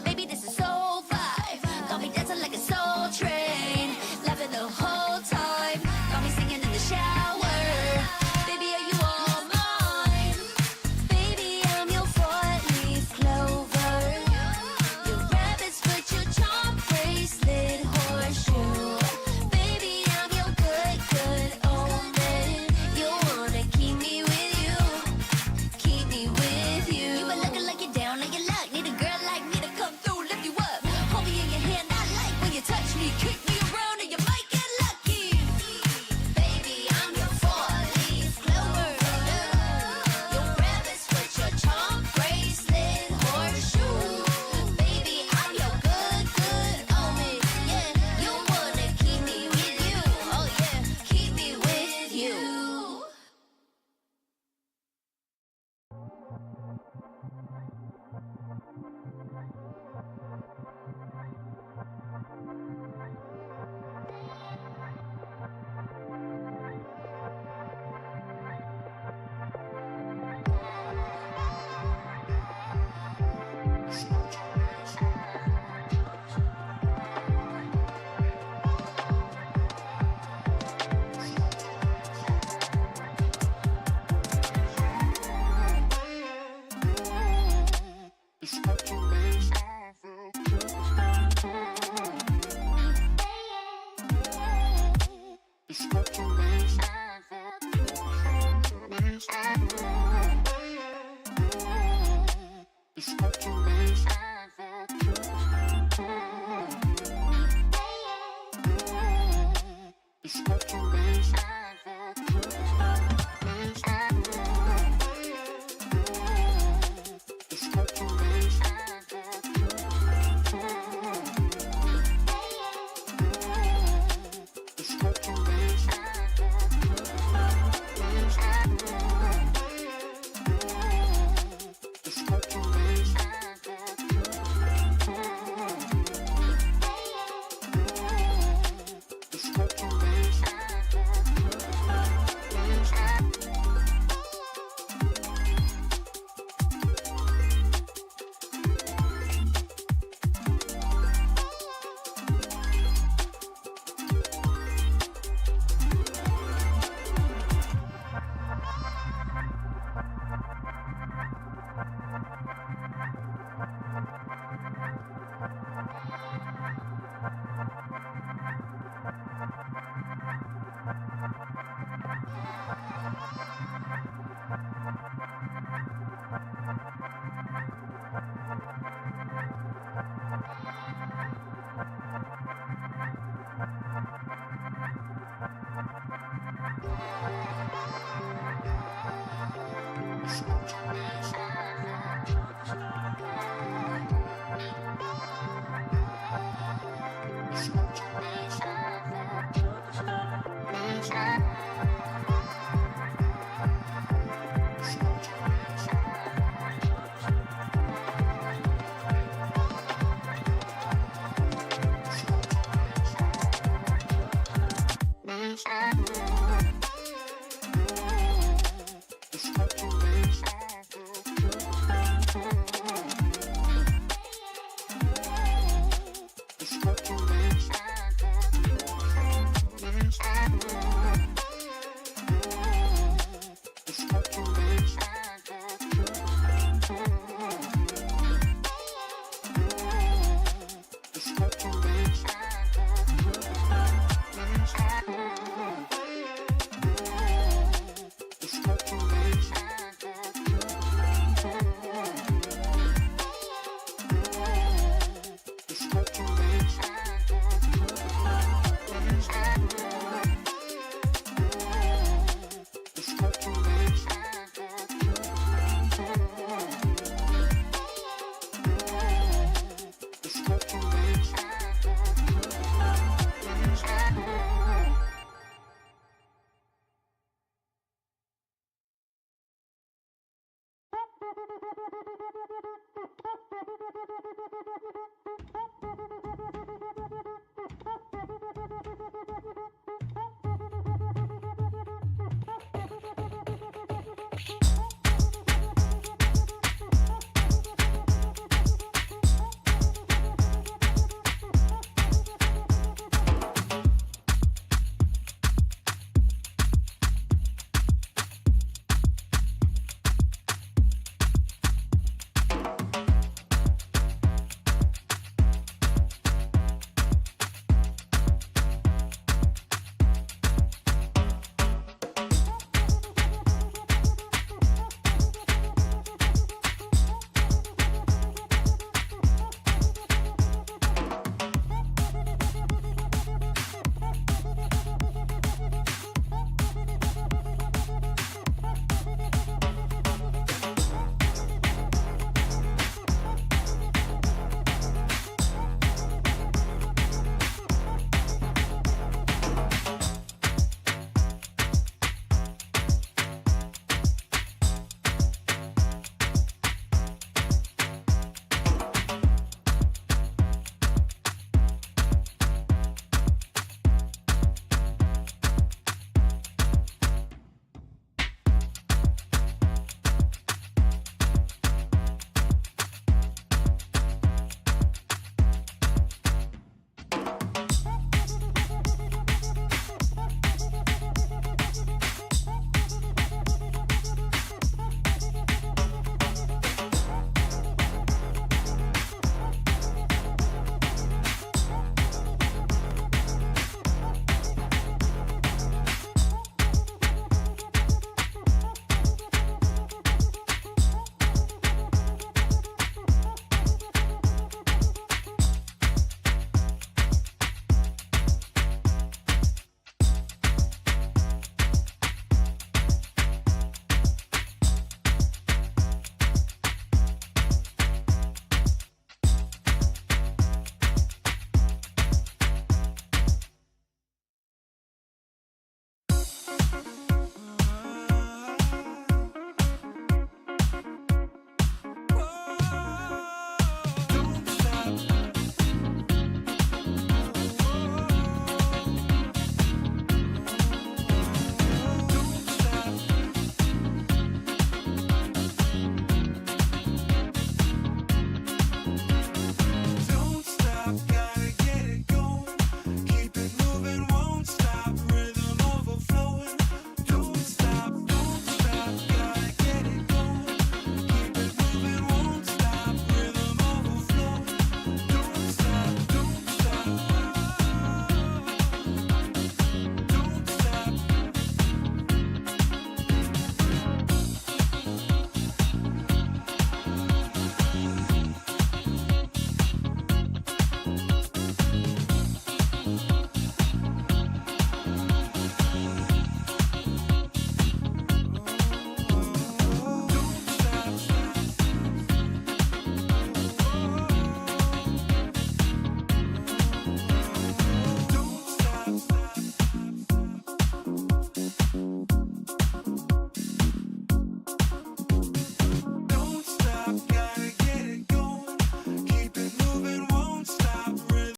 Baby, this is so vibe. Got me dancing like a soul train. Laughing the whole time. Got me singing in the shower. Baby, are you all mine? Baby, I'm your four-leaf clover. Your rabbit's foot, your charm bracelet, horseshoe. Baby, I'm your good, good omen. You wanna keep me with you. Keep me with you. You been looking like you're down on your luck. Need a girl like me to come through, lift you up. Hold me in your hand, I like when you touch me. Kick me around and you might get lucky. Baby, I'm your four-leaf clover. Your rabbit's foot, your charm bracelet, horseshoe. Baby, I'm your good, good omen. Yeah, you wanna keep me with you. Oh yeah, keep me with you.